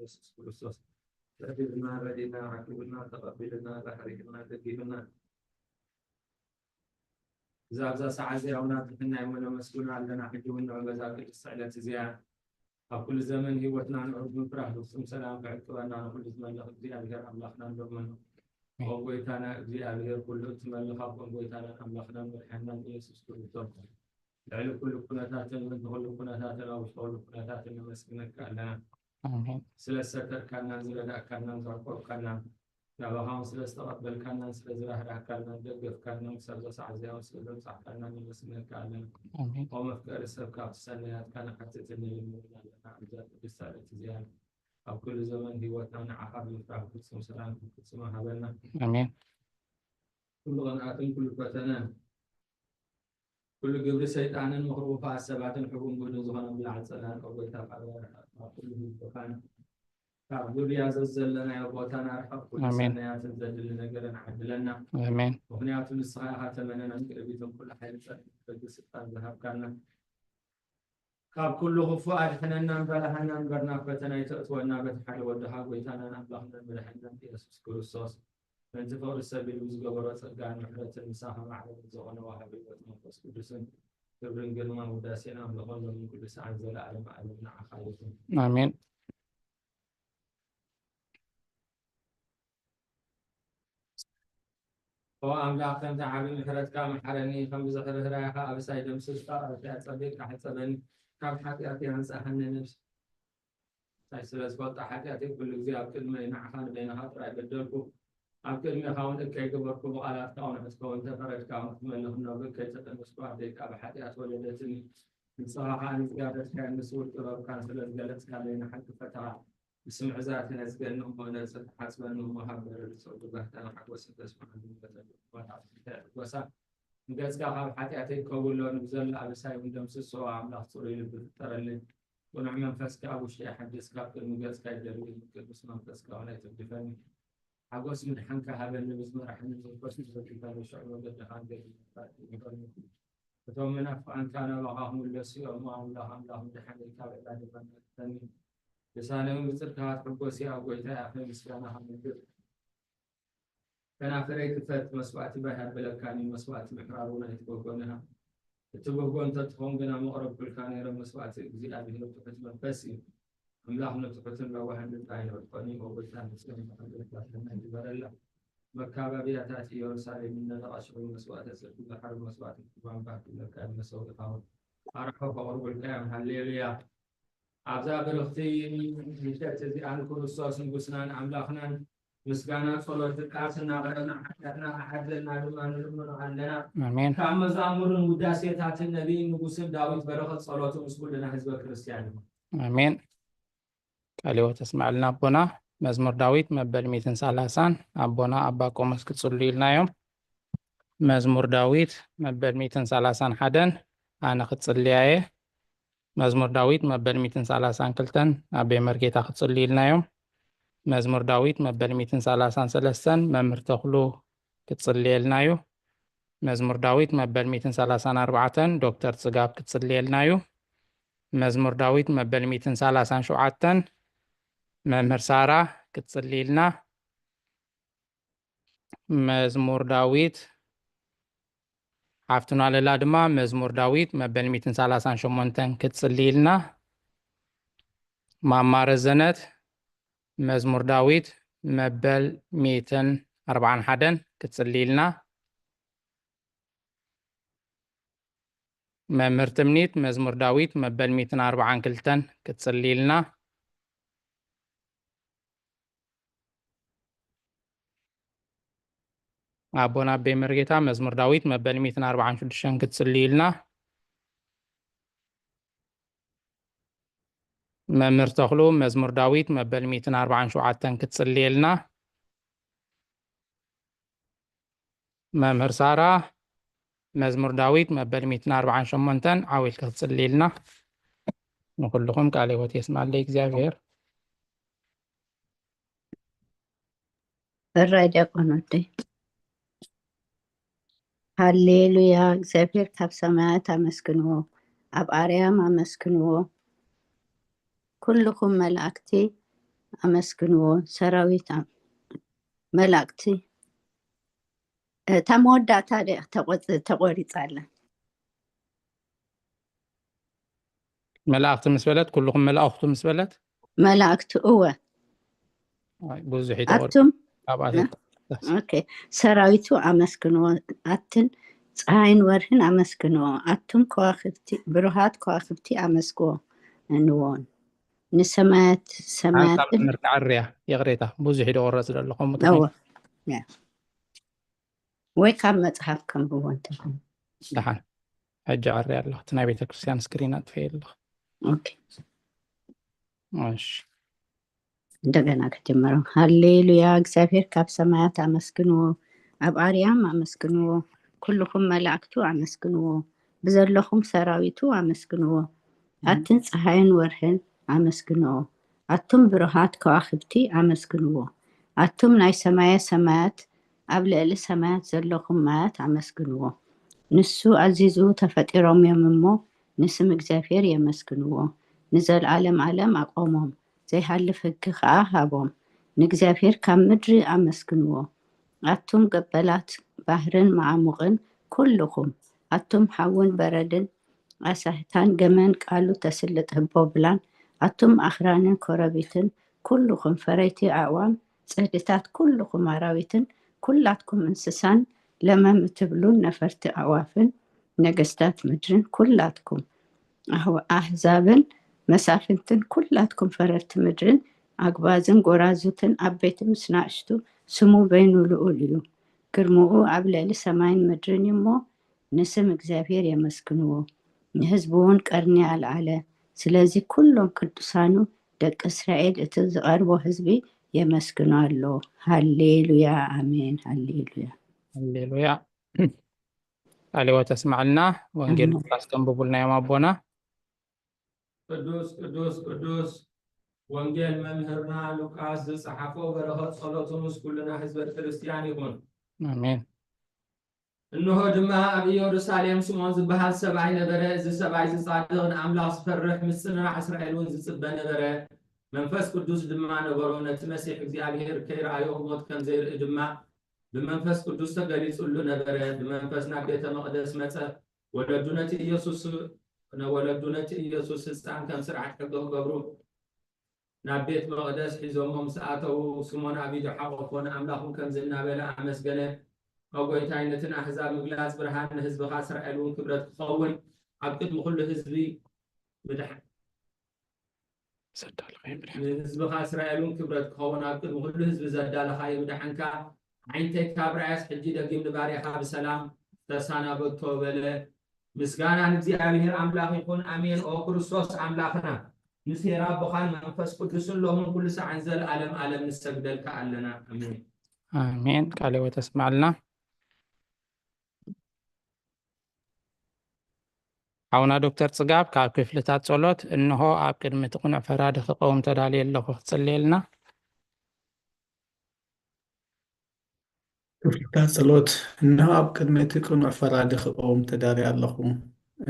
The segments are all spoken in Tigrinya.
ኢየሱስ ክርስቶስ ረድኤና ረድኤና አክብርና ተቀበልና ለሐሪቅና ደግፍና ዛብዛ ሰዓት ዚያውና ትሕና የሞነ መስጉና ኣለና ሕጅውና በዛ ቅድስ ዕለት እዚያ ኣብ ኩሉ ዘመን ህይወትና ንዕርጉ ፍራሕ ፍጹም ሰላም ክዕቅበና ንኩሉ ዝመልኽ እግዚአብሔር ኣምላኽና እንደምን ወጎይታና እግዚአብሔር ኩሉ ትመልኽ ኣብ ጎይታና ኣምላኽና መድሓኒና ኢየሱስ ክርስቶስ ልዕሊ ኩሉ ኩነታትን ንኩሉ ኩነታትን ኣብ ውሽጢ ኩሉ ኩነታትን ነመስግነካ ኣለና ስለዝሰተርካና ዝረዳእካና ዝዕቆብካና ናባኻውን ስለዝተቐበልካና ስለዝራህራህካና ደገፍካና ሰብዛ ሰዓት ዚያውን ስለዘብፃሕካና ነመስግነካ ኣለና ኦ መፍቀሪ ሰብ ካብቲ ሰናያትካ ንሓትትኒ ልምና ኣለና ኣብዛ ቅድስቲ ዕለት እዚኣ ኣብ ኩሉ ዘመን ህይወትና ንዓኻ ብምፍራሕ ፍጹም ሰላም ፍጹም ሃበና አሜን። ኩሉ ቅንኣትን ኩሉ ፈተናን ኩሉ ግብሪ ሰይጣንን ምኽሩፋት ሰባትን ሕጉም ጉዱ ዝኾነ ብላዕሊ ፀላን ጎይታ ካብ ኩሉ ህዝብኻን ካብ ዙርያ ዘለናዮ ቦታና ርሕቕ ኩሉ ሰናያትን ዘድሊ ነገርን ዓድለና አሜን። ምክንያቱ ንስኻ ኢኻ ተመነናን ቅርቢትን ኩሉ ሓይሊ ፀኒሕ በዚ ስልጣን ዝሃብካና ካብ ኩሉ ክፉእ ኣድሕነናን በላሃናን በርና ፈተና ይተእትወና በቲ ሓደ ወድኻ ጎይታናን ኣምላኽናን መድሓኒናን ኢየሱስ ክርስቶስ በንቲ ፍቅሪ ሰቢሉ ዝገበሮ ፀጋን ምሕረትን ምሳኻ ማዕበል ዝኾነ ዋሃቢ ህይወት መንፈስ ቅዱስን ክብርን ግርማን ውዳሴን ኣምልኾን ሎሚ ኩሉ ሰዓት ዘለዓለም ዓለም ንዓኻ ይኹን አሜን። ኣምላኽ ከምቲ ዓብዪ ምሕረትካ መሓረኒ ከም ብዝኽርህራይኻ ኣብሳይ ደምስስካ ኣብትያ ፀቢቕካ ሓፀበኒ ካብ ሓጢኣተይ ኣንፃሓኒ ነብሲ ሳይ ስለዝፈልጣ ሓጢኣተይ ኩሉ ግዜ ኣብ ቅድመ ንዓኻ ንበይናኻ ጥራይ በደልኩ ኣብ ቅድሚኻ እውን እከይ ገበርኩ ብቓላትካ እውን ሕዝከውን ተፈረድካ ክትመልኽ ነብር ከይተጠመስኩ ኣደይካ ብሓጢኣት ወለደትኒ ንስኻ ከዓ ንዝጋበዝካዮ ንስውር ጥበብካን ስለዝገለፅካለይ ንሓቂ ፈተኻ ብስምዒ ዛቲ ነዝገኒ እሞ ነፅል ሓፅበኒ እሞ ሃበረ ዝፀጉ ባህታን ሓጎስን ተስማዕኒ ጎሳ ንገፅካ ካብ ሓጢኣተይ ክከውሎን ብዘሎ ኣብሳይ እውን ደምስሶ ኣምላኽ ፅሩይ ልቢ ፍጠረልኝ ቁኑዕ መንፈስካ ኣብ ውሽጢ ሓድስ ካብ ቅድሚ ገፅካ ይደልዩ ቅዱስ መንፈስካ እውን ኣይተግድፈኒ ሓጎስ ምድሓንካ ሃበኒ ብዝመራሕኒ መንፈስ ዝዘግፈኒ ሽዑ መገድኻ ንገድይፈኒ እቶም መናፍቃንካ ናባኻ ክምለሱኦም ኣምላኽ ምድሓኒ ካብ ዕዳ ድማ ነፍተኒ ልሳነውን ብፅድቅኻ ትሕጐሲ ኣብ ጎይታዬ ኣፈይ ምስጋናኻ ምግብ ከናፍረይ ክፈት መስዋእቲ ባይ ኣበለካኒ መስዋእቲ ምሕራር እውን ኣይትበጎንኻ እቲ በጎ እንተትኾን ግና መቕረብ ኩልካ ነይረ መስዋእቲ እግዚኣብሔር ትሑት መንፈስ እዩ ኣምላኽ ንትሑትን ረዋሕን ልባይ ይወድቆኒ ወጎይታ ንፅዮን ተቐበለካትና ይግበረላ መካባብያታት ኢየሩሳሌም እነተቐሽዑ መስዋእቲ ፅድቂ ዝሓርብ መስዋእቲ ቁርባን ባርክለካ መሰዊእኻ ኣርሖ ከቕርቡልካ እዮም ሃሌሉያ ኣብዛ ብርኽቲ ምሸት እዚኣ ንክርስቶስ ንጉስናን ኣምላኽናን ምስጋና ጸሎት ቃልና ቀረና ሓጢአትና ሓድለና ድማ ንልምኖ ኣለና አሜን። ካብ መዛሙርን ውዳሴታትን ነቢይን ንጉስን ዳዊት በረኸት ጸሎቱ ምስ ኩልና ህዝበ ክርስቲያን አሜን። ቃል ሕይወት ተስማዕልና ኣቦና መዝሙር ዳዊት መበል 130 ኣቦና ኣባ ቆሞስ ክጽልዩ ኢልናዮም መዝሙር ዳዊት መበል 131 ኣነ ክጽልያየ መዝሙር ዳዊት መበል 132 ኣቤ መርጌታ ክጽልዩ ኢልናዮም መዝሙር ዳዊት መበል 133 መምህር ተኽሉ ክትጽልየልናዩ መዝሙር ዳዊት መበል 134 ዶክተር ጽጋብ ክትጽልየልናዩ መዝሙር ዳዊት መበል 137 መምህር ሳራ ክትጽልይልና መዝሙር ዳዊት ሓፍትና ለላ ድማ መዝሙር ዳዊት መበል 138 ክትጽልይልና ማማረ ዘነት መዝሙር ዳዊት መበል 141 ክትጽልይልና መምህር ትምኒት መዝሙር ዳዊት መበል 142 ክትጽልይልና ኣቦና ኣቤ መርጌታ መዝሙር ዳዊት መበል 146 ክትጽልይልና መምህር ተኽሉ መዝሙር ዳዊት መበል 147 ክትጽልየልና መምህር ሳራ መዝሙር ዳዊት መበል 148 ዓዊልካ ክትጽልይልና ንኩልኩም ቃል ሕይወት የስማዕለይ እግዚአብሔር እራይ ዲያቆኖቴ ሃሌሉያ እግዚአብሔር ካብ ሰማያት አመስግንዎ ኣብ ኣርያም አመስግንዎ ኩልኩም መላእክቲ ኣመስግንዎ ሰራዊት መላእክቲ እታ መወዳእታ ተቆሪፃ ኣላ መላእክቲ ምስ በለት ኩልኩም መላእክቱ ምስ በለት መላእክቲ እወ ብዙሕ ኣቱም ይተቆርጣ ኦኬ ሰራዊቱ ኣመስግንዎ ኣትን ፀሓይን ወርሕን ኣመስግንዎ ኣቱም ከዋክብቲ ብሩሃት ከዋክብቲ ኣመስግዎ እንዎን ንሰማያት ሰማያትን ምርካዕ ርያ የቕሬታ ብዙሕ ይደቆረፅ ዘለኹም ወይ ካብ መፅሓፍ ከምብዎ እንተኾነ ድሓን ሕጂ ዕርያ ኣለኹ እቲ ናይ ቤተክርስትያን ስክሪን ኣጥፍየ ኣለኹ እሺ እንደገና ከጀመረው ሃሌሉያ እግዚአብሔር ካብ ሰማያት ኣመስግንዎ ኣብ ኣርያም ኣመስግንዎ ኩልኩም መላእክቱ ኣመስግንዎ ብዘለኹም ሰራዊቱ ኣመስግንዎ ኣትን ፀሓይን ወርሕን ኣመስግንዎ ኣቱም ብሩሃት ከዋክብቲ ኣመስግንዎ ኣቱም ናይ ሰማያት ኣብ ልዕሊ ሰማያት ዘለኹም ማያት ኣመስግንዎ ንሱ ኣዚዙ ተፈጢሮም እዮም እሞ ንስም እግዚአብሔር የመስግንዎ ንዘለዓለም ዓለም ኣቆሞም ዘይሃልፍ ሕጊ ከዓ ሃቦም ንእግዚአብሔር ካብ ምድሪ ኣመስግንዎ ኣቱም ገበላት ባህርን ማዓሙቕን ኩልኩም ኣቱም ሓውን በረድን ኣሳህታን ገመን ቃሉ ተስልጥ ህቦብላን ኣቱም ኣኽራንን ኮረቢትን ኩልኩም ፈረይቲ ኣዕዋም ፅህድታት ኩልኩም ኣራዊትን ኩላትኩም እንስሳን ለመም እትብሉን ነፈርቲ ኣዕዋፍን ነገስታት ምድርን ኩላትኩም ኣሕዛብን መሳፍንትን ኩላትኩም ፈረርቲ ምድርን ኣግባዝን ጎራዙትን ዓበይትን ምስ ናእሽቱ ስሙ በይኑ ልዑል እዩ ግርምኡ ኣብ ልዕሊ ሰማይን ምድርን እሞ ንስም እግዚአብሔር የመስግንዎ ንህዝቡ እውን ቀርኒ ኣልዓለ ስለዚ ኩሎም ቅዱሳኑ ደቂ እስራኤል እቲ ዝቐርቦ ህዝቢ የመስግኑ ኣሎ ሃሌሉያ አሜን ሃሌሉያ ሃሌሉያ ቃልዎ ተስማዕልና ወንጌል ሉቃስ ተንብቡልና እዮም ኣቦና ቅዱስ ቅዱስ ቅዱስ ወንጌል መምህርና ሉቃስ ዝፀሓፎ በረኸት ጸሎቱ ምስ ኩልና ህዝበ ክርስቲያን ይኹን አሜን እንሆ ድማ ኣብ ኢየሩሳሌም ስምዖን ዝበሃል ሰብኣይ ነበረ እዚ ሰብኣይ ዝጻድቕ ንኣምላኽ ዝፈርሕ ምስ ጽኑዕ እስራኤል እውን ዝጽበ ነበረ መንፈስ ቅዱስ ድማ ነበሮ ነቲ መሲሕ እግዚአብሔር ከይረኣዮ ሞት ከም ዘይርኢ ድማ ብመንፈስ ቅዱስ ተገሊጹሉ ነበረ ብመንፈስ ናብ ቤተ መቅደስ መጸ ወለዱ ነቲ ኢየሱስ ህፃን ከም ስርዓት ሕጊ ክገብሩ ናብ ቤት መቅደስ ሒዞሞም ሰኣተው ስሞን ኣብ ኢዱ ሓቆፎ ንኣምላኹን ከምዚ እናበለ ኣመስገነ ኣጎይታይነትን ኣሕዛብ ምግላፅ ብርሃን ንህዝብኻ እስራኤል እውን ክብረት ክኸውን ኣብ ቅድሚ ኩሉ ህዝቢ ንህዝብኻ እስራኤል እውን ክብረት ክኸውን ኣብ ቅድሚ ኩሉ ህዝቢ ዘዳለኻዮ ምድሓንካ ዓይንተይ ካብ ራእያስ ሕጂ ደጊም ንባርያኻ ብሰላም ተሰናበቶ በለ ምስጋና ንእግዚአብሔር ኣምላኽ ይኹን ኣሜን ኦ ክርስቶስ ኣምላኽና ንሴራ ቦኻን መንፈስ ቅዱስን ሎምን ኩሉ ሰዓን ዘለዓለም ዓለም ንሰግደልካ ኣለና ኣሜን አሜን ቃልዎ ተስማዕልና ሓውና ዶክተር ጽጋብ ካብ ክፍልታት ጸሎት እንሆ ኣብ ቅድሚ እቲ ቁኑዕ ፈራዲ ክቐውም ተዳልየ ኣለኹ ክጽልየልና ክፍልታት ጸሎት እንሆ ኣብ ቅድሚ እቲ ቁኑዕ ፈራዲ ክቐውም ተዳልየ ኣለኹ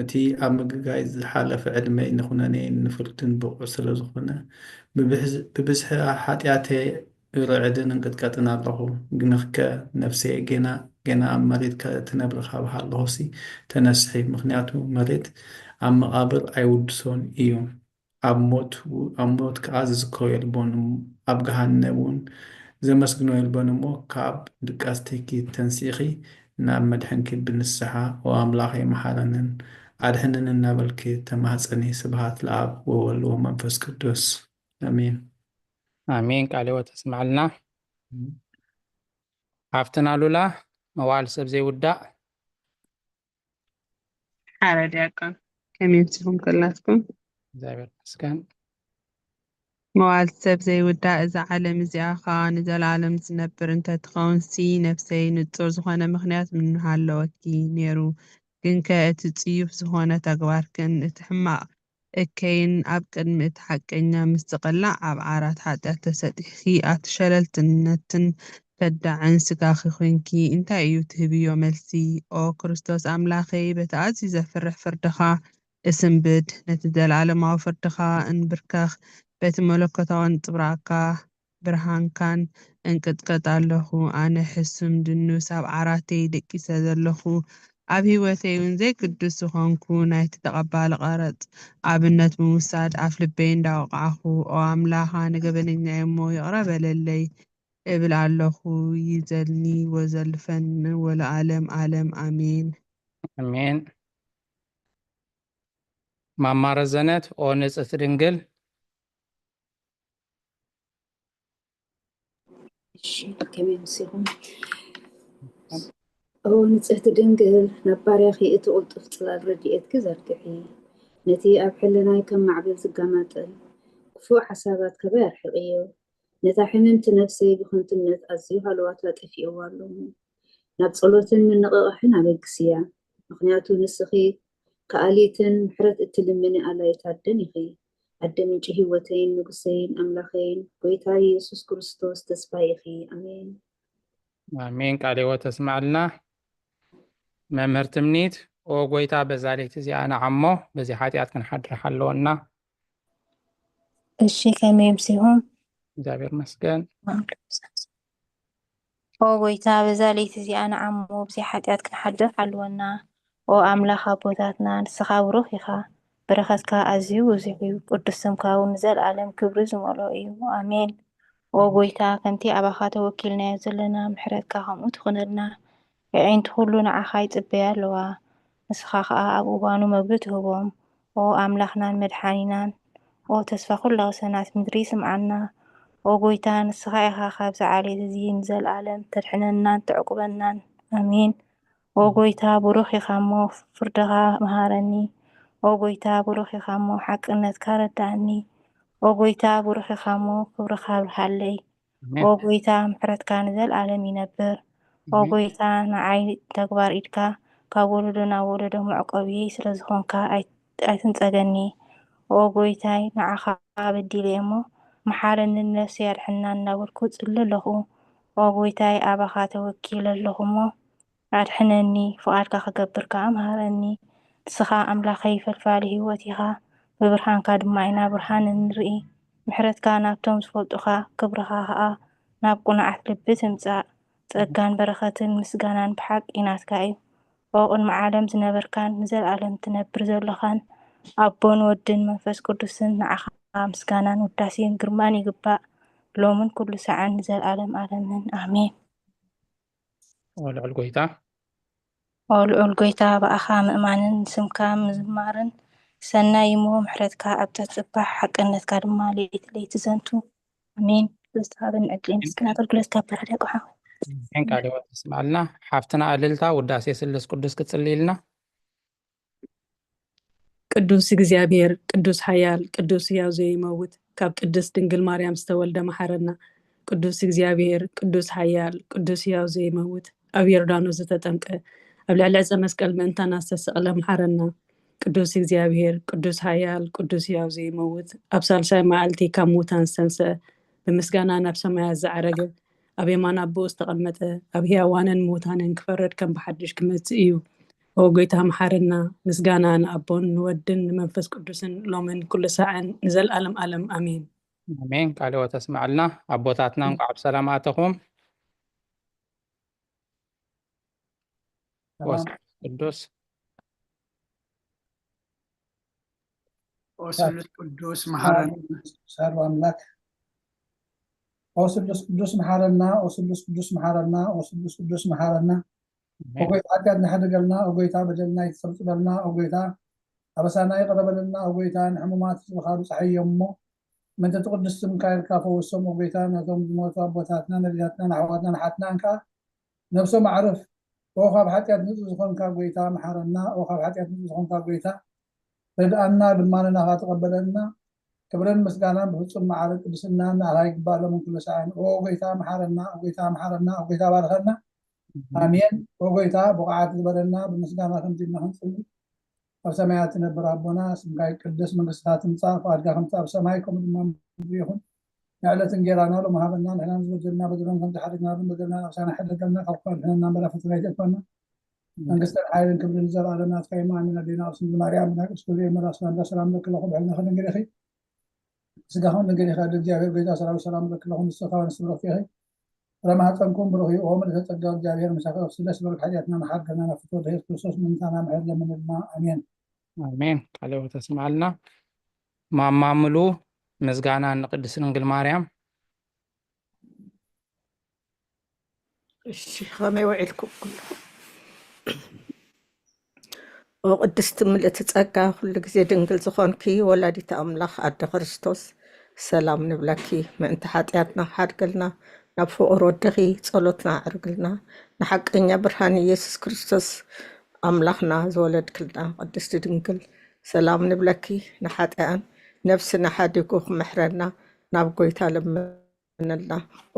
እቲ ኣብ ምግጋይ ዝሓለፈ ዕድመ ንኹነኔ ንፍርድን ብቑዕ ስለ ዝኾነ ብብዝሒ ሓጢኣተ ርዕድን እንቅጥቀጥን ኣለኹ ግንኽከ ነፍሰይ ገና ኣብ መሬት ትነብር ካብሃ ኣለኹሲ ተነስሒ ምክንያቱ መሬት ኣብ መቓብር ኣይውድሶን እዩ ኣብ ሞት ከዓ ዝዝከሮ የልቦን ኣብ ገሃነም እውን ዘመስግኖ የልቦን እሞ ካብ ድቃስተይኪ ተንሲኺ ናብ መድሕንኪ ብንስሓ ወኣምላኸ መሓረንን ኣድሕንን እናበልኪ ተማህፀኒ ስብሃት ለኣብ ወወልድ ወመንፈስ ቅዱስ ኣሜን አሜን ቃልዎ ተስማዕልና ሃፍትና ሉላ መዋዕል ሰብ ዘይውዳእ ሓረ ዲያቆን ከመይ ምስኹም ኩላትኩም እግዚአብሔር ይመስገን መዋዕል ሰብ ዘይውዳእ እዚ ዓለም እዚኣ ከዓ ንዘለዓለም ዝነብር እንተትኸውንሲ ነፍሰይ ንጹር ዝኾነ ምክንያት ምንሃለወኪ ነይሩ ግን ከእቲ ጽዩፍ ዝኾነ ተግባርክን እቲ ሕማቕ እከይን ኣብ ቅድሚ እቲ ሓቀኛ ምስ ዝቕላዕ ኣብ ዓራት ሓጢኣት ተሰጢሕኪ ኣብቲ ሸለልትነትን ከዳዕን ስጋኺ ኮንኪ እንታይ እዩ ትህብዮ መልሲ ኦ ክርስቶስ ኣምላኸይ በቲ ኣዝዩ ዘፍርሕ ፍርድኻ እስንብድ ነቲ ዘለዓለማዊ ፍርድኻ እንብርከኽ በቲ መለኮታውን ጥብራካ ብርሃንካን እንቅጥቀጥ ኣለኹ ኣነ ሕሱም ድኑስ ኣብ ዓራተይ ደቂሰ ዘለኹ ኣብ ሂወተይ እውን ዘይቅዱስ ዝኾንኩ ናይቲ ተቐባሊ ቀረፅ ኣብነት ምውሳድ ኣፍ ልበይ እንዳወቃዕኹ ኦ ኣምላኻ ንገበነኛ እሞ ይቕረበለለይ እብል ኣለኹ ይዘልኒ ወዘልፈን ወለዓለም ዓለም ኣሜን ኣሜን። ማማረ ዘነት ኦ ንጽሕት ድንግል ከመይ መሲኹም ኦ ንጽሕቲ ድንግል ነባርያኺ እቲ ቁልጡፍ ጽላል ረድኤትኪ ዘርግሒ ነቲ ኣብ ሕልናይ ከም ማዕበል ዝጋማጠል ክፉእ ሓሳባት ከበይ ኣርሕቕዮ ነታ ሕምምቲ ነፍሰይ ብኽንትነት ኣዝዩ ሃለዋታ ጠፊእዋ ኣለሙ ናብ ጸሎትን ምንቕቓሕን ኣበግስ እያ ምኽንያቱ ንስኺ ከኣሊትን ምሕረት እትልምኒ ኣላይታደን ኢኺ ኣደ ምንጪ ህይወተይን ንጉሰይን ኣምላኸይን ጎይታ ኢየሱስ ክርስቶስ ተስፋይ ኢኺ ኣሜን ኣሜን። ቃለ ሕይወት ተስማዕልና መምህር ትምኒት ኦ ጎይታ በዛሌት እዚኣ ንዓሞ በዚ ሓጢኣት ክንሓድርሕ ኣለወና። እሺ ከመይ መሲኹም እግዚአብሔር መስገን ኦ ጎይታ በዛ ለይቲ እዚኣ ንዓሞ ብዚ ሓጢኣት ክንሓድር ኣለወና ኦ ኣምላኽ ኣቦታትና ንስኻ ብሩኽ ኢኻ በረኸትካ ኣዝዩ ብዙሕ እዩ ቅዱስ ስምካ እውን ንዘለኣለም ክብሪ ዝመልኦ እዩ ኣሜን ኦ ጎይታ ከምቲ ኣባኻ ተወኪልናዮ ዘለና ምሕረትካ ከምኡ ትኹነልና የዒንቲ ኩሉ ንዓኻ ይፅበያ ኣለዋ ንስኻ ከዓ ኣብ እዋኑ መግቢ ትህቦም ኦ ኣምላኽናን መድሓኒናን ኦ ተስፋ ኩላዊ ሰናት ምድሪ ስምዓና ኦ ጎይታ ንስኻ ኢኻ ካብ ዝዓሌት እዚ ንዘለኣለም ተድሕነናን ተዕቁበናን ኣሜን ኦ ጎይታ ብሩኽ ኢኻ እሞ ፍርድኻ መሃረኒ ኦ ጎይታ ብሩኽ ኢኻ እሞ ሓቅነትካ ረዳእኒ ኦ ጎይታ ብሩኽ ኢኻ እሞ ክብርኻ ብርሃለይ ኦ ጎይታ ምሕረትካ ንዘለኣለም ይነብር ኦ ጎይታ ንዓይ ተግባር ኢድካ ካብ ወለዶ ናብ ወለዶ መዕቆቢ ስለ ዝኾንካ ኣይትንፀገኒ ኦ ጎይታይ ንዓኻ በዲለ እሞ መሓረኒ ነፍሰይ ኣድሕና እናበልኩ ፅሊ ኣለኹ ኦ ጎይታይ ኣባኻ ተወኪለ ኣለኹ እሞ ኣድሕነኒ ፍቓድካ ክገብርካ ኣምሃረኒ ንስኻ ኣምላኸይ ፈልፋሊ ህይወት ኢኻ ብብርሃንካ ድማ ኢና ብርሃን ንርኢ ምሕረትካ ናብቶም ዝፈልጡኻ ክብርኻ ከዓ ናብ ቁንዓት ልቢ ትምፃእ ፀጋን በረኸትን ምስጋናን ብሓቂ ናትካ እዩ ኦ ቅድሚ ዓለም ዝነበርካን ንዘለኣለም ትነብር ዘለኻን ኣቦን ወድን መንፈስ ቅዱስን ንዓኻ ምስጋናን ውዳሴን ግርማን ይግባእ ሎምን ኩሉ ሰዓን ንዘለኣለም ኣለምን ኣሜን ኦ ልዑል ጎይታ ኦ ልዑል ጎይታ ብኣኻ ምእማንን ስምካ ምዝማርን ሰናይ እሞ ምሕረትካ ኣብታት ፅባሕ ሓቅነትካ ድማ ለይቲ ለይቲ ዘንቱ ኣሜን ዝተሃበን ዕድል ምስክን ኣገልግሎትካ በረደቅሓ ይህን ቃለ ሕይወት ተስማዕልና ሓፍትና እልልታ ውዳሴ ስሉስ ቅዱስ ክጽልይልና ቅዱስ እግዚአብሔር ቅዱስ ኃያል ቅዱስ ሕያው ዘይመውት ካብ ቅድስት ድንግል ማርያም ዝተወልደ መሐረና ቅዱስ እግዚአብሔር ቅዱስ ኃያል ቅዱስ ሕያው ዘይመውት ኣብ ዮርዳኖስ ዝተጠምቀ ኣብ ልዕሊ ዕፀ መስቀል ምእንታና ዝተሰቕለ መሐረና ቅዱስ እግዚአብሔር ቅዱስ ኃያል ቅዱስ ሕያው ዘይመውት ኣብ ሳልሳይ መዓልቲ ካብ ሙታን ዝተንስአ ብምስጋና ናብ ሰማያት ዝዓረገ ኣብ የማን ኣቦኡ ዝተቐመጠ ኣብ ሕያዋንን ሙታንን ክፈርድ ከም ብሓድሽ ክመጽእ እዩ ኦ ጎይታ መሐረና ምስጋና ንኣቦን ንወድን ንመንፈስ ቅዱስን ሎምን ኩሉ ሰዓን ንዘለኣለም ዓለም ኣሜን ኣሜን ቃለ ሕይወት ተስማዕልና ኣቦታትና እንኳዕ ብሰላም ኣተኹም ቅዱስ ኦ ስሉስ ቅዱስ መሐረና ሰር አምላክ ኦ ስሉስ ቅዱስ መሐረና ኦ ስሉስ ቅዱስ መሐረና ኦ ስሉስ ቅዱስ መሐረና ኦ ጎይታ ኃጢአት ንሕድገልና ኦ ጎይታ በደልና ይተሰርፅለልና ኦ ጎይታ ኣበሳና ይቀረበልና ኦ ጎይታ ንሕሙማት ዝብኻሉ ፀሓዮም እሞ ምንተ ትቅዱስ ስምካ ኢልካ ፈውሶም ኦ ጎይታ ነቶም ዝሞቱ ኣቦታትና ነቢያትና ንኣሕዋትና ንሓትናን ከዓ ነብሶም ኣዕርፍ ኦ ካብ ሓጢአት ንፁህ ዝኾንካ ጎይታ መሐረና ኦ ካብ ሓጢአት ንፁህ ዝኾንካ ጎይታ ረድኣና ድማንና ካ ተቀበለና ክብርን ምስጋናን ብፍጹም ማዕረግ ቅድስና ንዓኻ ይግባእ ሎምን ኩሉ ሰዓን ኦ ጎይታ መሐረና ኦ ጎይታ መሐረና ኦ ጎይታ ባርኸና ኣሜን ኦ ጎይታ ብቕዓት ዝበለና ብምስጋና ከምዚ ኢልና ክንፅሊ ኣብ ሰማያት ትነብር ኣቦና ስምካ ይቅደስ መንግስትካ ትምፃእ ፍቃድካ ከምቲ ኣብ ሰማይ ከምኡ ድማ ምድሪ ይኹን ንዕለት እንጀራና ሎም ሃበና ንሕና ዝበደልና በደሎም ከምቲ ሓደግናሉን በደልና ነብሳና ሕደገልና ካብ ክፋልሕነና በላፈትና ይጠፈና መንግስትን ሓይልን ክብርን ዘለኣለም ናትካ ኢማ ኣሜን ኣዴና ቅድስት ድንግል ማርያም ናይ ቅዱስ ገብርኤል መልኣክ ሰላምታ ሰላም ለክለኹ ብሕልና ክድንግል ኢኺ ስጋሁን ነገር ይካደ እግዚአብሔር ጌታ ሰራዊት ሰላም ለክለሁም ንስኻውን ስብረው ፊህ ረማህፀንኩም ብሩህ ኦም ለተጸጋ እግዚአብሔር መሳፈር ስለስ በርክ ሐዲያትና መሐርገና ነፍቶ ለኢየሱስ ክርስቶስ ምንታና መሐር ለምንልና አሜን አሜን። ቃለ ተስማልና ማማምሉ ምስጋና ንቅድስት ድንግል ማርያም እሺ ከመይ ውዒልኩም ኩልኩም ወቅድስት ምልእቲ ጸጋ ኩሉ ግዜ ድንግል ዝኾንኪ ወላዲተ ኣምላኽ ኣደ ክርስቶስ ሰላም ንብለኪ ምእንቲ ሓጢኣትና ሓድግልና ናብ ፍቅር ወድኺ ጸሎትና ዕርግልና ንሓቀኛ ብርሃን ኢየሱስ ክርስቶስ ኣምላኽና ዝወለድክልና ቅድስቲ ድንግል ሰላም ንብለኪ ንሓጢኣን ነፍስና ሓዲጉ ክምሕረና ናብ ጎይታ ለምንልና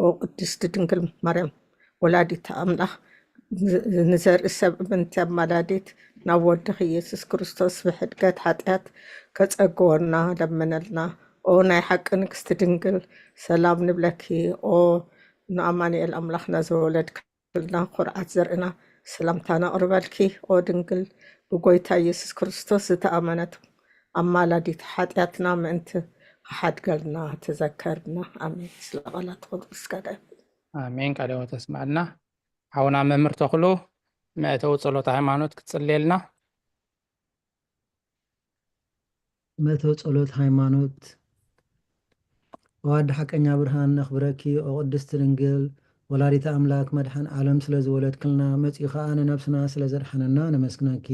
ወቅድስቲ ድንግል ማርያም ወላዲተ ኣምላኽ ንዘርኢ ሰብ ምንቲ ኣማላዲት ናብ ወድኺ ኢየሱስ ክርስቶስ ብሕድገት ሓጢኣት ከጸግወና ለምነልና ኦ ናይ ሓቂ ንግስቲ ድንግል ሰላም ንብለኪ ኦ ንኣማኑኤል ኣምላኽና ዝወለድክልና ኩርዓት ዘርእና ሰላምታ ነቕርበልኪ ኦ ድንግል ብጎይታ ኢየሱስ ክርስቶስ ዝተኣመነት ኣማላዲት ሓጢኣትና ምእንቲ ክሓድገልና ትዘከርና ኣሜን ስለ ቃላት ቅዱስ ጋዳይ አሜን። ቃለ ተስማዕና አሁን መምህር ተክሉ መእተው ጸሎተ ሃይማኖት ክትጽልየልና መእተው ጸሎት ሃይማኖት ወአድ ሐቀኛ ብርሃን ነኽብረኪ ኦ ቅድስት ድንግል ወላዲተ አምላክ መድኃን ዓለም ስለ ዝወለድክልና መጺኻ ንነፍስና ስለ ዘድሐነና ነመስግነኪ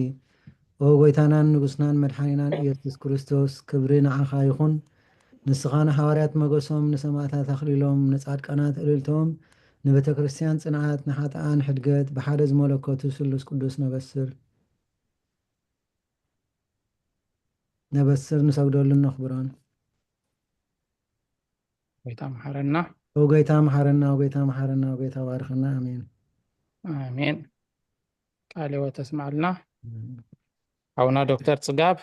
ኦ ጎይታናን ንጉስናን መድኃኒናን ኢየሱስ ክርስቶስ ክብሪ ንዓኻ ይኹን ንስኻነ ሐዋርያት መገሶም ንሰማዕታት አኽሊሎም ንጻድቃናት እልልቶም ንቤተ ክርስቲያን ጽንዓት ንሓጥኣን ሕድገት ብሓደ ዝመለከቱ ስሉስ ቅዱስ ነበስር ንሰግደሉን ነኽብሮን ጎይታ መሐረና ወጌታ መሐረና ወጌታ መሐረና ወጌታ ባርኸና አሜን አሜን። ቃለ ተስማዕልና አቡነ ዶክተር ጽጋብ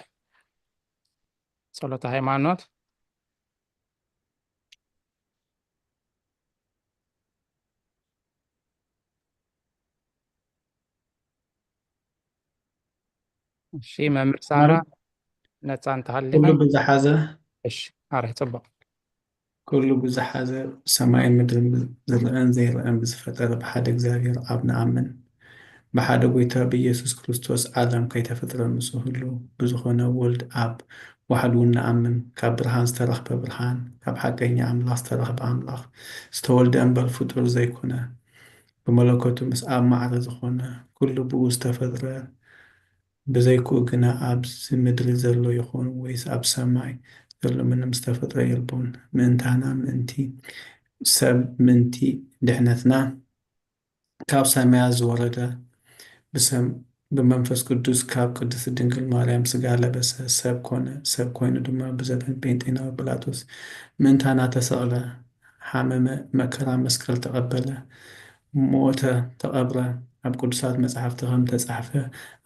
ጸሎተ ሃይማኖት እሺ መምህር ሳራ ነፃ እንተሃልፈ ኩሉ ብዝሓዘ እሺ አረ ጽቡቅ ኩሉ ብዝሓዘ ሰማይን ምድርን ዝርአን ዘይርአን ብዝፈጠረ ብሓደ እግዚአብሔር ኣብ ንኣምን ብሓደ ጎይታ ብኢየሱስ ክርስቶስ ዓለም ከይተፈጥረ ንሱ ህሉ ብዝኾነ ወልድ ኣብ ዋሕድ እውን ንኣምን ካብ ብርሃን ዝተረኽበ ብርሃን ካብ ሓቀኛ ኣምላኽ ዝተረኽበ ኣምላኽ ዝተወልደ እምበር ፍጡር ዘይኮነ ብመለኮቱ ምስ ኣብ ማዕረ ዝኾነ ኩሉ ብኡ ዝተፈጥረ ብዘይክኡ ግና ኣብዚ ምድሪ ዘሎ ይኹን ወይስ ኣብ ሰማይ ዘሎ ምንም ዝተፈጥረ የልቦን ምእንታና ምእንቲ ሰብ ምእንቲ ድሕነትና ካብ ሰማያ ዝወረደ ብመንፈስ ቅዱስ ካብ ቅድስት ድንግል ማርያም ስጋ ለበሰ ሰብ ኮነ ሰብ ኮይኑ ድማ ብዘበን ጴንጤናዊ ጲላጦስ ምእንታና ተሰቕለ ሓመመ መከራ መስቀል ተቐበለ ሞተ ተቐብረ ኣብ ቅዱሳት መጽሓፍቲ ከም ተጻሕፈ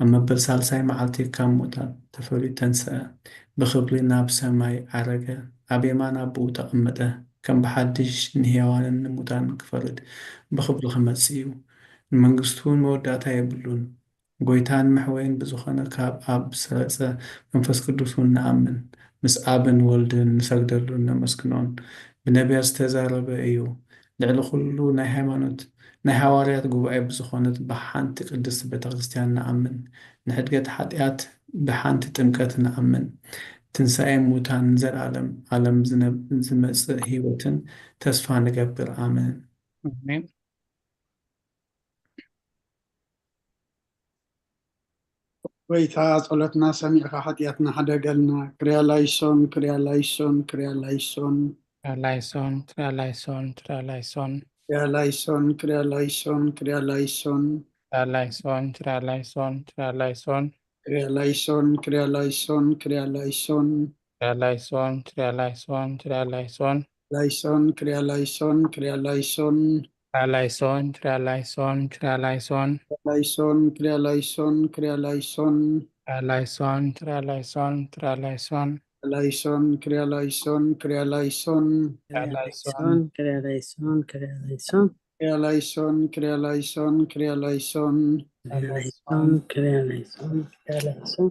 ኣብ መበል ሳልሳይ መዓልቲ ካብ ሙታን ተፈሊጡ ተንስአ ብክብሪ ናብ ሰማይ ዓረገ ኣብ የማን ኣቦኡ ተቐመጠ ከም ብሓድሽ ንህያዋንን ንሙታን ክፈርድ ብክብሪ ክመጽእ እዩ ንመንግስቱን መወዳእታ የብሉን ጎይታን መሕወይን ብዝኾነ ካብ ኣብ ዝሰረጸ መንፈስ ቅዱስ እውን ንኣምን ምስ ኣብን ወልድን ንሰግደሉን ነመስግኖን ብነቢያት ዝተዛረበ እዩ ልዕሊ ኩሉ ናይ ሃይማኖት ናይ ሃዋርያት ጉባኤ ብዝኾነት ብሓንቲ ቅድስቲ ቤተክርስቲያን ንኣምን ንሕድገት ሓጢኣት ብሓንቲ ጥምቀት ንኣምን ትንሣኤ ሙታን ዘለዓለም ዓለም ዝመጽእ ህይወትን ተስፋ ንገብር ኣሜን አሜን። ጎይታ ጸሎትና ሰሚዕካ ሓጢኣትና ሓደገልና ክርያላይሶን ክርያላይሶን ክርያላይሶን ትራላይሶን ትራላይሶን ትራላይሶን ክርያላይሶን ክርያላይሶን ክርያላይሶን ትራላይሶን ትራላይሶን ትራላይሶን ክርያላይሶን ክርያላይሶን ክርያላይሶን ትራላይሶን ትራላይሶን ትራላይሶን ላይሶን ክርያላይሶን ክርያላይሶን ትራላይሶን ትራላይሶን ትራላይሶን ላይሶን ክርያላይሶን ክርያላይሶን ትራላይሶን ትራላይሶን ትራላይሶን ላይሶን ክርያላይሶን ክርያላይሶን ትራላይሶን ክርያላይሶን ክርያላይሶን ክርያላይሶን ክርያላይሶን ክርያላይሶን ክርያላይሶን ክርያላይሶን ክርያላይሶን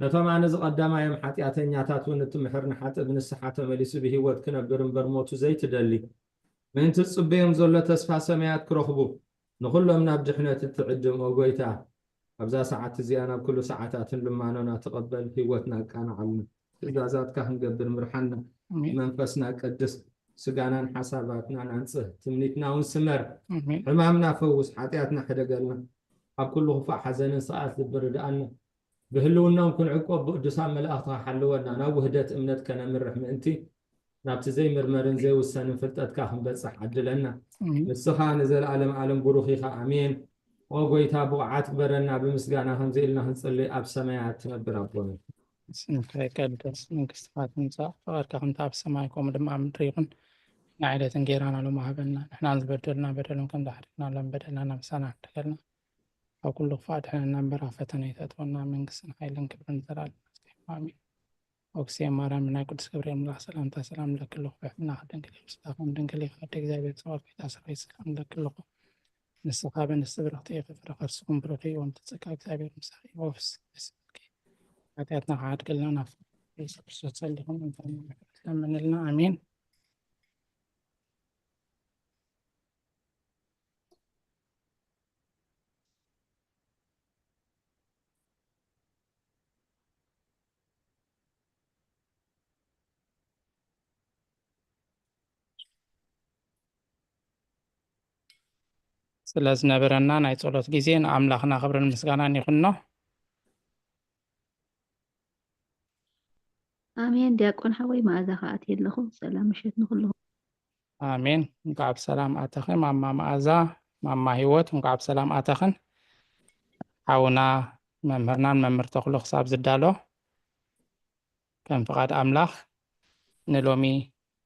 ነቶም ኣነ ዝቐዳማዮም ሓጢኣተኛታት እትምሕር ንሓጥእ ብንስሓ ተመሊሱ ብሂወት ክነብር እምበር ሞቱ ዘይትደሊ ምእንቲ ዝፅበዮም ዘሎ ተስፋ ሰማያት ክረኽቡ ንኩሎም ናብ ድሕነት እትዕድም ኦ ጎይታ ኣብዛ ሰዓት እዚኣ ናብ ኩሉ ሰዓታትን ልማኖና ተቐበል ሂወትና ቃናዓልና ትእዛዛትካ ክንገብር ምርሓና መንፈስና ቅድስ ስጋናን ሓሳባትናን አንጽህ ትምኒትና እውን ስመር ሕማምና ፈውስ ሓጢኣትና ሕደገልና ኣብ ኩሉ ክፋእ ሓዘንን ሰዓት ዝብርድኣና ብህልውናውን ክንዕቆብ ብቅዱሳን መላእኽትካ ሓልወና ናብ ውህደት እምነት ከነምርሕ ምእንቲ ናብቲ ዘይምርመርን ዘይውሰንን ፍልጠትካ ክንበፅሕ ዓድለና ንስኻ ንዘለኣለም ዓለም ቡሩኽ ኢኻ ኣሜን ኦ ጎይታ ብቕዓት ግበረና ብምስጋና ከምዚ ኢልና ክንፅልይ ኣብ ሰማያት ትነብር ኣቦና ስምካ ይቀደስ መንግስትካ ትምፃእ ፍቃድካ ከምቲ ኣብ ሰማይ ከምኡ ድማ ኣብ ምድሪ ይኹን ንዓይለትን ጌራና ሎም ሃበና ንሕና ዝበደልና በደሎም ከም ዳሕሪና ሎም በደልና ምሳና ሕደገልና ኣብ ኩሉ ክፋእ ድሕነና እምበር ኣብ ፈተና ይተእትወና መንግስትን ሓይልን ክብርን ዘለኣለም ኣሜን ኦክስየ ማርያም ናይ ቅዱስ ገብርኤል መልኣክ ሰላምታ ሰላም ለክ ኣለኹ ብሕትና ክድንግል ምስታኹም ድንግል ይኸደ እግዚኣብሔር ፀወት ቤታ ሰራይ ሰላም ለክ ኣለኹ ንስኻ በንስቲ ብረኽቲ የፍፍረ ከርስኩም ብሩኽ እዩ ወንትፅካ እግዚኣብሔር ምሳኺ ወፍስ ኃጢአትና ከዓድግልና ናብ ኢየሱስ ክርስቶስ ጸሊኹም ለምንልና አሜን። ስለዝነበረና ናይ ጸሎት ጊዜ ንኣምላኽና ክብርን ምስጋናን ይኹኖ። አሜን። ዲያቆን ሓወይ መኣዛ ከኣት የለኹም ሰላም ምሸት ንኩልኹም አሜን። እንኳዕ ብሰላም ኣተኽን ማማ መኣዛ ማማ ሂወት እንኳዕ ብሰላም ኣተኽን ሓውና መምህርናን መምህር ተኽሉ ክሳብ ዝዳሎ ከም ፍቓድ ኣምላኽ ንሎሚ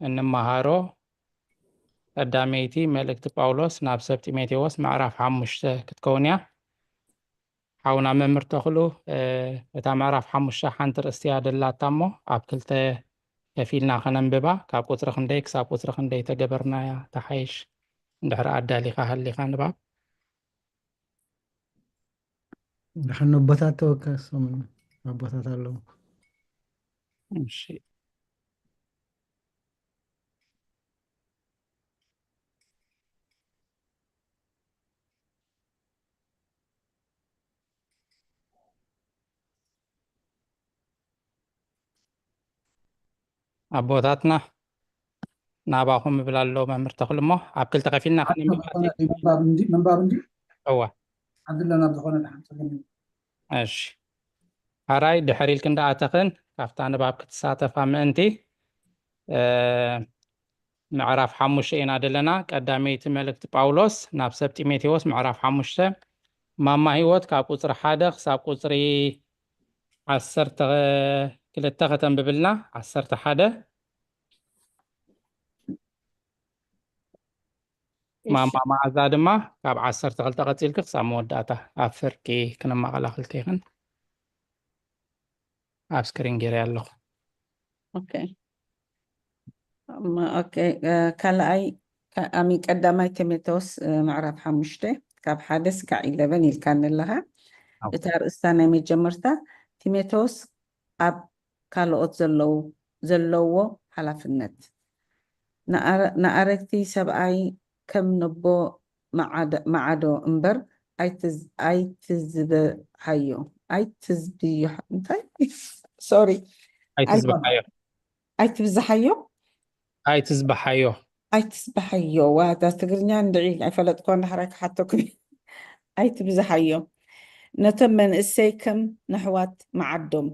እንመሃሮ ቀዳመይቲ መልእክቲ ጳውሎስ ናብ ሰብ ጢሞቴዎስ ምዕራፍ 5 ክትከውን እያ። ሓውና መምህር ተኽሉ እታ ምዕራፍ 5 ሓንቲ ርእስቲ እያ ደላታ እሞ ኣብ ክልተ ከፊልና ከነንብባ ካብ ቁፅሪ ክንደይ ክሳብ ቁፅሪ ክንደይ ተገበርናያ ተሓይሽ እንድሕሪ ኣዳሊኻ ሃሊኻ ንባብ ድሕን ኣቦታት ተወካሶም ኣቦታት ኣለዉ። እሺ ኣቦታትና ናባኹም ይብል ኣሎ መምህር ተኽሉ እሞ ኣብ ክልተ ከፊልና ምንባብ እንዲ እዋ ዓድለና ብዝኾነ ድሓን እሺ ሓራይ ድሕሪ ኢልክ እንዳኣተኽን ካብታ ንባብ ክትሳተፋ ምእንቲ ምዕራፍ 5 ኢና ዘለና። ቀዳመይቲ መልእክቲ ጳውሎስ ናብ ሰብ ጢሞቴዎስ ምዕራፍ 5 ማማ ሂወት ካብ ቁፅሪ 1 ክሳብ ቁፅሪ 12 ከተንብብልና 11 ማማ መዓዛ ድማ ካብ 12 ቀፂልክ ክሳብ መወዳእታ ኣብ ፍርቂ ክንመቐላኽልቲ ይኽን ኣብ ስክሪን ገይረ ኣለኹ። ኦኬ ካልኣይ ኣሚ ቀዳማይ ቲሞቴዎስ ምዕራፍ 5 ካብ 1 እስካብ 11 ኢልካ ኣለኻ። እታ ርእስታ ናይ መጀመርታ ቲሞቴዎስ ኣብ ካልኦት ዘለዎ ሓላፍነት ንኣረግቲ ሰብኣይ ከም ነቦ ማዓዶ እምበር ኣይትዝበሓዮ ዋታ ትግርኛ እንድዒ ኣይፈለጥኮ እንዳሕራይ ክሓተኩም ኣይትብዝሓዮ ነቶም መንእሰይ ከም ነሕዋት መዓዶም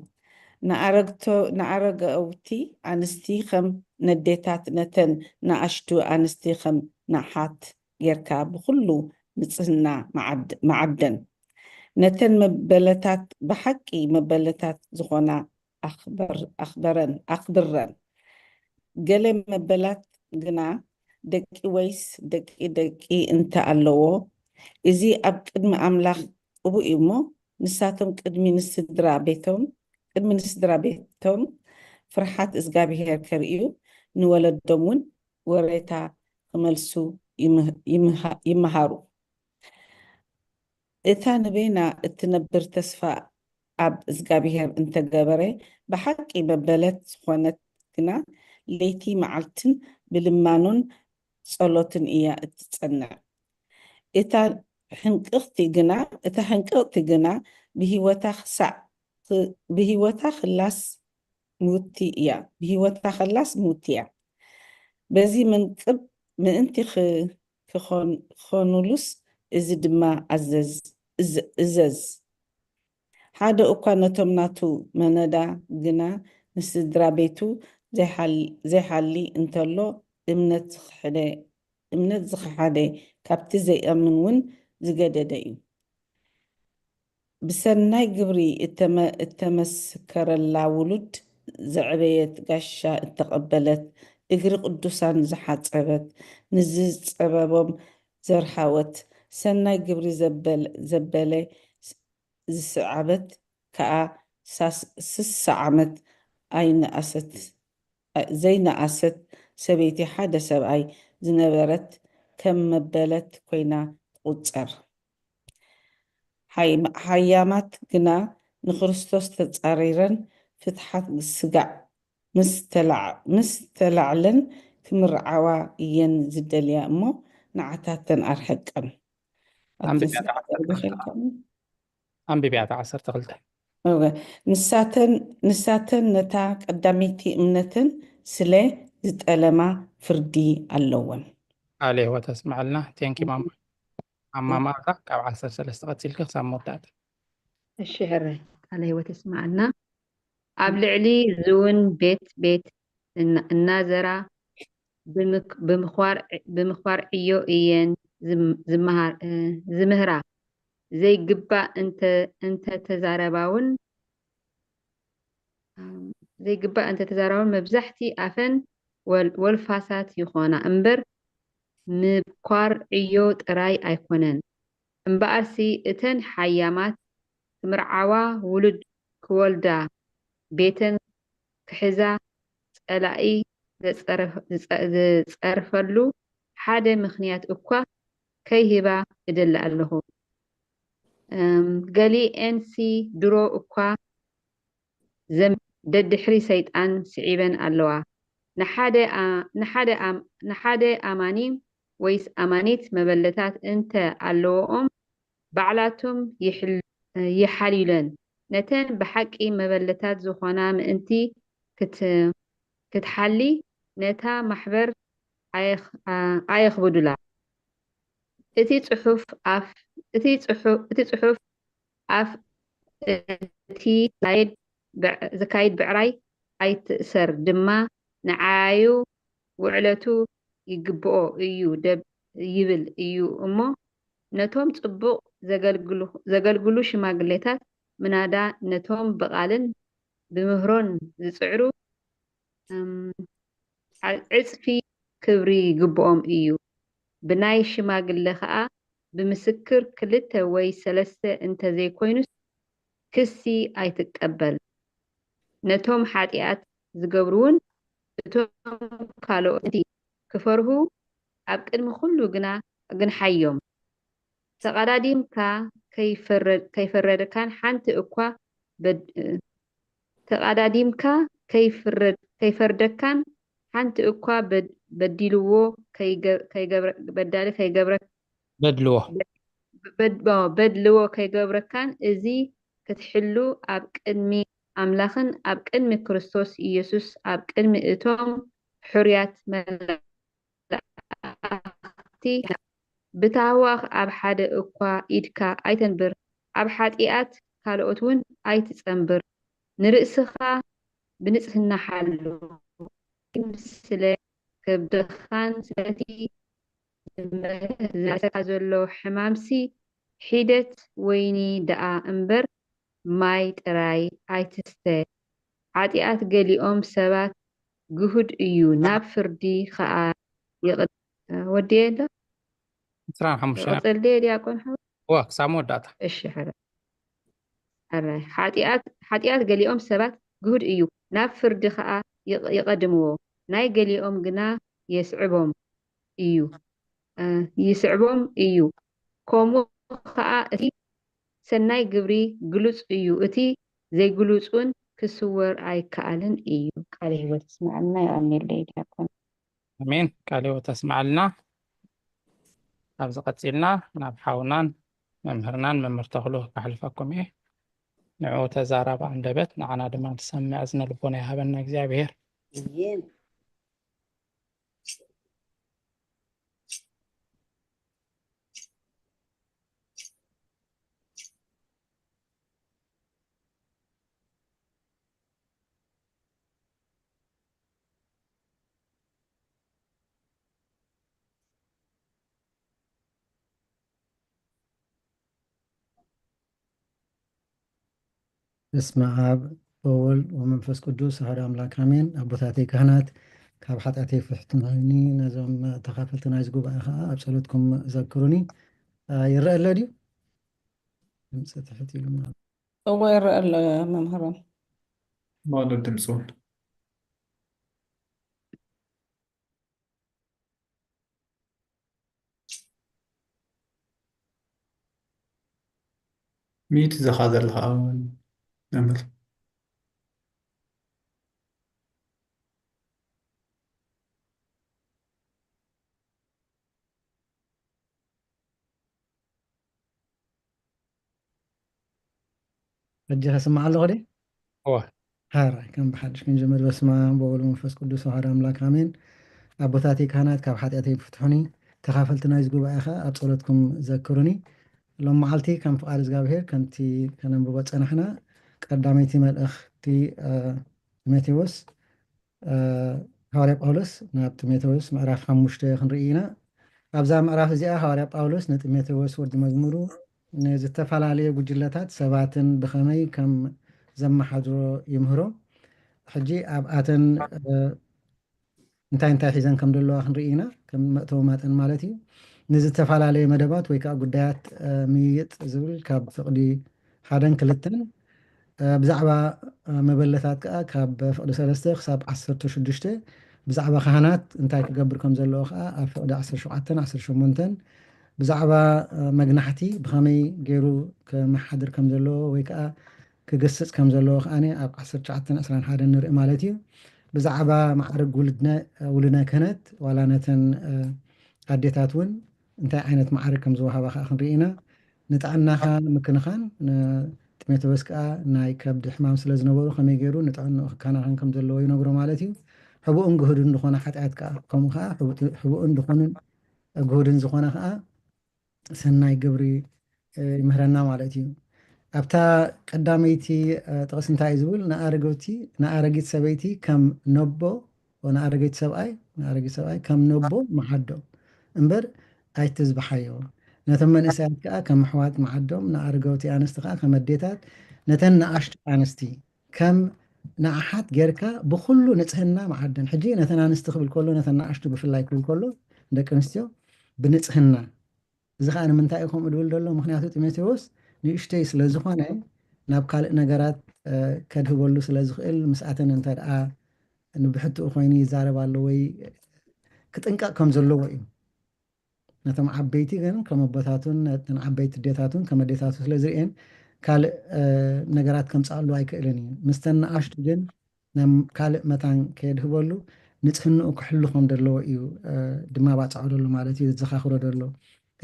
ንኣረገውቲ ኣንስቲ ከም ነዴታት ነተን ንኣሽቱ ኣንስቲ ከም ናሓት ጌርካ ብኩሉ ንጽህና መዓደን ነተን መበለታት ብሓቂ መበለታት ዝኾና ኣኽብረን ገለ መበላት ግና ደቂ ወይስ ደቂ እንተ ኣለዎ እዚ ኣብ ቅድሚ ኣምላኽ ቅቡእ እዩ እሞ ንሳቶም ቅድሚ ንስድራ ቤቶም ፍርሓት እግዚኣብሔር ከርእዩ ንወለዶም እውን ወሬታ ክመልሱ ይመሃሩ። እታ ንቤና እትነብር ተስፋ ኣብ እግዚኣብሔር እንተገበረ ብሓቂ መበለት ዝኾነት ግና ለይቲ መዓልትን ብልማኑን ጸሎትን እያ እትጸንዕ። እታ ሕንቅቕቲ ግና ብሂወታ ክላስ ሙቲ እያ። በዚ መንቅብ ምእንቲ ክኾኑሉስ እዚ ድማ እዘዝ ሓደ እኳ ነቶም ናቱ መነዳ ግና ንስድራ ቤቱ ዘይሓሊ እንተሎ እምነት ዝኽሓደ ካብቲ ዘይኣምን እውን ዝገደደ እዩ። ብሰናይ ግብሪ እተመስከረላ ውሉድ ዘዕበየት ጋሻ እተቐበለት እግሪ ቅዱሳን ዝሓፀበት ንዝፀበቦም ዘርሓወት ሰናይ ግብሪ ዘበለ ዝስዓበት ከዓ ስሳ ዓመት ዘይነኣሰት ሰበይቲ ሓደ ሰብኣይ ዝነበረት ከም መበለት ኮይና ትቁፀር። ሃያማት ግና ንክርስቶስ ተፃሪረን ፍትሓት ስጋዕ ምስ ተላዕለን ክምርዓዋ እየን ዝደልያ እሞ ንዓታተን ኣርሐቀን። ኣንቢብያታ 12 ንሳተን ነታ ቀዳሚቲ እምነትን ስለ ዝጠለማ ፍርዲ ኣለወን። ኣለ ህይወት ተስማዓልና ቴንኪ ማማ ኣማማታ ካብ 13 ቀፂልክ ክሳብ መወዳእታ። እሺ ሕረ ቃለ ህይወት ተስማዓልና ኣብ ልዕሊ ዝውን ቤት እናዘራ ብምኽባር ዕዮ እየን ዝምህራ ዘይግባእ እንተተዛረባውን መብዛሕቲ ኣፈን ወልፋሳት ይኾና እምበር ምብኳር ዕዮ ጥራይ ኣይኮነን እምበኣርሲ እተን ሓያማት ክምርዓዋ ውሉድ ክወልዳ ቤተን ክሕዛ ጸላኢ ዝጸርፈሉ ሓደ ምኽንያት እኳ ከይህባ እደሊ ኣለኹ። ገሊአንሲ ድሮ እኳ ደድሕሪ ሰይጣን ስዒበን ኣለዋ። ንሓደ ኣማኒ ወይስ ኣማኒት መበለታት እንተ ኣለዎኦም ባዕላቶም ይሓልዩለን ነተን ብሓቂ መበለታት ዝኾና ምእንቲ ክትሓሊ ነታ ማሕበር ኣየኽብዱላ። እቲ ጽሑፍ ኣፍ እቲ ዘካይድ ብዕራይ ኣይትእሰር ድማ ንዓዩ ውዕለቱ ይግብኦ እዩ ይብል እዩ እሞ ነቶም ጽቡቕ ዘገልግሉ ሽማግሌታት ምናዳ ነቶም ብቓልን ብምህሮን ዝጽዕሩ ዕፅፊ ክብሪ ይግብኦም እዩ። ብናይ ሽማግለ ከዓ ብምስክር 2 ወይ 3 እንተዘይኮይኑስ ክሲ ኣይትቀበል። ነቶም ሓጢኣት ዝገብሩውን እቶም ካልኦት ክፈርሁ ኣብ ቅድሚ ኩሉ ግን ሓዮም ተቐዳዲምካ ከይፈረደካን ሓንቲ እኳ ተቐዳዲምካ ከይፈርደካን ሓንቲ እኳ በዲልዎ ከይገብረካን እዚ ክትሕሉ ኣብ ቅድሚ ኣምላኽን ኣብ ቅድሚ ክርስቶስ ኢየሱስ ኣብ ቅድሚ እቶም ሕሩያት መላእክቲ ብታህዋኽ ኣብ ሓደ እኳ ኢድካ ኣይተንብር፣ ኣብ ሓጢኣት ካልኦት እውን ኣይትጸንብር። ንርእስኻ ብንጽህና ሓሉ ስለ ከብድኻን ስለቲ ዝመሰካ ዘሎ ሕማምሲ ሒደት ወይኒ ደኣ እምበር ማይ ጥራይ ኣይትስተ። ሓጢኣት ገሊኦም ሰባት ግሁድ እዩ ናብ ፍርዲ ከዓ ወድየ ዶ 25 ቅፅል ዲያቆን ክሳብ መወዳእታ። እሺ ሕራይ ሓጢኣት ገሊኦም ሰባት ግሁድ እዩ ናብ ፍርዲ ከዓ ይቐድምዎ፣ ናይ ገሊኦም ግና ይስዕቦም እዩ። ከምኡ ከዓ እቲ ሰናይ ግብሪ ግሉጽ እዩ፣ እቲ ዘይግሉፁን ክስወር ኣይከኣልን እዩ። ቃል ህይወት ስማዕልና ይቀኒለይ ዲያቆን ኣሜን ቃልዮ ተስማዓልና ኣብዚ ቀፂልና ናብ ሓውናን መምህርናን መምህር ተኽሉ ካሕልፈኩም እየ ንዑ ተዛራባ አንደበት ንዓና ድማ ትሰምዕ እዝነ ልቦና ይሃበና እግዚአብሔር አሜን። በስመ አብ ወወልድ ወመንፈስ ቅዱስ አሐዱ አምላክ አሜን። አቦታተይ ካህናት ካብ ሓጢአተይ ፍሕቱኒ ነዞም ተኻፈልቲ ናይዚ ጉባኤ ከዓ ኣብ ጸሎትኩም ዘክሩኒ ይረአ ኣሎ ድዩ ድምፂ ትሕት ኢሉ እዎ ይረአ ኣሎ መምህሮም ማሎ ድምፁን ሚት ዘኻ ዘለኻ መምህር ሕጂ ከስማዕ ኣለኹ ደ ሃራይ ከም ብሓድሽ ክንጅምር በስመ አብ ወወልድ ወመንፈስ ቅዱስ አሐዱ አምላክ አሜን። ኣቦታተይ ካህናት ካብ ሓጢአተይ ፍትሑኒ ተኻፈልቲ ናይዚ ጉባኤ ከዓ ኣብ ጸሎትኩም ዘክሩኒ ሎም መዓልቲ ከም ፍቃድ እግዚኣብሔር ከምቲ ከነንብቦ ፀናሕና ቀዳመይቲ መልእኽቲ ጢሞቴዎስ ሐዋርያ ጳውሎስ ናብ ጢሞቴዎስ ምዕራፍ 5 ክንርኢ ኢና። ኣብዛ ምዕራፍ እዚኣ ሐዋርያ ጳውሎስ ንጢሞቴዎስ ወዲ መዝሙሩ ንዝተፈላለየ ጉጅለታት ሰባትን ብኸመይ ከም ዘመሓድሮ ይምህሮ። ሕጂ ኣብኣተን እንታይ እንታይ ሒዘን ከም ዘለዋ ክንርኢ ኢና ከም መእተዊ ማጠን ማለት እዩ። ንዝተፈላለየ መደባት ወይ ከዓ ጉዳያት ምይይጥ ዝብል ካብ ፍቕዲ 1-2 ብዛዕባ መበለታት ከዓ ካብ ፍቕዲ 3 ክሳብ 16 ብዛዕባ ካህናት እንታይ ክገብር ከም ዘለዎ ከዓ ኣብ ፍቕዲ 17-18 ብዛዕባ መግናሕቲ ብኸመይ ገይሩ ክመሓድር ከም ዘለዎ ወይ ከዓ ክገስፅ ከም ዘለዎ ከዓኒ ኣብ 19-21 ንርኢ ማለት እዩ። ብዛዕባ ማዕርግ ውልነ ክህነት ዋላ ነተን ኣዴታት እውን እንታይ ዓይነት ማዕርግ ከም ዝወሃባ ከዓ ክንርኢ ኢና። ንጥዕናኻ ምክንኻን ጢሞቴዎስ ከዓ ናይ ከብዲ ሕማም ስለ ዝነበሩ ከመይ ገይሩ ንጥዕንኡ ክከናኸን ከም ዘለዎ ይነግሮ ማለት እዩ። ሕቡእን ግሁድን ዝኾነ ሓጢኣት ከዓ ከምኡ ከዓ ሕቡእን ድኾንን ግሁድን ዝኾነ ከዓ ሰናይ ግብሪ ይምህረና ማለት እዩ። ኣብታ ቀዳመይቲ ጥቕስ እንታይ እዩ ዝብል ንኣረጊት ሰበይቲ ከም ነቦ ንኣረጊት ሰብኣይ ከም ነቦ መዓዶም እምበር ኣይትዝባሓዮ ነቶም መንእሰያት ከዓ ከም ኣሕዋት መዓዶም ንኣረገውቲ ኣንስቲ ከዓ ከም ኣዴታት ነተን ንኣሽቱ ኣንስቲ ከም ንኣሓት ጌርካ ብኩሉ ንፅህና መዓደን። ሕጂ ነተን ኣንስቲ ክብል ከሎ ነተን ንኣሽቱ ብፍላይ ክብል ከሎ ደቂ ኣንስትዮ ብንፅህና እዚ ከዓ ንምንታይ እዩ ከምኡ ድብል ዘሎ ምክንያቱ ጢሞቴዎስ ንእሽተይ ስለ ዝኾነ ናብ ካልእ ነገራት ከድህበሉ ስለ ዝኽእል ምስኣተን እንተ ደኣ ንብሕትኡ ኮይኑ ይዛረብ ኣሎ ወይ ክጥንቀቕ ከም ዘለዎ እዩ። ነቶም ዓበይቲ ግን ከም ኣቦታቱን ነተን ዓበይቲ ዴታቱን ከም ኣዴታቱ ስለ ዝርአን ካልእ ነገራት ከምፃሉ ኣይክእልን እዩ። ምስተን ንኣሽቱ ግን ካልእ መታን ከየድህበሉ ንፅህንኡ ክሕሉ ከም ዘለዎ እዩ ድማ ባፅዖ ደሎ ማለት እዩ ዘዘኻኽሮ ደሎ።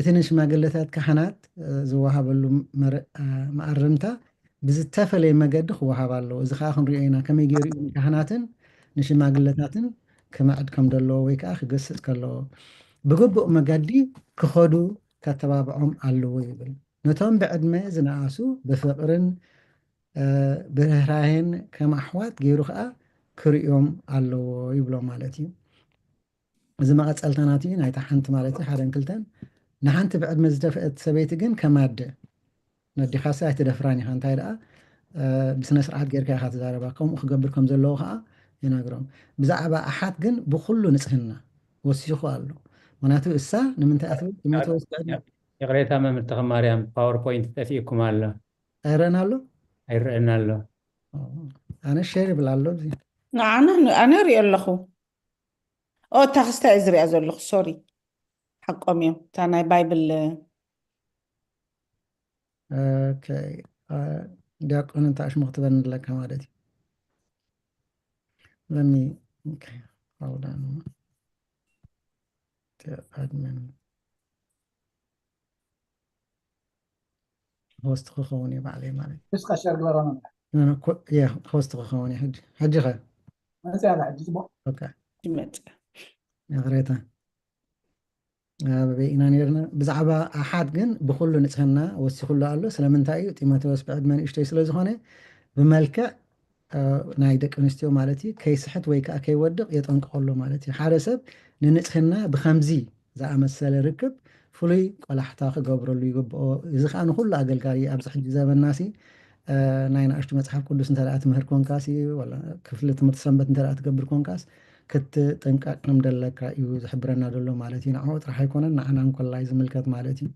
እቲ ንሽማግለታት ካህናት ዝወሃበሉ ማዕርምታ ብዝተፈለየ መገዲ ክወሃብ ኣለዎ። እዚ ከዓ ክንሪኦ ኢና ከመይ ገይሩ ካህናትን ንሽማግለታትን ክመዕድ ከም ዘለዎ ወይ ከዓ ክገስፅ ከለዎ ብግቡእ መገዲ ክኸዱ ከተባብዖም ኣለዎ ይብል። ነቶም ብዕድመ ዝነኣሱ ብፍቅርን ብርህራሄን ከም ኣሕዋት ገይሩ ከዓ ክሪኦም ኣለዎ ይብሎም ማለት እዩ። እዚ መቐፀልተናት እዩ ናይታ ሓንቲ ማለት እዩ 1-2 ንሓንቲ ብዕድመ ዝተፍአት ሰበይቲ ግን ከም ኣደ ነዲኻሲ ኣይትደፍራን ኢኻ እንታይ ደኣ ብስነ ስርዓት ጌርካ ኢኻ ትዛረባ ከምኡ ክገብር ከም ዘለዎ ከዓ ይነግሮም። ብዛዕባ ኣሓት ግን ብኩሉ ንፅህና ወሲኹ ኣሎ። ምክንያቱ እሳ ንምንታይ ኣትብል ጢሞቴዎስ የቅሬታ መምህርተ ማርያም ፓወርፖይንት ጠፊእኩም ኣሎ ኣይረአና ኣሎ ኣይረአና ኣሎ ኣነ ሸር ይብል ኣሎ እዚ ኣነ ሪኦ ኣለኹ እታ ክስታይ እዩ ዝሪኣ ዘለኹ ሶሪ ሓቆም እዮም እታ ናይ ባይብል ዲያቆን እንታይ ኣሽሙኽትበን ኣለካ ማለት እዩ ለሚ hold on admin host ክኸውን እዩ ባዕለይ ማለት ንስካ ሸር ግበሮና ያ host ክኸውን እዩ ሕጂ ኸ መፅያ ኣላ ሕጂ ፅቡቅ ኦኬ ይመፅእ ያቕሬታ በበይና ነርና ብዛዕባ ኣሓድ ግን ብኩሉ ንፅህና ወሲኹሉ ኣሎ ስለምንታይ እዩ ጢሞቴዎስ ብዕድመ ንእሽተይ ስለ ዝኾነ ብመልክዕ ናይ ደቂ ኣንስትዮ ማለት እዩ ከይስሕት ወይ ከዓ ከይወድቕ የጠንቅቐሎ ማለት እዩ ሓደ ሰብ ንንፅህና ብከምዚ ዝኣመሰለ ርክብ ፍሉይ ቆላሕታ ክገብረሉ ይግብኦ እዚ ከዓ ንኩሉ ኣገልጋሊ ኣብዚ ሕጂ ዘበናሲ ናይ ንኣሽቱ መፅሓፍ ቅዱስ እንተ ደኣ ትምህር ኮንካሲ ክፍሊ ትምህርቲ ሰንበት እንተ ደኣ ትገብር ኮንካስ ክትጥንቀቅ ከም ዘለካ እዩ ዝሕብረና ዘሎ ማለት እዩ ንዕኡ ጥራሕ ኣይኮነን ንዓና እንኮላይ ዝምልከት ማለት እዩ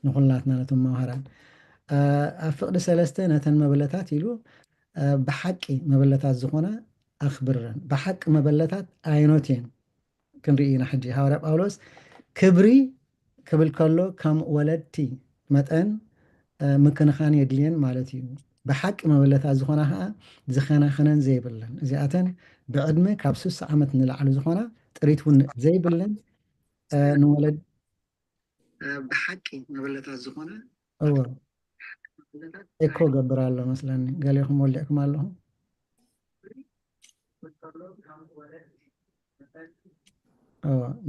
ንኩላትና ነቶም መምሃራን ኣብ ፍቅዲ 3 ነተን መበለታት ኢሉ ብሓቂ መበለታት ዝኾነ ኣኽብረን ብሓቂ መበለታት ኣይኖትየን ክንርኢ ኢና ሕጂ ሃዋርያ ጳውሎስ ክብሪ ክብል ከሎ ከም ወለድቲ መጠን ምክንኻን የድልየን ማለት እዩ ብሓቂ መበለታት ዝኾና ከዓ ዝኸናኸነን ዘይብለን እዚኣተን ብዕድመ ካብ 6 ዓመት ንላዕሊ ዝኾና ጥሪት እውን ዘይብለን ንወለድ ብሓቂ መበለታት ዝኾነ ኤኮ ገብር ኣሎ መስለኒ ገሊኹም ወሊዕኩም ኣለኹም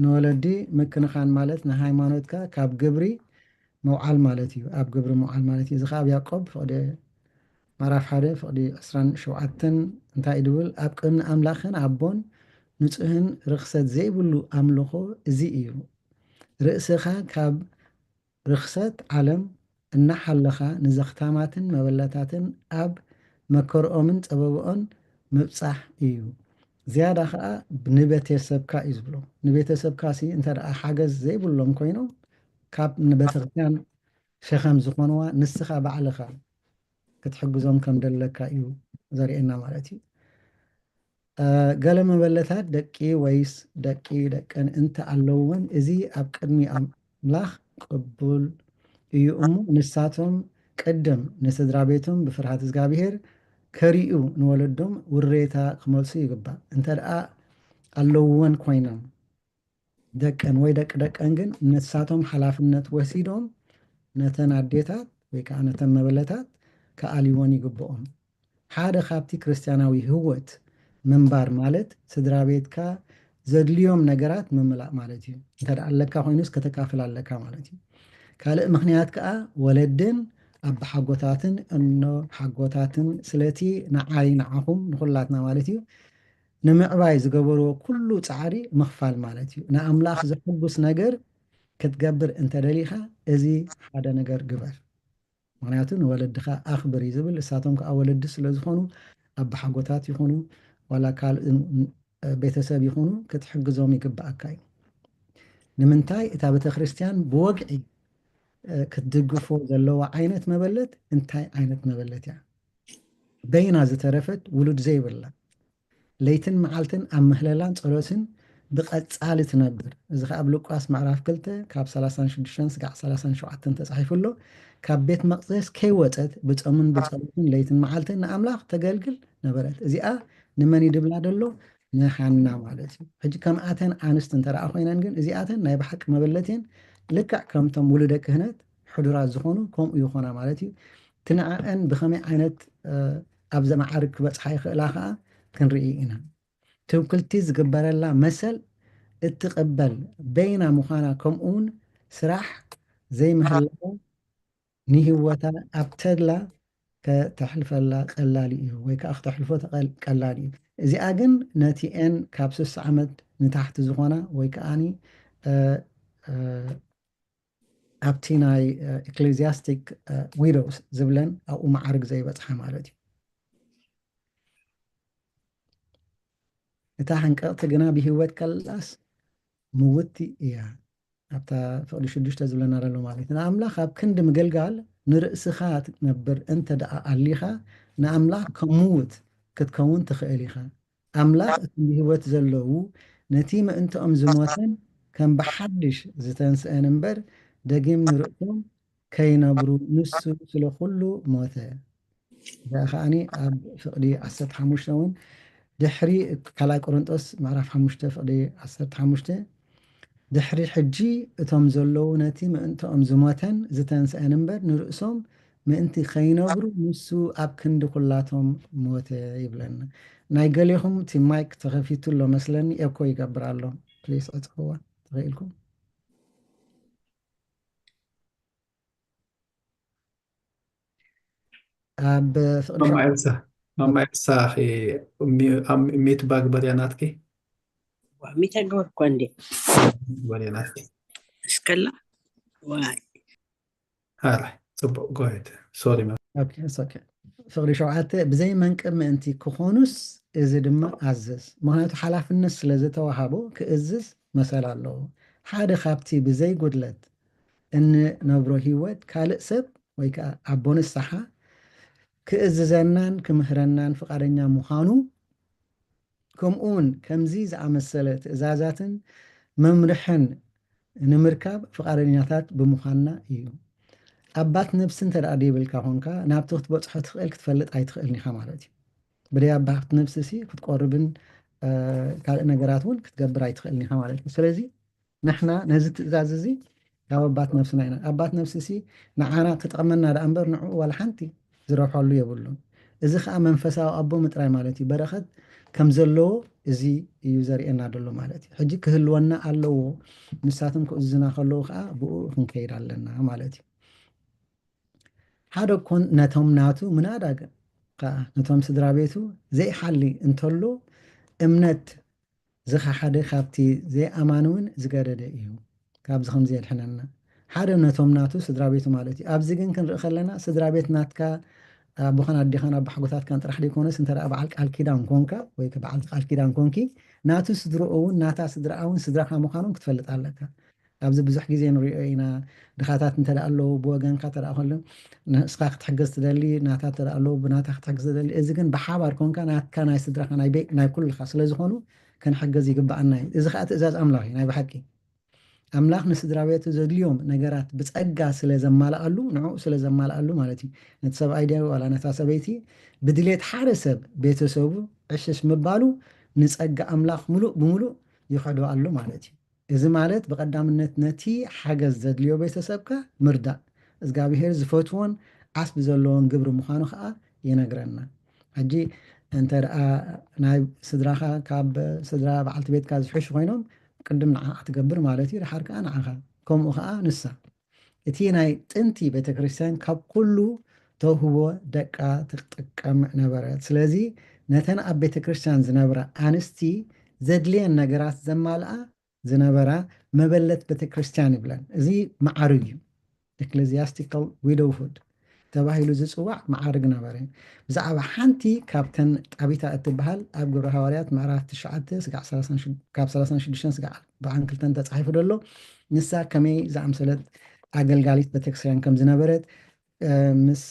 ንወለዲ ምክንኻን ማለት ንሃይማኖትካ ካብ ግብሪ መውዓል ማለት እዩ ኣብ ግብሪ መውዓል ማለት እዩ እዚ ከዓ ኣብ ያዕቆብ ፍቅዲ ምዕራፍ 1 ፍቅዲ 27 እንታይ እዩ ድብል ኣብ ቅድሚ ኣምላኽን ኣቦን ንፁህን ርክሰት ዘይብሉ ኣምልኾ እዚ እዩ ርእስኻ ካብ ርክሰት ዓለም እናሓለኻ ንዘኽታማትን መበለታትን ኣብ መከርኦምን ፀበብኦን ምብፃሕ እዩ ዝያዳ ከዓ ንቤተሰብካ እዩ ዝብሎ ንቤተሰብካ ሲ እንተ ደኣ ሓገዝ ዘይብሎም ኮይኖም ካብ ንቤተክርስትያን ሸኸም ዝኾንዋ ንስኻ ባዕልኻ ክትሕግዞም ከም ዘለካ እዩ ዘርእየና ማለት እዩ ገለ መበለታት ደቂ ወይስ ደቂ ደቀን እንተ ኣለውን እዚ ኣብ ቅድሚ ኣምላኽ ቅቡል እዩ እሞ ንሳቶም ቅድም ንስድራ ቤቶም ብፍርሃት እግዚኣብሔር ከሪኡ ንወለዶም ውሬታ ክመልሱ ይግባእ እንተ ደኣ ኣለውወን ኮይኖም ደቀን ወይ ደቂ ደቀን ግን ንሳቶም ሓላፍነት ወሲዶም ነተን ኣዴታት ወይ ከዓ ነተን መበለታት ከኣልይዎን ይግብኦም ሓደ ካብቲ ክርስትያናዊ ህይወት ምንባር ማለት ስድራ ቤትካ ዘድልዮም ነገራት ምምላእ ማለት እዩ እንተ ደኣ ኣለካ ኮይኑስ ከተካፍል ኣለካ ማለት እዩ ካልእ ምክንያት ከዓ ወለድን ኣብ ሓጎታትን እኖ ሓጎታትን ስለቲ ንዓይ ንዓኹም ንኩላትና ማለት እዩ ንምዕባይ ዝገበርዎ ኩሉ ፃዕሪ ምኽፋል ማለት እዩ ንኣምላኽ ዘሕጉስ ነገር ክትገብር እንተደሊኻ እዚ ሓደ ነገር ግበር ምክንያቱ ንወለድኻ ኣኽብር እዩ ዝብል እሳቶም ከዓ ወለዲ ስለዝኾኑ ኣብ ሓጎታት ይኹኑ ዋላ ካልእ ቤተሰብ ይኹኑ ክትሕግዞም ይግባአካ እዩ ንምንታይ እታ ቤተክርስትያን ብወግዒ ክትድግፎ ዘለዋ ዓይነት መበለት እንታይ ዓይነት መበለት እያ በይና ዝተረፈት ውሉድ ዘይብላ ለይትን መዓልትን ኣብ ምህለላን ፀሎትን ብቐፃሊ ትነብር እዚ ከዓ ኣብ ሉቃስ ምዕራፍ 2 ካብ 36 ስጋዕ 37 ተፃሒፉሎ ካብ ቤት መቅደስ ከይወፀት ብፆምን ብፀሎትን ለይትን መዓልትን ንኣምላኽ ተገልግል ነበረት እዚኣ ንመን ይድብላ ደሎ ንሓና ማለት እዩ ሕጂ ከምኣተን ኣንስት እንተረኣ ኮይነን ግን እዚኣተን ናይ ብሓቂ መበለት እየን ልክዕ ከምቶም ውሉደ ክህነት ሕዱራት ዝኾኑ ከምኡ ይኾና ማለት እዩ ትንዓአን ብኸመይ ዓይነት ኣብ ዘማዓርግ ክበፅሓ ይኽእላ ከዓ ክንርኢ ኢና ትውክልቲ ዝግበረላ መሰል እትቕበል በይና ምዃና ከምኡውን ስራሕ ዘይምህላው ንህወታ ኣብ ተድላ ከተሕልፈላ ቀላሊ እዩ ወይ ከዓ ክተሕልፎ ቀላሊ እዩ እዚኣ ግን ነቲአን ካብ 6 ዓመት ንታሕቲ ዝኾና ወይ ከዓኒ ኣብቲ ናይ ኤክሌዚያስቲክ ዊዶውስ ዝብለን ኣብኡ ማዕርግ ዘይበፅሓ ማለት እዩ እታ ሃንቀቕቲ ግና ብሂወት ከላስ ምውቲ እያ ኣብታ ፍቅዲ 6 ዝብለና ዘሎ ማለት እዩ ንኣምላኽ ኣብ ክንዲ ምግልጋል ንርእስኻ ትነብር እንተ ደኣ ኣሊኻ ንኣምላኽ ከም ምውት ክትከውን ትኽእል ኢኻ ኣምላኽ እቶም ብሂወት ዘለዉ ነቲ ምእንትኦም ዝሞተን ከም ብሓድሽ ዝተንስአን እምበር ደጊም ንርእሶም ከይነብሩ ንሱ ስለኩሉ ሞተ كأني فقدي 15 ون دحري كلاي قرنطوس معرف 5 فقدي 15 دحري حجي اتم زلو نتي مأنتم زموتن زتنسأن امبر نرأسهم مأنتي خينبرو نسو أب كند كلاتهم موت يبلن نايقليهم تي مايك تخفيتو له مثلا يكو يقبر الله بليس أتقوى تغيلكم أب فقدي ماما إلسا أخي ميت باق برياناتكي ميت أقول كوندي برياناتكي اسكلا واي هاي صبو go ahead sorry man اوكي اوكي فقري شوعات بزي منقم انتي كخونوس እዚ ድማ ኣዝዝ ምክንያቱ ሓላፍነት ስለ ዝተዋሃቦ ክእዝዝ መሰል ኣለዎ ሓደ ካብቲ ብዘይ ጉድለት እንነብሮ ሂወት ካልእ ሰብ ወይ ከዓ ኣቦ ንስሓ ክእዝዘናን ክምህረናን ፍቃደኛ ምዃኑ ከምኡውን ከምዚ ዝኣመሰለ ትእዛዛትን መምርሕን ንምርካብ ፍቃደኛታት ብምዃንና እዩ ኣባት ነፍሲ እንተደኣ ደይብልካ ኮንካ ናብቲ ክትበፅሖ ትኽእል ክትፈልጥ ኣይትኽእልን ኢኻ ማለት እዩ ብደይ ኣባት ነፍሲ ሲ ክትቆርብን ካልእ ነገራት እውን ክትገብር ኣይትኽእልን ኢኻ ማለት እዩ ስለዚ ንሕና ነዚ ትእዛዝ እዚ ካብ ኣባት ነፍስና ኢና ኣባት ነፍሲ ሲ ንዓና ክጠቕመና ዳ እምበር ንዕኡ ዋላ ሓንቲ ዝረብሐሉ የብሉን እዚ ከዓ መንፈሳዊ ኣቦ ምጥራይ ማለት እዩ በረኸት ከም ዘለዎ እዚ እዩ ዘርእየና ደሎ ማለት እዩ ሕጂ ክህልወና ኣለዎ ንሳቶም ክእዝዝና ከለዉ ከዓ ብኡ ክንከይድ ኣለና ማለት እዩ ሓደ ኮን ነቶም ናቱ ምናዳገ ከዓ ነቶም ስድራ ቤቱ ዘይሓሊ እንተሎ እምነት ዝኻ ሓደ ካብቲ ዘይኣማን እውን ዝገደደ እዩ ካብዚ ከምዚ የድሕነና ሓደ ነቶም ናቱ ስድራ ቤቱ ማለት እዩ ኣብዚ ግን ክንርኢ ከለና ስድራ ቤት ናትካ ኣቦኻን ኣዴኻን ኣብ ሓጎታትካን ጥራሕ ደይኮነስ እንተ ደኣ በዓል ቃል ኪዳን ኮንካ ወይ በዓል ቃል ኪዳን ኮንኪ ናቱ ስድርኡ እውን ናታ ስድራኣ እውን ስድራኻ ምዃኖም ክትፈልጥ ኣለካ ኣብዚ ብዙሕ ግዜ ንሪኦ ኢና ድኻታት እንተ ደኣ ኣለዉ ብወገንካ እንተ ደኣ ከሎ ንስኻ ክትሕገዝ ትደሊ ናታ እንተ ደኣ ኣለዉ ብናታ ክትሕገዝ ትደሊ እዚ ግን ብሓባር ኮንካ ናትካ ናይ ስድራኻ ናይ ኩልካ ስለ ዝኾኑ ክንሕገዝ ይግባኣና እዩ እዚ ከዓ ትእዛዝ ኣምላኽ እዩ ናይ ብሓቂ ኣምላኽ ንስድራ ቤቱ ዘድልዮም ነገራት ብፀጋ ስለ ዘማልኣሉ ንዕኡ ስለ ዘማልኣሉ ማለት እዩ ነቲ ሰብኣይ ድያ ዋላ ነታ ሰበይቲ ብድሌት ሓደ ሰብ ቤተሰቡ ዕሽሽ ምባሉ ንፀጋ ኣምላኽ ሙሉእ ብምሉእ ይኸዶ ኣሎ ማለት እዩ እዚ ማለት ብቐዳምነት ነቲ ሓገዝ ዘድልዮ ቤተሰብካ ምርዳእ እግዚኣብሄር ዝፈትዎን ዓስቢ ዘለዎን ግብሪ ምዃኑ ከዓ ይነግረና ሕጂ እንተ ደኣ ናይ ስድራኻ ካብ ስድራ በዓልቲ ቤትካ ዝሕሹ ኮይኖም ቅድም ንዓኻ ክትገብር ማለት እዩ ድሓር ከዓ ንዓኻ ከምኡ ከዓ ንሳ እቲ ናይ ጥንቲ ቤተክርስትያን ካብ ኩሉ ተውህቦ ደቃ ትጥቀም ነበረት ስለዚ ነተን ኣብ ቤተክርስትያን ዝነብራ ኣንስቲ ዘድልየን ነገራት ዘማልኣ ዝነበራ መበለት ቤተክርስትያን ይብለን እዚ ማዕርግ እዩ ኤክሌዚያስቲካል ዊዶውሁድ ተባሂሉ ዝፅዋዕ ማዕርግ ነበረ ብዛዕባ ሓንቲ ካብተን ጣቢታ እትበሃል ኣብ ግብረ ሃዋርያት ምዕራፍ 9 ካብ 36 ስጋዕ 42 ተፃሒፉ ደሎ ንሳ ከመይ ዝኣምሰለት ኣገልጋሊት ቤተክርስትያን ከም ዝነበረት ምስ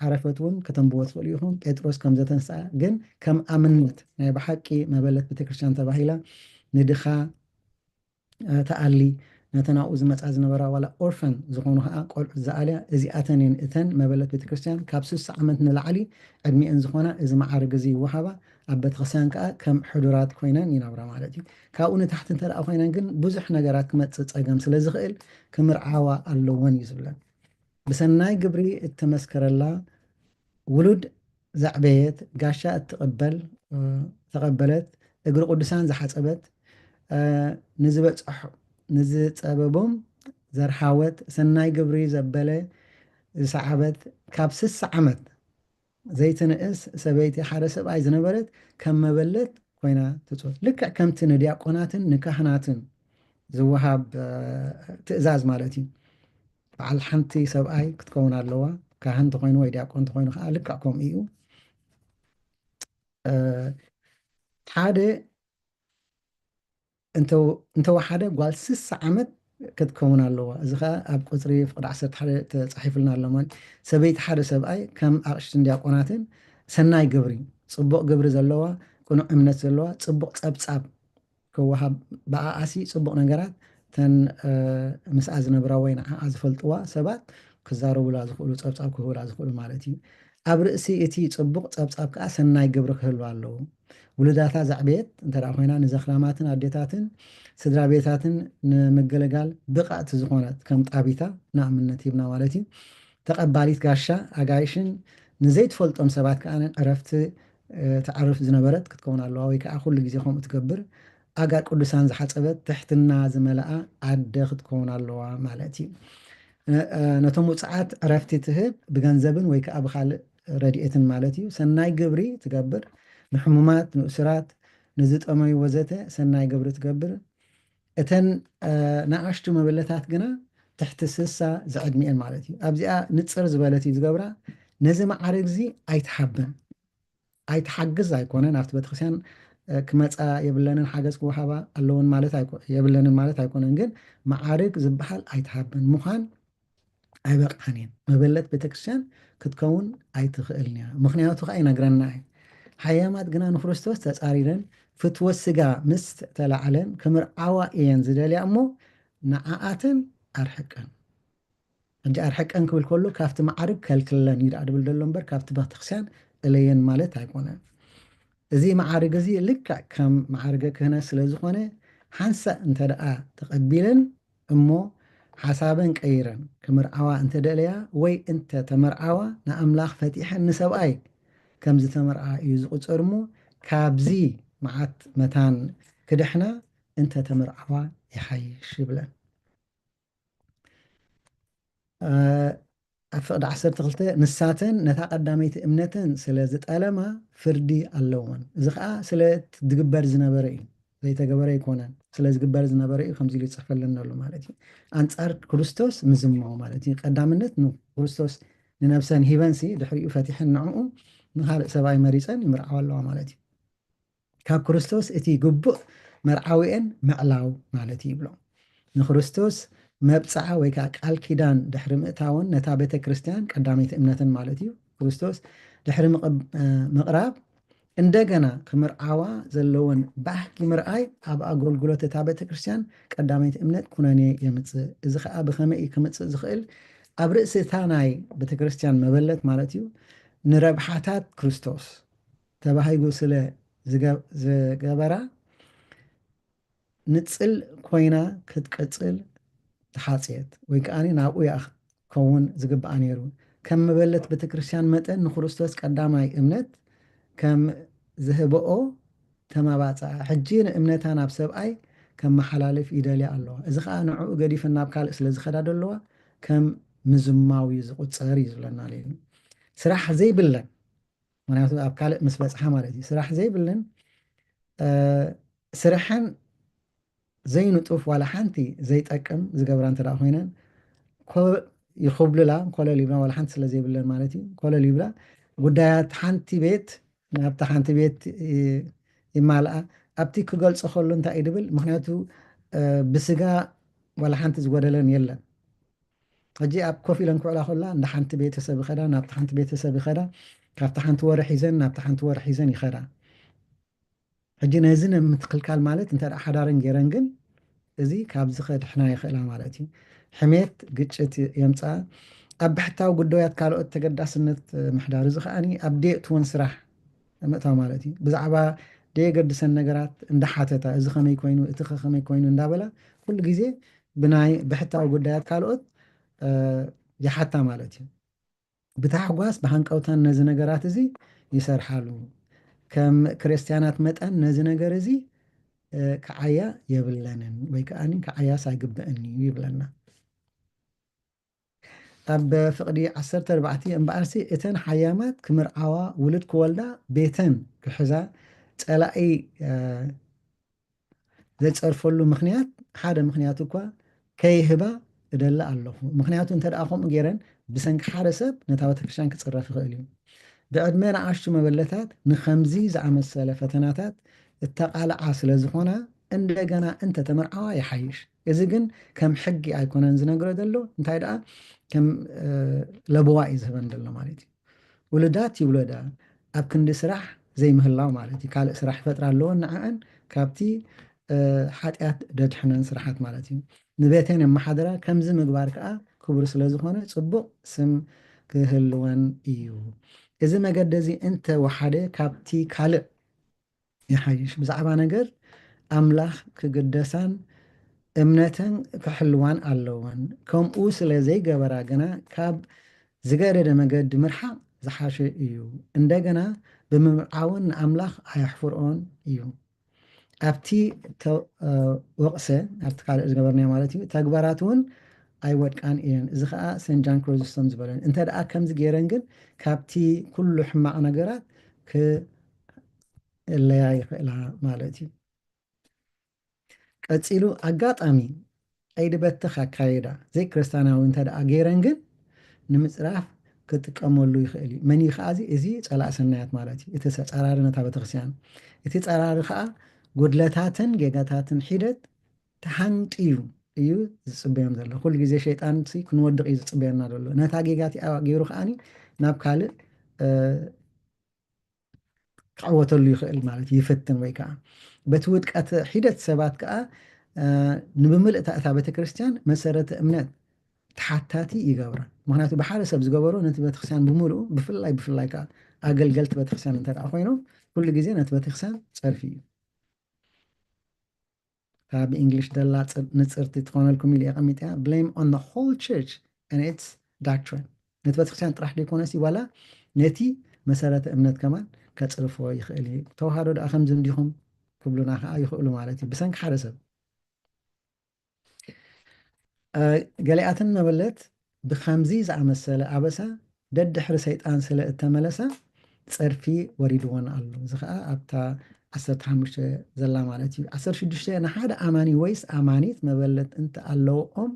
ዓረፈት እውን ከተንብቦ ትኽእሉ ኢኹም ጴጥሮስ ከም ዘተንስኣ ግን ከም ኣምነት ናይ ብሓቂ መበለት ቤተክርስትያን ተባሂላ ንድኻ ተኣሊ ነተን ኣብኡ ዝመፃ ዝነበራ ዋላ ኦርፈን ዝኾኑ ከዓ ቆልዑት ዝኣልያ እዚኣተን እየን እተን መበለት ቤተክርስትያን ካብ 60 ዓመት ንላዕሊ ዕድሚአን ዝኾና እዚ ማዕርግ እዚ ይወሃባ ኣብ ቤተክርስትያን ከዓ ከም ሕዱራት ኮይነን ይነብራ ማለት እዩ ካብኡ ንታሕቲ እንተ ደኣ ኮይነን ግን ብዙሕ ነገራት ክመፅእ ፀገም ስለ ዝኽእል ክምርዓዋ ኣለወን እዩ ዝብለን ብሰናይ ግብሪ እትመስከረላ ውሉድ ዘዕበየት ጋሻ እትቕበል ተቐበለት እግሪ ቅዱሳን ዝሓፀበት ንዝበፅሑ ንዝፀበቦም ዘርሓወት ሰናይ ግብሪ ዘበለ ዝሰዓበት ካብ 60 ዓመት ዘይትንእስ ሰበይቲ ሓደ ሰብኣይ ዝነበረት ከም መበለት ኮይና ትፅወት ልክዕ ከምቲ ንዲያቆናትን ንካህናትን ዝወሃብ ትእዛዝ ማለት እዩ በዓል ሓንቲ ሰብኣይ ክትከውን ኣለዋ ካህን ተኮይኑ ወይ ዲያቆን ተኮይኑ ከዓ ልክዕ ከምኡ እዩ ሓደ እንተወሓደ ጓል 60 ዓመት ክትከውን ኣለዋ እዚ ከዓ ኣብ ቁፅሪ ፍቅዲ 11 ተፃሒፍልና ኣሎ ሰበይቲ ሓደ ሰብኣይ ከም ኣቅሽትን ዲያቆናትን ሰናይ ግብሪ ፅቡቅ ግብሪ ዘለዋ ቁኑዕ እምነት ዘለዋ ፅቡቅ ፀብፃብ ክወሃብ ብኣኣሲ ፅቡቅ ነገራት ተን ምስኣ ዝነብራ ወይ ንዓዓ ዝፈልጥዋ ሰባት ክዛረቡላ ዝኽእሉ ፀብፃብ ክህቡላ ዝኽእሉ ማለት እዩ ኣብ ርእሲ እቲ ፅቡቕ ፀብፃብ ከዓ ሰናይ ግብሪ ክህሉ ኣለዎ ውሉዳታ ዛዕቤት እንተ ኮይና ንዘኽራማትን ኣዴታትን ስድራ ቤታትን ንምግልጋል ብቃዕቲ ዝኾነት ከም ጣቢታ ንኣብነት ሂብና ማለት እዩ ተቐባሊት ጋሻ ኣጋይሽን ንዘይትፈልጦም ሰባት ከዓ ዕረፍቲ ተዓርፍ ዝነበረት ክትከውን ኣለዋ ወይ ከዓ ኩሉ ግዜ ከምኡ ትገብር ኣጋር ቅዱሳን ዝሓፀበት ትሕትና ዝመልኣ ኣደ ክትከውን ኣለዋ ማለት እዩ ነቶም ውፅዓት ዕረፍቲ ትህብ ብገንዘብን ወይ ከዓ ብካልእ ረድኤትን ማለት እዩ ሰናይ ግብሪ ትገብር ንሕሙማት ንእስራት ንዝጠመዩ ወዘተ ሰናይ ግብሪ ትገብር እተን ንኣሽቱ መበለታት ግና ትሕቲ 60 ዝዕድሚአን ማለት እዩ ኣብዚኣ ንፅር ዝበለት እዩ ዝገብራ ነዚ ማዕርግ እዚ ኣይትሓብን ኣይትሓግዝ ኣይኮነን ኣብቲ ቤተክርስትያን ክመፃ የብለንን ሓገዝ ክወሃባ ኣለዎን ማለት የብለንን ማለት ኣይኮነን ግን ማዕርግ ዝበሃል ኣይትሓብን ምዃን ኣይበቃን እየን መበለት ቤተክርስትያን ክትከውን ኣይትኽእልን እያ ምክንያቱ ከዓ ይነግረና እዩ ሓያማት ግና ንክርስቶስ ተፃሪረን ፍትወት ስጋ ምስ ተላዓለን ክምርዓዋ እየን ዝደልያ እሞ ንዓኣተን ኣርሕቀን እንጂ ኣርሕቀን ክብል ከሎ ካብቲ ማዕርግ ከልክለን እዩ ድብል ደሎ እምበር ካብቲ ቤተክርስትያን እለየን ማለት ኣይኮነን እዚ ማዕርግ እዚ ልክዕ ከም ማዕርገ ክህነት ስለዝኾነ ሓንሳእ እንተደኣ ተቐቢለን እሞ ሓሳበን ቀይረን ክምርዓዋ እንተደለያ ወይ እንተ ተመርዓዋ ንኣምላኽ ፈቲሐን ንሰብኣይ ከም ዝተመርዓ እዩ ዝቁፀር እሞ ካብዚ መዓት መታን ክድሕና እንተ ተመርዓዋ ይሓይሽ ይብለን ኣብ ፍቅዲ 12 ንሳተን ነታ ቀዳመይቲ እምነተን ስለ ዝጠለማ ፍርዲ ኣለዎን እዚ ከዓ ስለ ዝግበር ዝነበረ እዩ ዘይተገበረ ይኮነን ስለ ዝግበር ዝነበረ እዩ ከምዚ ኢሉ ይፅፈለና ኣሎ ማለት እዩ ኣንጻር ክርስቶስ ምዝማው ማለት እዩ ቀዳምነት ክርስቶስ ንነብሰን ሂበንሲ ድሕሪኡ ፈቲሐን ንዕኡ ንካልእ ሰብኣይ መሪፀን ይምርዓው ኣለዋ ማለት እዩ ካብ ክርስቶስ እቲ ግቡእ መርዓዊአን ምዕላው ማለት እዩ ይብሎ ንክርስቶስ መብፅዓ ወይ ከዓ ቃል ኪዳን ድሕሪ ምእታውን ነታ ቤተ ክርስቲያን ቀዳመይቲ እምነትን ማለት እዩ ክርስቶስ ድሕሪ ምቕራብ እንደገና ክምርዓዋ ዘለዎን ባህጊ ምርኣይ ኣብ ኣገልግሎት እታ ቤተ ክርስቲያን ቀዳመይቲ እምነት ኩነኔ የምፅእ እዚ ከዓ ብኸመይ ክምፅእ ዝኽእል ኣብ ርእሲ እታ ናይ ቤተ ክርስቲያን መበለት ማለት እዩ ንረብሓታት ክርስቶስ ተባሂጉ ስለ ዝገበራ ንፅል ኮይና ክትቀፅል ተሓፅየት ወይ ከዓኒ ናብኡ ያ ክኸውን ዝግባኣ ነይሩ ከም መበለት ቤተክርስትያን መጠን ንክርስቶስ ቀዳማይ እምነት ከም ዝህብኦ ተማባፅዓ ሕጂ ንእምነታ ናብ ሰብኣይ ከም መሓላለፍ ይደልያ ኣለዋ እዚ ከዓ ንዕኡ ገዲፈን ናብ ካልእ ስለ ዝኸዳ ዘለዋ ከም ምዝማዊ ዝቁፀር እዩ ዝብለና ለዩ ስራሕ ዘይብለን ምክንያቱ ኣብ ካልእ ምስ በፅሓ ማለት እዩ ስራሕ ዘይብለን ስርሐን ዘይንጡፍ ዋላ ሓንቲ ዘይጠቅም ዝገብራ እንተዳ ኮይነን ይኽብልላ ኮለል ይብላ ዋላ ሓንቲ ስለዘይብለን ማለት እዩ ኮለል ይብላ ጉዳያት ሓንቲ ቤት ናብቲ ሓንቲ ቤት ይማልኣ ኣብቲ ክገልፆ ከሎ እንታይ እዩ ድብል ምክንያቱ ብስጋ ዋላ ሓንቲ ዝጎደለን የለን ሕጂ ኣብ ኮፍ ኢለን ክውዕላ ከላ እንዳ ሓንቲ ቤተሰብ ይኸዳ ናብቲ ሓንቲ ቤተሰብ ይኸዳ ካብቲ ሓንቲ ወርሕ ሒዘን ናብቲ ሓንቲ ወርሕ ሒዘን ይኸዳ ሕጂ ነዚ ንምትክልካል ማለት እንተ ሓዳርን ገይረን ግን እዚ ካብዚ ከድሕና ይኽእላ ማለት እዩ ሕሜት ግጭት የምፃ ኣብ ብሕታዊ ጉዳያት ካልኦት ተገዳስነት ምሕዳር እዚ ከዓኒ ኣብ ዴእትውን ስራሕ ምእታው ማለት እዩ ብዛዕባ ደየገድሰን ነገራት እንዳሓተታ እዚ ከመይ ኮይኑ እቲ ከመይ ኮይኑ እንዳበላ ኩሉ ግዜ ብናይ ብሕታዊ ጉዳያት ካልኦት ይሓታ ማለት እዩ ብታሕጓስ ብሃንቀውታን ነዚ ነገራት እዚ ይሰርሓሉ ከም ክርስቲያናት መጠን ነዚ ነገር እዚ ክዓያ የብለንን ወይ ከዓኒ ክዓያስ ኣይግብአን እዩ ይብለና ኣብ ፍቅዲ 14 እምበኣርሲ እተን ሓያማት ክምርዓዋ ውሉድ ክወልዳ ቤተን ክሕዛ ፀላኢ ዘፀርፈሉ ምክንያት ሓደ ምክንያት እኳ ከይህባ እደላ ኣለኹ ምክንያቱ እንተ ደኣ ከምኡ ገይረን ብሰንኪ ሓደ ሰብ ነታ ቤተክርስትያን ክፅረፍ ይኽእል እዩ ብዕድመ ንኣሽቱ መበለታት ንከምዚ ዝኣመሰለ ፈተናታት እተቃልዓ ስለ ዝኾና እንደገና እንተ ተመርዓዋ ይሓይሽ እዚ ግን ከም ሕጊ ኣይኮነን ዝነግሮ ዘሎ እንታይ ደኣ ከም ለብዋ እዩ ዝህበን ዘሎ ማለት እዩ ውሉዳት ይውለዳ ኣብ ክንዲ ስራሕ ዘይምህላው ማለት እዩ ካልእ ስራሕ ይፈጥራ ኣለዎን ንዓአን ካብቲ ሓጢኣት ደድሕነን ስራሓት ማለት እዩ ንቤተን የመሓደራ ከምዚ ምግባር ከዓ ክቡር ስለ ዝኾነ ፅቡቕ ስም ክህልወን እዩ إذا مجدزي أنت وحده كابتي كالئ يحيش بزعبا نجر أملاخ كقدسان እምነትን ክሕልዋን ኣለወን ከምኡ ስለ ዘይገበራ ግና ካብ ዝገረደ መገዲ ምርሓቅ ዝሓሸ እዩ እንደገና ብምምርዓውን ንኣምላኽ ኣየሕፍርኦን እዩ ኣብቲ ወቕሰ ኣብቲ ካልእ ዝገበርናዮ ማለት እዩ ተግባራት እውን ኣይወድቃን እየን እዚ ከዓ ሰን ጃን ክሮዝስቶም ዝበለን እንተ ደኣ ከምዚ ገይረን ግን ካብቲ ኩሉ ሕማቕ ነገራት ክለያ ይኽእላ ማለት እዩ ቀፂሉ ኣጋጣሚ ቀይዲ በትኽ ኣካይዳ ዘይ ክርስቲያናዊ እንተ ደኣ ገይረን ግን ንምፅራፍ ክጥቀመሉ ይኽእል እዩ መን እዩ ከዓ እዚ ፀላእ ሰናያት ማለት እዩ እቲ ፀራሪ ነታ ቤተክርስትያን እቲ ፀራሪ ከዓ ጉድለታትን ጌጋታትን ሒደት ተሃንጢዩ እዩ ዝፅበዮም ዘሎ ኩሉ ግዜ ሸይጣን ክንወድቕ እዩ ዝፅበየና ዘሎ ነታ ጌጋቲ ገይሩ ከዓኒ ናብ ካልእ ክዕወተሉ ይኽእል ማለት ይፍትን ወይ ከዓ በቲ ውድቀት ሒደት ሰባት ከዓ ንብምልእታ እታ ቤተክርስትያን መሰረተ እምነት ተሓታቲ ይገብራ ምክንያቱ ብሓደ ሰብ ዝገበሮ ነቲ ቤተክርስትያን ብምሉኡ ብፍላይ ከዓ ኣገልገልቲ ቤተክርስትያን እንተ ደኣ ኮይኖም ኩሉ ግዜ ነቲ ቤተክርስትያን ፀርፊ እዩ እታ ብእንግሊሽ ደላ ንፅርቲ ትኾነልኩም ኢሉ የቐሚጥ እያ blame on the whole church and its doctrine ነቲ ቤተክርስትያን ጥራሕ ደይኮነሲ ዋላ ነቲ መሰረተ እምነት ከማን ከፅርፍዎ ይኽእል እዩ ተዋህዶ ደኣ ከምዚ እንዲኹም ክብሉና ከዓ ይኽእሉ ማለት እዩ ብሰንኪ ሓደ ሰብ ገሊኣትን መበለት ብከምዚ ዝኣመሰለ ኣበሳ ደድሕሪ ሰይጣን ስለ እተመለሳ ፀርፊ ወሪድዎን ኣሎ እዚ ከዓ ኣብታ 15 ዘላ ማለት እዩ 16 ንሓደ ኣማኒ ወይስ ኣማኒት መበለት እንተ ኣለዎም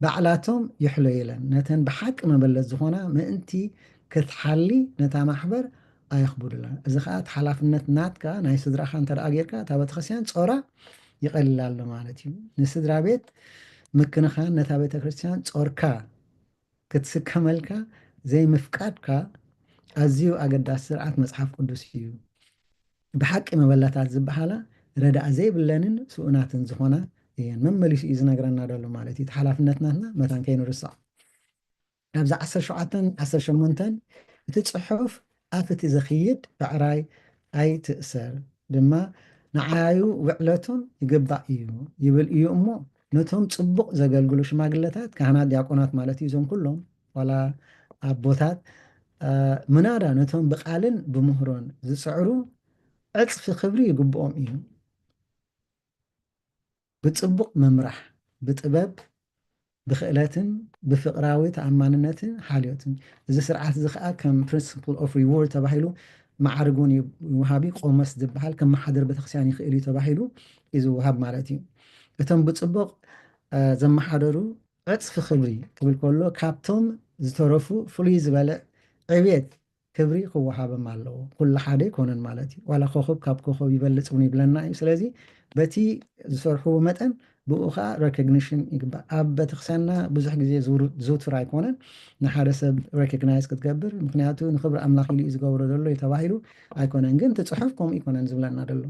ባዕላቶም ይሕሎ የለን ነተን ብሓቂ መበለት ዝኾና ምእንቲ ክትሓሊ ነታ ማሕበር ኣይኽቡድላ እዚ ከዓ እቲ ሓላፍነት ናትካ ናይ ስድራኻ እንተ ደኣ ጌርካ እታ ቤተክርስትያን ፀራ ይቐልል ኣሎ ማለት እዩ ንስድራ ቤት ምክንኻን ነታ ቤተክርስትያን ፆርካ ክትስከመልካ ዘይምፍቃድካ ኣዝዩ ኣገዳሲ ስርዓት መፅሓፍ ቅዱስ እዩ ብሓቂ መበላታት ዝበሃላ ረዳእ ዘይብለንን ስኡናትን ዝኾና እየን መመሊሱ እዩ ዝነግረና ደሎ ማለት እዩ እቲ ሓላፍነት ናትና መታን ከይንርሳዕ ኣብዚ 17-18 እቲ ፅሑፍ ኣፍቲ ዘኽይድ ባዕራይ ኣይትእሰር ድማ ንዓያዩ ውዕለቶም ይግባእ እዩ ይብል እዩ እሞ ነቶም ፅቡቕ ዘገልግሉ ሽማግለታት ካህናት ዲያቆናት ማለት እዩ እዞም ኩሎም ዋላ ኣቦታት ምናዳ ነቶም ብቃልን ብምህሮን ዝፅዕሩ ዕፅፊ ክብሪ ይግብኦም እዩ ብፅቡቕ መምራሕ ብጥበብ ብክእለትን ብፍቅራዊ ተኣማንነትን ሓልዮትን እዚ ስርዓት እዚ ከዓ ከም ፕሪንሲፕል ኦፍ ሪዎርድ ተባሂሉ ማዕርጉን ይወሃቢ ቆመስ ዝበሃል ከም ማሓደር ቤተክርስትያን ይኽእል እዩ ተባሂሉ እዩ ዝወሃብ ማለት እዩ እቶም ብፅቡቕ ዘመሓደሩ ዕፅፊ ክብሪ ክብል ከሎ ካብቶም ዝተረፉ ፍሉይ ዝበለ ዕብየት ክብሪ ክወሃቦም ኣለዎ ኩሉ ሓደ ይኮነን ማለት እዩ ዋላ ኮኸብ ካብ ኮኸብ ይበልፅ እውን ይብለና እዩ ስለዚ በቲ ዝሰርሕዎ መጠን ብኡ ከዓ ሬኮግኒሽን ይግባእ ኣብ ቤተክርስትያንና ብዙሕ ግዜ ዝውትር ኣይኮነን ንሓደ ሰብ ሬኮግናይዝ ክትገብር ምክንያቱ ንክብሪ ኣምላኽ ኢሉ እዩ ዝገብሮ ዘሎ እዩ ተባሂሉ ኣይኮነን ግን እቲ ፅሑፍ ከምኡ ይኮነን ዝብለና ደሎ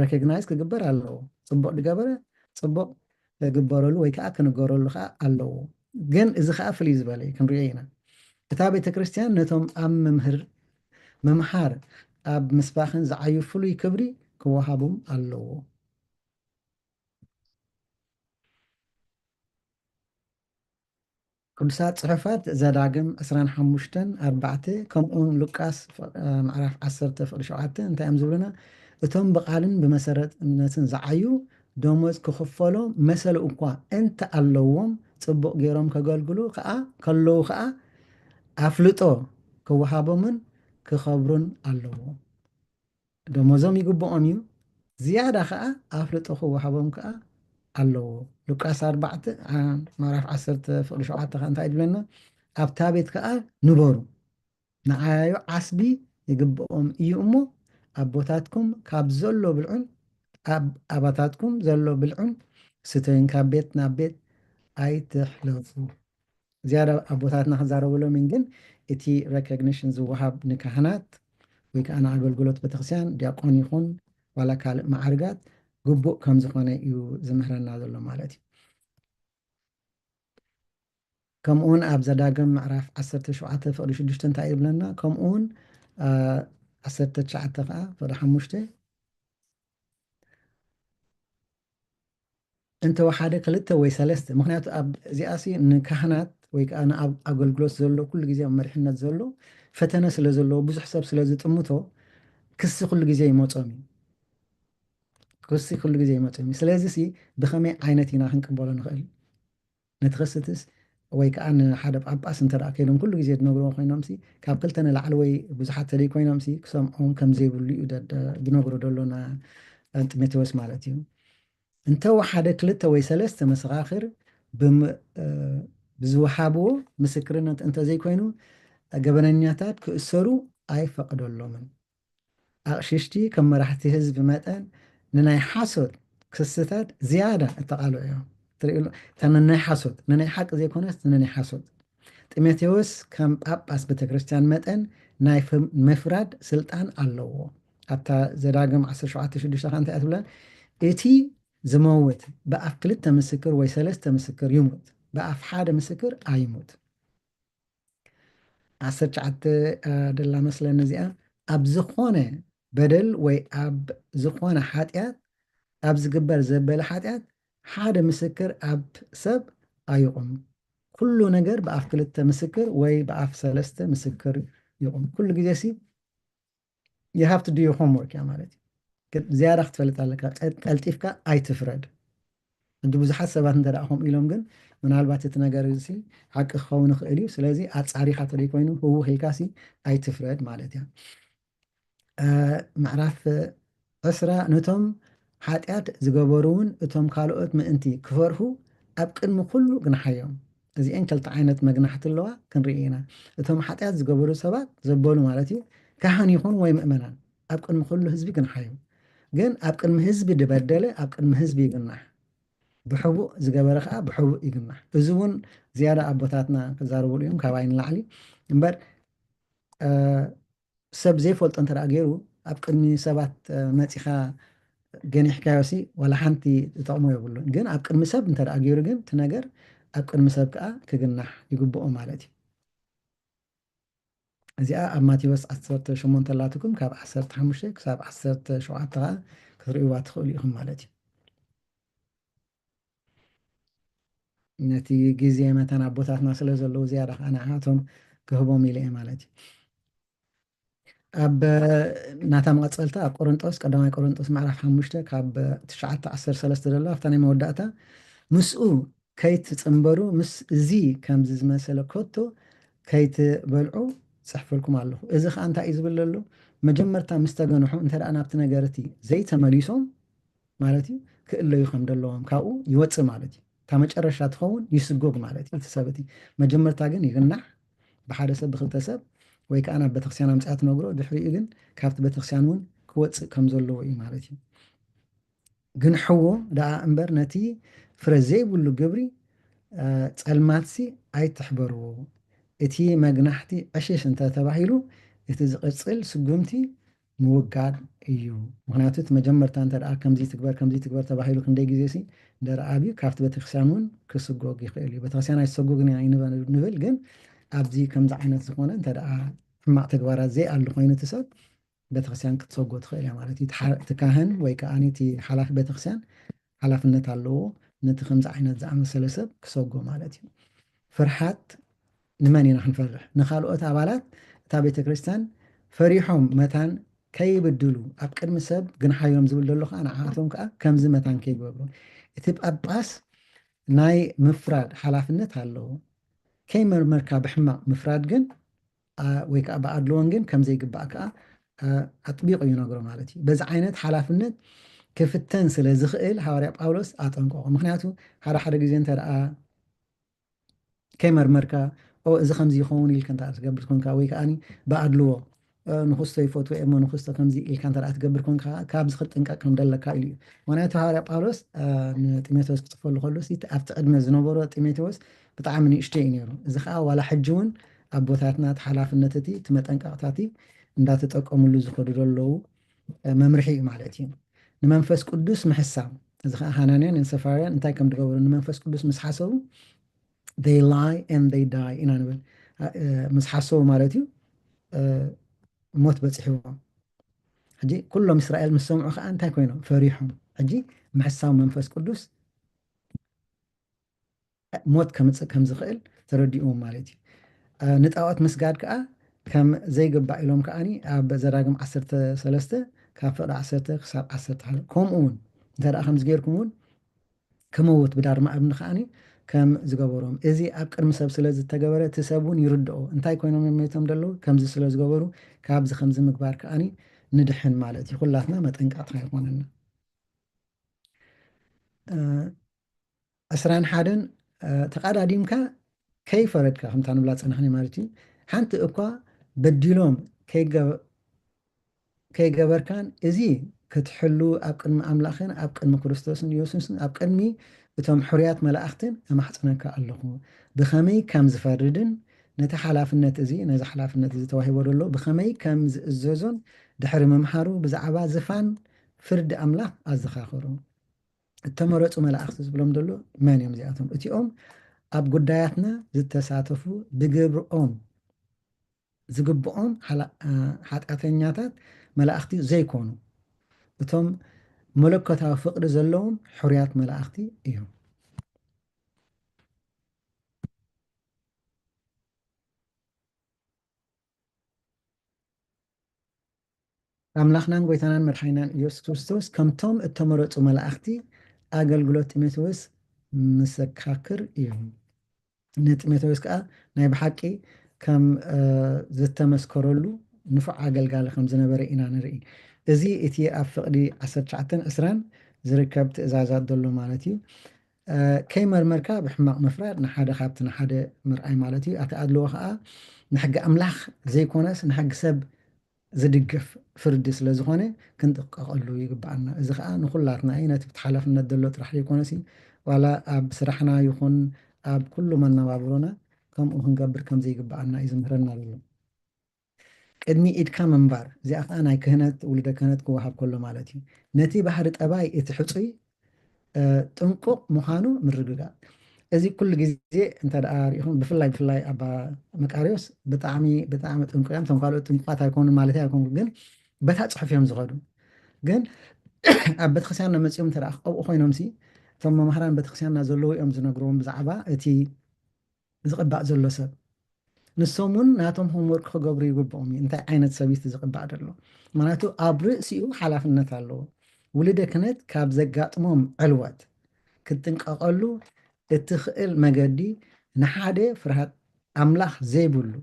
ሬኮግናይዝ ክግበር ኣለዎ ፅቡቕ ዝገበረ ፅቡቕ ክግበረሉ ወይ ከዓ ክንገረሉ ከዓ ኣለዎ ግን እዚ ከዓ ፍልይ ዝበለ እዩ ክንሪኦ ኢና እታ ቤተክርስትያን ነቶም ኣብ መምሃር ኣብ ምስባኽን ዝዓዩ ፍሉይ ክብሪ ክወሃቦም ኣለዎ ቅዱሳት ፅሑፋት ዘዳግም 25:4 ከምኡውን ሉቃስ ምዕራፍ 10:7 እንታይ እዮም ዝብሉና እቶም ብቃልን ብመሰረት እምነትን ዝዓዩ ደሞዝ ክኽፈሎም መሰለ እኳ እንተ ኣለዎም ፅቡቕ ገይሮም ከገልግሉ ከዓ ከለዉ ከዓ ኣፍልጦ ክወሃቦምን ክኸብሩን ኣለዎ ደሞዞም ይግብኦም እዩ ዝያዳ ከዓ ኣፍልጦ ክወሃቦም ከዓ ኣለዎ ሉቃስ 4 ምዕራፍ 10:7 እንታይ ይብለና ኣብታ ቤት ከዓ ንበሩ ንዓያዩ ዓስቢ ይግብኦም እዩ እሞ ኣቦታትኩም ካብ ዘሎ ብልዑን ኣባታትኩም ዘሎ ብልዑን ስተይን ካብ ቤት ናብ ቤት ኣይትሕለፉ ዝያዳ ኣቦታትና ክዛረበሎም ግን እቲ ሬኮግኒሽን ዝወሃብ ንካህናት ወይ ከዓ ንኣገልግሎት ቤተክርስትያን ዲያቆን ይኹን ዋላ ካልእ ማዕርጋት ግቡእ ከም ዝኾነ እዩ ዝምህረና ዘሎ ማለት እዩ ከምኡውን ኣብ ዘዳግም ምዕራፍ 17 ፍቅዲ 6 እንታይ ይብለና ከምኡውን 19 ከዓ ፍቅዲ 5 እንተወሓደ ክልተ ወይ ሰለስተ ምክንያቱ ኣብ እዚኣሲ ንካህናት ወይ ከዓ ኣብ ኣገልግሎት ዘሎ ኩሉ ግዜ መሪሕነት ዘሎ ፈተነ ስለ ዘለዎ ብዙሕ ሰብ ስለ ዝጥምቶ ክሲ ኩሉ ግዜ ይመፆም እዩ ክሲ ኩሉ ግዜ ይመፆም እዩ ስለዚ ሲ ብኸመይ ዓይነት ኢና ክንቅበሎ ንኽእል ነቲ ክስትስ ወይ ከዓ ንሓደ ጳጳስ እንተደኣ ከይዶም ኩሉ ግዜ ዝነግርዎ ኮይኖም ሲ ካብ ክልተ ንላዕሊ ወይ ብዙሓት ተደይ ኮይኖም ሲ ክሰምዖም ከም ዘይብሉ እዩ ዝነግሮ ደሎና ጢሞቴዎስ ማለት እዩ እንተወሓደ ክልተ ወይ ሰለስተ መሰኻኽር ብዝወሃብዎ ምስክርነት እንተዘይኮይኑ ገበነኛታት ክእሰሩ ኣይፈቅደሎምን ኣቕሽሽቲ ከም መራሕቲ ህዝቢ መጠን ንናይ ሓሶት ክስታት ዝያዳ እተቃልዑ እዮም ትሪእሉ ነናይ ሓሶት ንናይ ሓቂ ዘይኮነስ ንናይ ሓሶት ጢሞቴዎስ ከም ጳጳስ ቤተክርስትያን መጠን ናይ ምፍራድ ስልጣን ኣለዎ ኣብታ ዘዳግም 17:6 እንታይ ትብለን እቲ ዝመውት ብኣፍ ክልተ ምስክር ወይ ሰለስተ ምስክር ይሙት ብኣፍ ሓደ ምስክር ኣይሙት 19 ደላ መስለኒ እዚኣ ኣብ ዝኾነ በደል ወይ ኣብ ዝኾነ ሓጢኣት ኣብ ዝግበር ዘበለ ሓጢኣት ሓደ ምስክር ኣብ ሰብ ኣይቆም ኩሉ ነገር ብኣፍ ክልተ ምስክር ወይ ብኣፍ ሰለስተ ምስክር ይቆም ኩሉ ግዜ ሲ you have to do your homework ያ ማለት እዩ ዝያዳ ክትፈልጥ ኣለካ ቀልጢፍካ ኣይትፍረድ እንዲ ብዙሓት ሰባት እንተደኣ ከምኡ ኢሎም ግን ምናልባት እቲ ነገር እዚ ሓቂ ክኸውን ይኽእል እዩ ስለዚ ኣፃሪኻ ተደይ ኮይኑ ህው ሂልካ ሲ ኣይትፍረድ ማለት እያ ምዕራፍ 10 ነቶም ሓጢኣት ዝገበሩ እውን እቶም ካልኦት ምእንቲ ክፈርሁ ኣብ ቅድሚ ኩሉ ግናሓዮም እዚአን ክልተ ዓይነት መግናሕቲ ኣለዋ ክንርኢ ኢና እቶም ሓጢኣት ዝገበሩ ሰባት ዘበሉ ማለት እዩ ካህን ይኹን ወይ ምእመናን ኣብ ቅድሚ ኩሉ ህዝቢ ግናሓዮም ግን ኣብ ቅድሚ ህዝቢ ድበደለ ኣብ ቅድሚ ህዝቢ ይግናሕ ብሕቡእ ዝገበረ ከዓ ብሕቡእ ይግናሕ እዚ እውን ዝያዳ ኣቦታትና ክዛረብሉ እዮም ካብኣይ ንላዕሊ እምበር ሰብ ዘይፈልጦ እንተደኣ ገይሩ ኣብ ቅድሚ ሰባት መፂኻ ገኒሕካዮሲ ዋላ ሓንቲ ዝጠቕሞ የብሉን ግን ኣብ ቅድሚ ሰብ እንተደኣ ገይሩ ግን እቲ ነገር ኣብ ቅድሚ ሰብ ከዓ ክግናሕ ይግብኦ ማለት እዩ እዚኣ ኣብ ማቴዎስ 18 ላትኩም ካብ 15 ክሳብ 17 ከዓ ክትርእይዋ ትኽእሉ ኢኹም ማለት እዩ ነቲ ግዜ መተን ኣቦታትና ስለ ዘለዉ ዝያዳ ከዓ ንዓቶም ክህቦም ኢለ ማለት እዩ ኣብ ናታ መቐፀልታ ኣብ ቆሮንጦስ ቀዳማይ ቆሮንጦስ ምዕራፍ 5 ካብ 9:13 ዘሎ ኣብታ ናይ መወዳእታ ምስኡ ከይትፅምበሩ ምስ እዚ ከምዚ ዝመሰለ ከቶ ከይትበልዑ ፅሕፈልኩም ኣለኹ እዚ ከዓ እንታይ እዩ ዝብል ዘሎ መጀመርታ ምስ ተገንሑ እንተደኣ ናብቲ ነገር እቲ ዘይተመሊሶም ማለት እዩ ክእለዩ ከም ዘለዎም ካብኡ ይወፅእ ማለት እዩ እታ መጨረሻ ትኸውን ይስጎግ ማለት እዩ እቲ ሰብ እቲ መጀመርታ ግን ይግናሕ ብሓደ ሰብ ብክልተ ሰብ ወይ ከዓ ናብ ቤተክርስትያን ኣምፅኣ ትነግሮ ድሕሪኡ ግን ካብቲ ቤተክርስትያን እውን ክወፅእ ከም ዘለዎ እዩ ማለት እዩ ግን ሕዎ ደኣ እምበር ነቲ ፍረ ዘይብሉ ግብሪ ፀልማትሲ ኣይትሕበርዎ እቲ መግናሕቲ ዕሽሽ እንተተባሂሉ እቲ ዝቕፅል ስጉምቲ ምውጋድ እዩ ምክንያቱ እቲ መጀመርታ እንተደኣ ከምዚ ትግበር ተባሂሉ ክንደይ ግዜ ሲ እንደረኣብዩ ካብቲ ቤተክርስትያን እውን ክስጎግ ይኽእል እዩ ቤተክርስትያን ኣይሰጎግን ንብል ግን ኣብዚ ከምዚ ዓይነት ዝኾነ እንተደኣ ሕማቕ ተግባራት ዘይኣሉ ኮይኑ እቲ ሰብ ቤተክርስትያን ክትሰጎ ትኽእል እያ ማለት እዩ እቲ ካህን ወይ ከዓ እቲ ሓላፊ ቤተክርስትያን ሓላፍነት ኣለዎ ነቲ ከምዚ ዓይነት ዝኣመሰለ ሰብ ክሰጎ ማለት እዩ ፍርሓት ንመን ኢና ክንፈርሕ ንካልኦት ኣባላት እታ ቤተክርስትያን ፈሪሖም መታን ከይብድሉ ኣብ ቅድሚ ሰብ ግንሓዮም ዝብል ዘሎ ከዓ ንዓቶም ከዓ ከምዚ መታን ከይገብሩ እቲ ጳጳስ ናይ ምፍራድ ሓላፍነት ኣለዎ ከይመርመርካ ብሕማቕ ምፍራድ ግን ወይ ከዓ ብኣድልዎን ግን ከምዘይግባእ ከዓ ኣጥቢቑ ይነግሮ ማለት እዩ በዚ ዓይነት ሓላፍነት ክፍተን ስለ ዝኽእል ሃዋርያ ጳውሎስ ኣጠንቀቆ ምክንያቱ ሓደ ግዜ እንተደኣ ከይመርመርካ እዚ ከምዚ ይኸውን ኢልካ እንተኣ ትገብር ኮንካ ወይ ከዓኒ ብኣድልዎ ንክስቶ ይፈትዎ እሞ ንክስቶ ከምዚ ኢልካ እንተደኣ ትገብር ኮንካ ካብዚ ክትጥንቀቅ ከም ዘለካ ኢሉ እዩ ምክንያቱ ሃዋርያ ጳውሎስ ንጢሞቴዎስ ክፅፈሉ ከሎ ኣብቲ ቅድመ ዝነበሮ ጢሞቴዎስ ብጣዕሚ ንእሽተይ እዩ ነይሩ እዚ ከዓ ዋላ ሕጂ እውን ኣቦታትና እቲ ሓላፍነት እቲ መጠንቀቕታቲ እንዳተጠቀሙሉ ዝኸዱ ዘለዉ መምርሒ እዩ ማለት እዩ ንመንፈስ ቅዱስ ምሕሳብ እዚ ከዓ ሃናንያን ሰፋርያን እንታይ ከም ዝገበሩ ንመንፈስ ቅዱስ ምስ ሓሰቡ they lie and they die ኢና ንብል ምስ ሓሰቡ ማለት እዩ ሞት በፂሕዎም ሕጂ ኩሎም እስራኤል ምስ ሰምዑ ከዓ እንታይ ኮይኖም ፈሪሖም ሕጂ ምሕሳብ መንፈስ ቅዱስ ሞት ከምፅእ ከም ዝኽእል ተረዲኦም ማለት እዩ ንጣዖት ምስጋድ ከዓ ከም ዘይግባእ ኢሎም ከዓኒ ኣብ ዘዳግም 13 ካብ ፍቅዲ 10 ክሳብ 11 ከምኡ እውን እንተ ደኣ ከምዚ ጌርኩም እውን ከመውት ብዳርማ እብኒ ከዓኒ ከም ዝገበሮም እዚ ኣብ ቅድሚ ሰብ ስለ ዝተገበረ እቲ ሰብ እውን ይርድኦ እንታይ ኮይኖም የመቶም ደለዉ ከምዚ ስለ ዝገበሩ ካብዚ ከምዚ ምግባር ከዓኒ ንድሕን ማለት እዩ ኩላትና መጠንቀቕታ ይኮነና 21 ተቃዳዲምካ ከይፈረድካ ከምታ ንብላ ፀናሕኒ ማለት እዩ ሓንቲ እኳ በዲሎም ከይገበርካን እዚ ክትሕሉ ኣብ ቅድሚ ኣምላኽን ኣብ ቅድሚ ክርስቶስን ኢየሱስን ኣብ ቅድሚ እቶም ሕርያት መላእኽትን ኣማሕፅነካ ኣለኹ ብኸመይ ከም ዝፈርድን ነቲ ሓላፍነት እዚ ነዚ ሓላፍነት እዚ ተዋሂቦ ደሎ ብኸመይ ከም ዝእዘዞን ድሕሪ ምምሃሩ ብዛዕባ ዝፋን ፍርዲ ኣምላኽ ኣዘኻኽሩ እተመረፁ መላእኽቲ ዝብሎም ደሎ መን እዮም እዚኣቶም እቲኦም ኣብ ጉዳያትና ዝተሳተፉ ብግብሮኦም ዝግብኦም ሓጢአተኛታት መላእኽቲ ዘይኮኑ እቶም መለኮታዊ ፍቅሪ ዘለዎም ሕርያት መላእኽቲ እዮም ኣምላኽናን ጎይታናን መድሓኒናን ኢየሱስ ክርስቶስ ከምቶም እተመረፁ መላእኽቲ ኣገልግሎት ጢሞቴዎስ መሰካክር እዩ ንጢሞቴዎስ ከዓ ናይ ብሓቂ ከም ዝተመስከረሉ ንፉዕ ኣገልጋሊ ከም ዝነበረ ኢና ንርኢ እዚ እቲ ኣብ ፍቅዲ 19:20 ዝርከብ ትእዛዛት ዘሎ ማለት እዩ ከይመርመርካ ብሕማቕ ምፍራድ ንሓደ ካብቲ ንሓደ ምርኣይ ማለት እዩ ኣቲ ኣድልዎ ከዓ ንሕጊ ኣምላኽ ዘይኮነስ ንሕጊ ሰብ ዝድገፍ ፍርዲ ስለ ዝኾነ ክንጥንቀቐሉ ይግባአና እዚ ከዓ ንኩላትና እዩ ነቲ ሓላፍነት ዘሎ ጥራሕ ዘይኮነስ ዋላ ኣብ ስራሕና ይኹን ኣብ ኩሉ መነባብሮና ከምኡ ክንገብር ከም ዘይግባአና እዩ ዝምህረና ዘሎ ቅድሚ ኢድካ ምንባር እዚኣ ከዓ ናይ ክህነት ውልደ ክህነት ክወሃብ ከሎ ማለት እዩ ነቲ ባህሪ ጠባይ እቲ ሕፁይ ጥንቁቕ ምዃኑ ምርግጋእ እዚ ኩሉ ግዜ እንተ ደኣ ሪኢኹም ብፍላይ ኣባ መቃርዮስ ብጣዕሚ ጥንቁቅ እዮም እቶም ካልኦት ጥንቁቃት ኣይኮኑን ማለት ኣይኮኑ ግን በታ ፅሑፍ እዮም ዝኸዱ ግን ኣብ ቤተክርስትያንና መፂኦም እንተ ደኣ ክቐብኡ ኮይኖም እቶም መምሃራን ቤተክርስትያንና ዘለዉ እዮም ዝነግርዎም ብዛዕባ እቲ ዝቕባእ ዘሎ ሰብ ንሶም እውን ናቶም ሆምወርክ ክገብሩ ይግብኦም እንታይ ዓይነት ሰቢት ዝቕባእ ደሎ ማለቱ ኣብ ርእሲኡ ሓላፍነት ኣለዎ ውልደ ክህነት ካብ ዘጋጥሞም ዕልወት ክትጥንቀቐሉ እትኽእል መገዲ ንሓደ ፍርሃት ኣምላኽ ዘይብሉ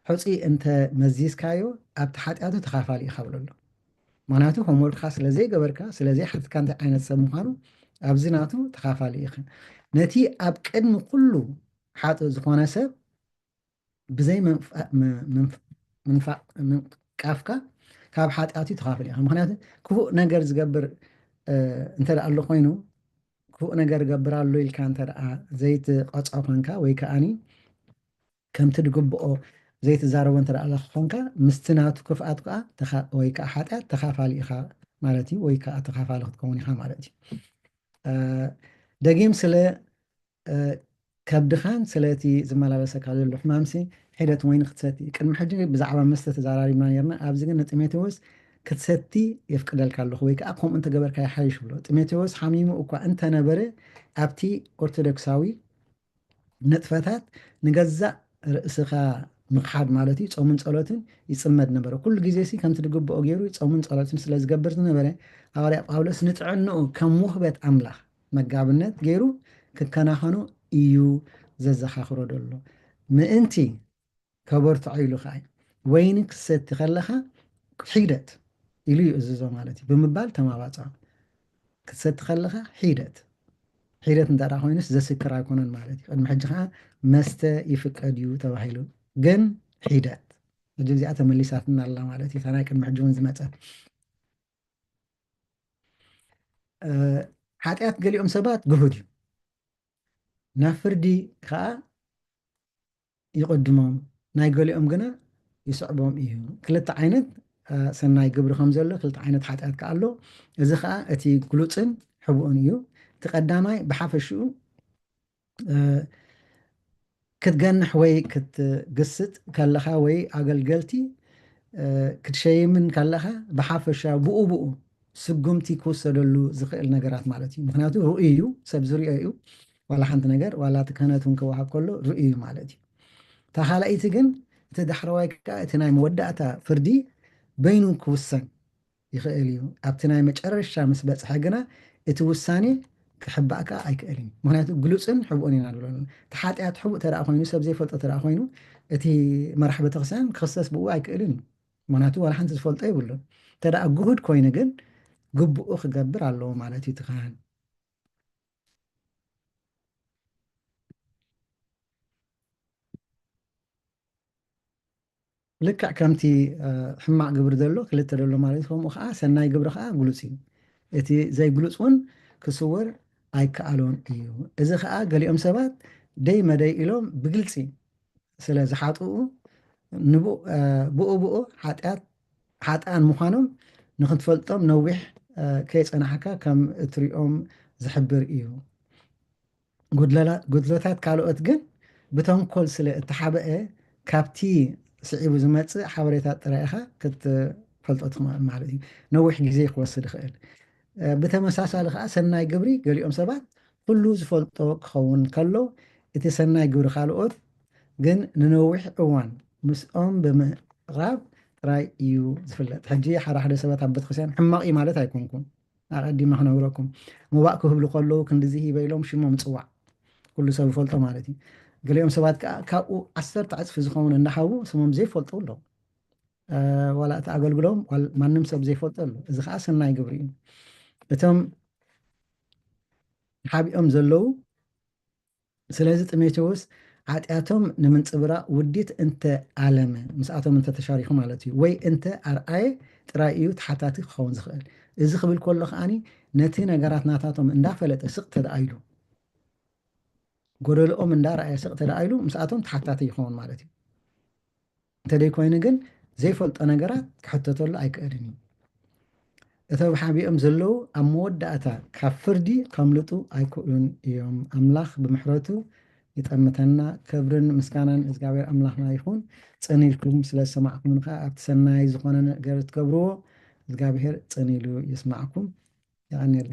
ሕፁ እንተ መዚዝካዮ ኣብቲ ሓጢኣቱ ተኻፋሊ ኢኻ ብለሎ ምክንያቱ ሆምወርክካ ስለዘይገበርካ ስለዘይሓትካ እንታይ ዓይነት ሰብ ምዃኑ ኣብዚ ናቱ ተኻፋሊ ኢኻ ነቲ ኣብ ቅድሚ ኩሉ ሓጥእ ዝኾነ ሰብ ብዘይ ምንቃፍካ ካብ ሓጢኣቱ ተኻፋሊ ኢኻ ምክንያቱ ክፉእ ነገር ዝገብር እንተ ደኣ ኣሎ ኮይኑ ክፉእ ነገር ገብር ኣሎ ኢልካ እንተ ደኣ ዘይትቐፅዖ ኮንካ ወይ ከዓኒ ከምቲ ድግብኦ ዘይትዛረቦ እንተ ደኣ ኮንካ ምስቲ ናቱ ክፍኣት ከዓ ወይ ከዓ ሓጢኣት ተኻፋሊ ኢኻ ማለት እዩ ወይ ከዓ ተኻፋሊ ክትከውን ኢኻ ማለት እዩ ደጊም ስለ ከብድኻን ስለቲ ዝመላለሰካ ዘሎ ሕማምሲ ሒደት ወይኒ ክትሰቲ ቅድሚ ሕጂ ብዛዕባ መስተ ተዘራሪብና ነርና ኣብዚ ግን ንጢሞቴዎስ ክትሰቲ የፍቅደልካ ኣለኹ ወይ ከዓ ከምኡ እንተገበርካ ይሓይሽ ብሎ ጢሞቴዎስ ሓሚሙ እኳ እንተነበረ ኣብቲ ኦርቶዶክሳዊ ንጥፈታት ንገዛእ ርእስኻ ምክሓድ ማለት እዩ ፆምን ፀሎትን ይፅመድ ነበረ ኩሉ ግዜ ከምቲ ድግብኦ ገይሩ ፆምን ፀሎትን ስለ ዝገብር ዝነበረ ሃዋርያ ጳውሎስ ንጥዕንኡ ከም ውህበት ኣምላኽ መጋብነት ገይሩ ክከናኸኑ እዩ ዘዘኻኽሮ ደሎ ምእንቲ ከበርትዖ ኢሉ ከዓ ወይኒ ክሰቲ ከለኻ ሒደት ኢሉ ይእዝዞ ማለት እዩ ብምባል ተማባፅዖ ክትሰቲ ከለኻ ሒደት እንተ ደኣ ኮይኑስ ዘስክር ኣይኮነን ማለት እዩ ቅድሚ ሕጂ ከዓ መስተ ይፍቀድ እዩ ተባሂሉ ግን ሒደት ሕጂ እዚኣ ተመሊሳትና ኣላ ማለት እዩ ናይ ቅድሚ ሕጂ እውን ዝመፀት ሓጢኣት ገሊኦም ሰባት ግሁድ እዩ ናብ ፍርዲ ከዓ ይቅድሞም ናይ ገሊኦም ግና ይስዕቦም እዩ ክልተ ዓይነት ሰናይ ግብሪ ከም ዘሎ ክልተ ዓይነት ሓጢኣት ከዓ ኣሎ እዚ ከዓ እቲ ግሉፅን ሕቡእን እዩ እቲ ቀዳማይ ብሓፈሽኡ ክትገንሕ ወይ ክትግስጥ ከለኻ ወይ ኣገልገልቲ ክትሸይምን ከለኻ ብሓፈሻ ብኡ ስጉምቲ ክውሰደሉ ዝኽእል ነገራት ማለት እዩ። ምክንያቱ ርእዩ እዩ ሰብ ዝርኦ እዩ ዋላ ሓንቲ ነገር ዋላ እቲ ክህነት እውን ክወሃብ ከሎ ርእዩ ማለት እዩ። እታ ካልአይቲ ግን እቲ ዳሕረዋይ ከዓ እቲ ናይ መወዳእታ ፍርዲ በይኑ ክውሰን ይኽእል እዩ። ኣብቲ ናይ መጨረሻ ምስ በፅሐ ግና እቲ ውሳኔ ክሕባእካ ኣይክእልን። ምክንያቱ ግሉፅን ሕቡእን ኢና ንብሎ እቲ ሓጢኣት ሕቡእ ተደኣ ኮይኑ ሰብ ዘይፈልጦ ተደኣ ኮይኑ እቲ መራሒ ቤተክርስትያን ክክሰስ ብኡ ኣይክእልን እዩ። ምክንያቱ ዋላ ሓንቲ ዝፈልጦ ይብሉን ተደኣ ጉሁድ ኮይኑ ግን ግቡኡ ክገብር ኣለዎ ማለት እዩ። ትካህን ልክዕ ከምቲ ሕማቅ ግብሪ ዘሎ ክልተ ዘሎ ማለት እዩ። ከምኡ ከዓ ሰናይ ግብሪ ከዓ ግሉፅ እዩ። እቲ ዘይግሉፅ እውን ክስውር ኣይከኣሎን እዩ። እዚ ከዓ ገሊኦም ሰባት ደይ መደይ ኢሎም ብግልፂ ስለ ዝሓጥኡ ብኡ ሓጥኣን ምዃኖም ንክትፈልጦም ነዊሕ ከይፀናሕካ ከም እትሪኦም ዝሕብር እዩ። ጉድለታት ካልኦት ግን ብተንኮል ስለ እተሓበአ ካብቲ ስዒቡ ዝመፅእ ሓበሬታት ጥራይ ኢኻ ክትፈልጦ ትኽእል ማለት እዩ። ነዊሕ ግዜ ክወስድ ይኽእል። ብተመሳሳሊ ከዓ ሰናይ ግብሪ ገሊኦም ሰባት ኩሉ ዝፈልጦ ክኸውን ከሎ እቲ ሰናይ ግብሪ ካልኦት ግን ንነዊሕ እዋን ምስኦም ብምቕራብ ጥራይ እዩ ዝፍለጥ። ሕጂ ሓደ ሰባት ኣብ ቤተክርስትያን ሕማቕ እዩ ማለት ኣይኮንኩም። ኣቀዲማ ክነግረኩም ምባእ ክህብሉ ከለዉ ክንዲዚ ሂበ ኢሎም ሽሞም ፅዋዕ ኩሉ ሰብ ይፈልጦ ማለት እዩ። ገሊኦም ሰባት ከዓ ካብኡ 10 ዕፅፊ ዝኸውን እንዳሃቡ ስሞም ዘይፈልጡ ኣሎ። ዋላ እቲ ኣገልግሎም ማንም ሰብ ዘይፈልጦ ኣሎ። እዚ ከዓ ሰናይ ግብሪ እዩ። እቶም ሓቢኦም ዘለው ስለዚ ጢሞቴዎስ ሓጢኣቶም ንምንፅብራቅ ውዲት እንተ ኣለመ ምስኣቶም እንተ ተሻሪኹ ማለት እዩ ወይ እንተ ኣርኣየ ጥራይ እዩ ተሓታቲ ክኸውን ዝኽእል። እዚ ክብል ከሎ ከዓኒ ነቲ ነገራት ናታቶም እንዳፈለጠ ስቕ ተደኣይሉ ጎደሎኦም እንዳረኣየ ስቕ ተደኣይሉ ምስኣቶም ተሓታቲ ይኸውን ማለት እዩ። እንተደይ ኮይኑ ግን ዘይፈልጦ ነገራት ክሕተተሉ ኣይክእልን እዩ። እቶም ሓቢኦም ዘለው ኣብ መወዳእታ ካብ ፍርዲ ከምልጡ ኣይክእሉን እዮም። ኣምላኽ ብምሕረቱ ይጠምተና። ክብርን ምስጋናን እግዚኣብሔር ኣምላኽና ይኹን። ፀኒልኩም ስለ ዝሰማዕኩም ከዓ ኣብቲ ሰናይ ዝኾነ ነገር ትገብርዎ እግዚኣብሔር ፀኒሉ ይስማዕኩም። ይቀኒሉ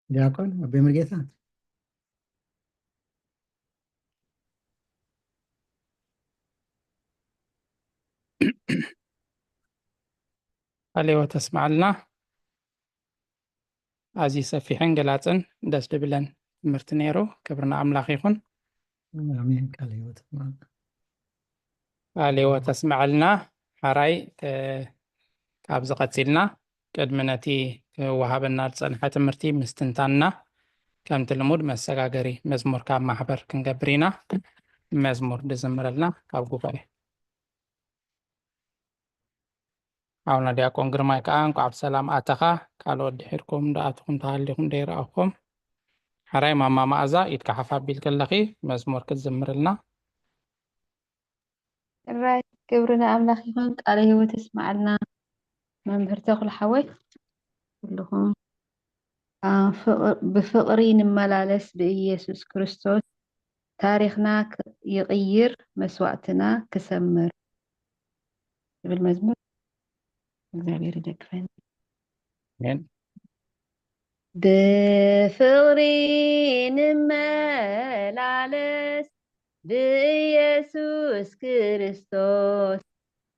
ዲያቆን ኣቤ ሙሉጌታ ሃሌዎ ተስማዕልና ኣዝዩ ሰፊሕን ገላፅን ደስ ዝብለን ትምህርቲ ነይሩ። ክብርና ኣምላኽ ይኹን። ኣሜን። ሃሌዎ ተስማዕልና ሓራይ ካብዚ ቀፂልና ቅድሚ ነቲ ክወሃበና ዝፀንሐ ትምህርቲ ምስትንታንና ከምቲ ልሙድ መሰጋገሪ መዝሙር ካብ ማሕበር ክንገብር ኢና። መዝሙር ድዝምረልና ካብ ጉባኤ ኣውና ዲያቆን ግርማይ ከዓ እንኳዕ ብሰላም ኣተኻ ካልኦት ድሒርኩም ዳኣትኩም ተሃሊኩም ደይረኣኹም ሓራይ ማማ ማእዛ ኢድካ ሓፍ ኣቢል ከለኺ መዝሙር ክትዝምርልና። ራይ ክብርና ኣምላኽ ይኹን። ቃለ ህይወት ተስማዕልና መምህር ተኽሉ ሓወይ ኩልኩም ብፍቅሪ ንመላለስ ብኢየሱስ ክርስቶስ ታሪክና ይቕይር መስዋዕትና ክሰምር ዝብል መዝሙር እግዚአብሔር ይደግፈን። ብፍቅሪ ንመላለስ ብኢየሱስ ክርስቶስ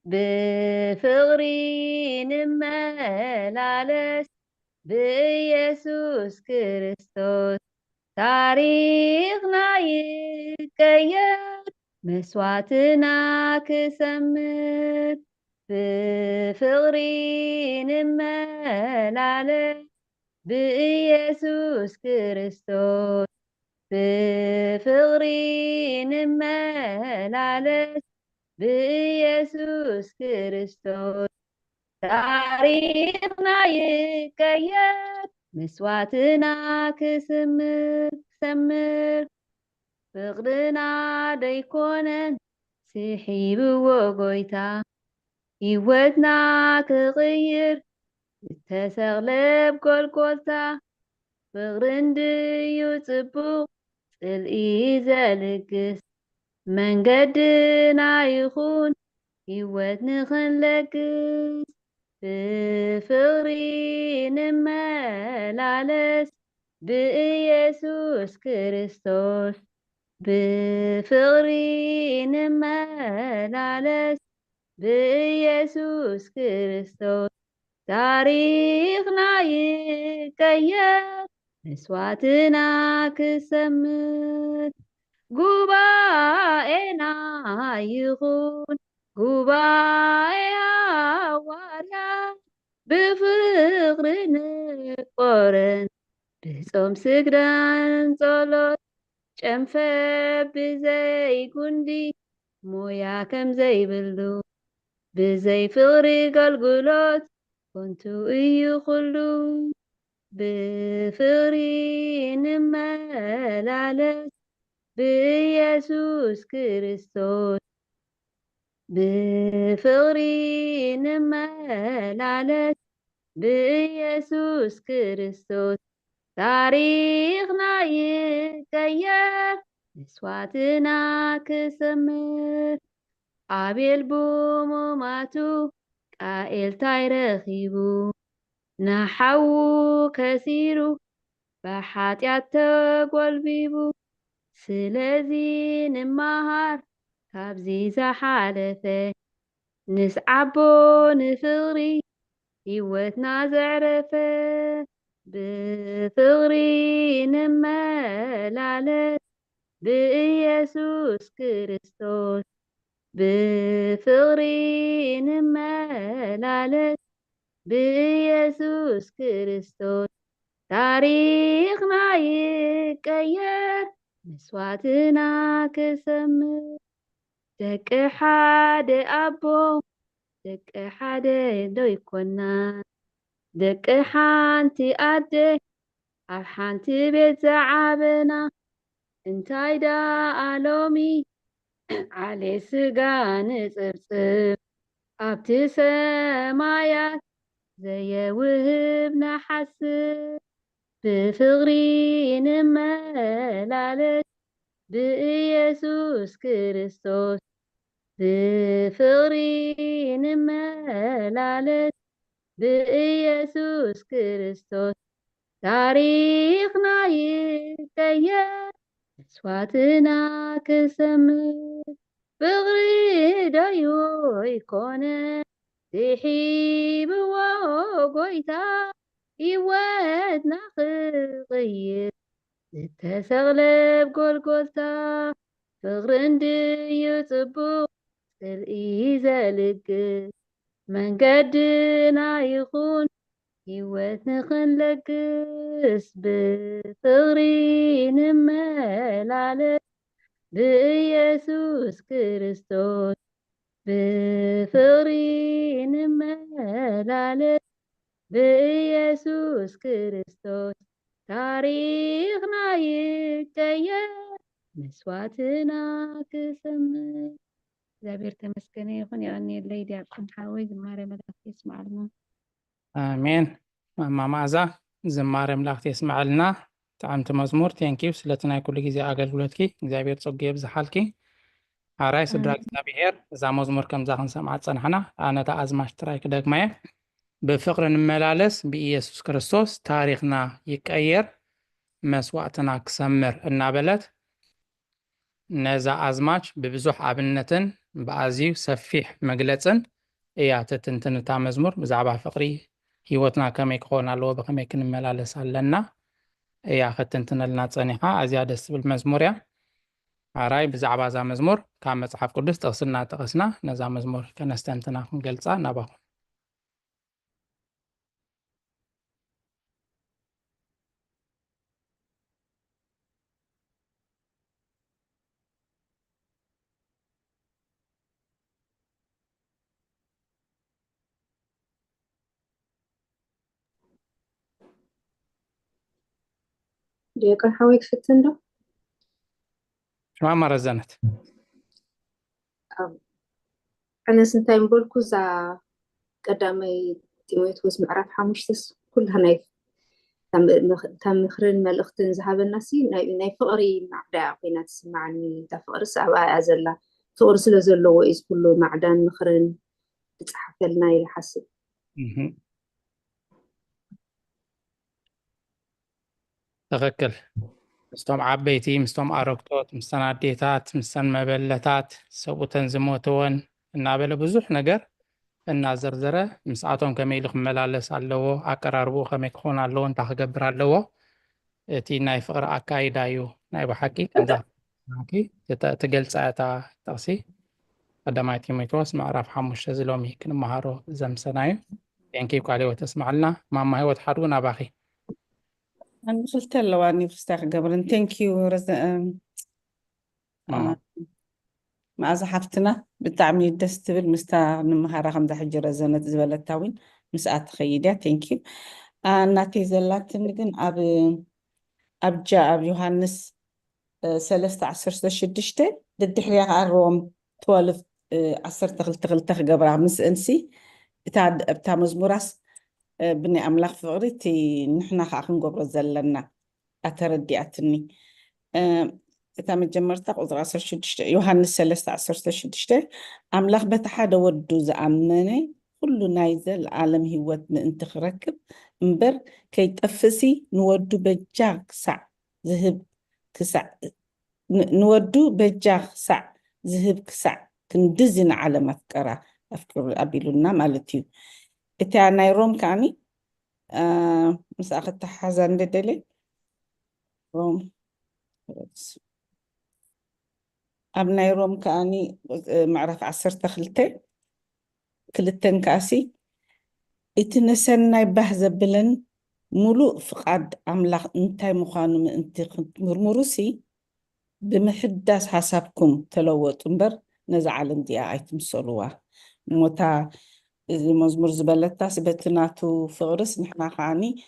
ብፍቅሪ ንመላለስ ብኢየሱስ ክርስቶስ ታሪክና ይቀየር መስዋዕትና ክሰምር ብፍቅሪ ንመላለስ ብኢየሱስ ክርስቶስ ብፍቅሪ ንመላለስ ብኢየሱስ ክርስቶስ ታሪክና ይቀየር مسواتنا كسمر فقدنا ديكونن سحيب وقويتا هيوتنا كغير تسغلب كولكولتا فقرن ديو تبوق الإيزا لكس من قدنا يخون هيوت نخلكس بفقري نمالالس بإيسوس كريستوس بفقري نمالالس بإيسوس كريستوس تاريخنا يكير مسواتنا كسمت ጉባኤና ይኹን ጉባኤ ሐዋርያት ብፍቅሪ ንቆረን ብጾም ስግደን ጸሎት ጨንፈር ብዘይጉንዲ ሞያ ከም ዘይብሉ ብዘይ ፍቅሪ ገልግሎት ኮንቱ እዩ ኩሉ ብፍቅሪ ንመላለስ بኢየሱስ ክርስቶስ ብፍቅሪ ንመላለስ ብኢየሱስ ክርስቶስ ታሪክና ይቀየር መስዋዕትና ክሰምር አቤል ብሞማቱ ቃኤል ታይ ረኺቡ ናሓዉ ከሲሩ ብሓጢአት ተጐልቢቡ ስለዚ ንመሃር ካብዚ ዝሓለፈ ንስዓቦ ንፍቅሪ ህይወትና ዘዕረፈ ብፍቅሪ ንመላለስ ብኢየሱስ ክርስቶስ ብፍቅሪ ንመላለስ ብኢየሱስ ክርስቶስ ታሪክና ይቀየር መስዋዕትና ክሰምር ደቂ ሓደ ኣቦ ደቂ ሓደ ዶ ይኮናን ደቂ ሓንቲ ኣደ ኣብ ሓንቲ ቤት ዝዓበና እንታይ ደኣ ሎሚ ዓሌት ስጋ ንፅብፅብ ኣብቲ ሰማያት ዘየውህብ ናሓስብ ብፍቅሪ ንመላለስ ብኢየሱስ ክርስቶስ ብፍቅሪ ንመላለስ ብኢየሱስ ክርስቶስ ታሪክና ይቀየር መስዋዕትና ክሰምር ፍቅሪ ደዩ ይኮነ ዝሒብዎ ጎይታ ህይወትና ክቅይር ዝተሰቅለብ ጎልጎልታ ፍቅርን ድዩ ጽቡቕ ጽልኢ ዘልግስ መንገድና ይኹን ህይወት ንኽንለግስ ብፍቅሪ ንመላለስ ብኢየሱስ ክርስቶስ ብፍቅሪ ንመላለስ ብኢየሱስ ክርስቶስ ታሪክና ይቀየር መስዋዕትና ክሰምር እግዚአብሔር ተመስገነ ይሁን። የቀኒየለይ ዲያቆን ሓወይ ዝማሬ መላእክት ይስማዕልሞ። አሜን። ማማ መዓዛ ዝማሬ መላእክት የስማዕልና ጣዕምቲ መዝሙር ቴንኪው ስለቲ ናይ ኩሉ ግዜ ኣገልግሎትኪ እግዚአብሔር ፀጉ የብዝሓልኪ። ሓራይ ስድራ እግዚአብሔር እዛ መዝሙር ከምዛ ክንሰምዓ ፀናሕና ኣነታ ኣዝማች ጥራይ ክደግመየ ብፍቅሪ ንመላለስ ብኢየሱስ ክርስቶስ ታሪክና ይቀየር መስዋዕትና ክሰምር እናበለት ነዛ ኣዝማች ብብዙሕ ኣብነትን ብኣዝዩ ሰፊሕ መግለፅን እያ ትትንትንታ መዝሙር ብዛዕባ ፍቅሪ ህይወትና ከመይ ክኾን ኣለዎ ብከመይ ክንመላለስ ኣለና እያ ክትንትነልና ፀኒሓ ኣዝያ ደስ ትብል መዝሙር እያ። ሓራይ ብዛዕባ እዛ መዝሙር ካብ መፅሓፍ ቅዱስ ጥቕስና ጠቐስና ነዛ መዝሙር ከነስተንትና ክንገልፃ ናባኹም። ዲያቆን ሓወይ ክፍትን ዶ? ሽማ ረዘነት ኣነስ እንታይ ምበልኩ እዛ ቀዳማይ ጢሞቴዎስ ምዕራፍ 5 ኩላ ናይ ምክርን መልእክትን ዝሃበና ናይ ፍቅሪ ማዕዳያ ኮይና ትስማዓኒ እታ ፍቅሪ ኣብኣ እያ ዘላ ፍቅሪ ስለ ዘለዎ እዩ ኩሉ ማዕዳን ምክርን ዝፀሓፈልና ኢለ ሓስብ ትክክል ምስቶም ዓበይቲ ምስቶም ኣረግቶት ምስተን ኣዴታት ምስተን መበለታት ሰብኡተን ዝሞትወን እናበለ ብዙሕ ነገር እናዘርዘረ ምስኣቶም ከመይ ኢሉ ክመላለስ ኣለዎ ኣቀራርብኡ ከመይ ክኾን ኣለዎ እንታይ ክገብር ኣለዎ እቲ ናይ ፍቅሪ ኣካይዳ እዩ ናይ ብሓቂ ከምዛ ትገልፃ እታ ጥቕሲ ቀዳማይ ጢሞቴዎስ ምዕራፍ 5 ዝሎሚ ክንመሃሮ ዘምሰናዩ ንኪ ቃልዮ ተስማዓልና ማማ ሂወት ሓድጉ ናባኺ أنا قلت له أني بستاخ قبل ثانك يو مع زحفتنا بالتعمير دستبل مستا نمهارا خمسة حجر زنة زبالة تاوين مساعد خيدة ثانك يو ناتي زلات نجن أبجا أب يوحنس سلسة عشر شدشته ضد حريق الروم 12 عشر تغل قبل عمس أنسي بتاع مزموراس بني أملاك فقرتي نحنا خاخن قبر زلنا أتردياتني تام جمرتك أضرع 10 شدشته يوحنس 13 شدشته أملاك بتحد ودو زأمني كل نايزل عالم هوت أنت خركب مبر كي تفسي نودو بجاك سع ذهب كسع نودو بجاك سع ذهب كسع كندزن على مفكرة أفكر أبيلنا مالتيو إتا نايروم كاني مس أخذت حزن بدلي روم أب نايروم كاني معرف 10 تخلتي كلتن كاسي إتنسن بحز بلن ملوء فقد أملاخ انتاي مخانو من انتي مرمروسي بمحداس حسابكم تلوت انبر نزعل انديا ايتم سولوا موتا مزمور زبالتا سبتناتو فغرس نحنا خاني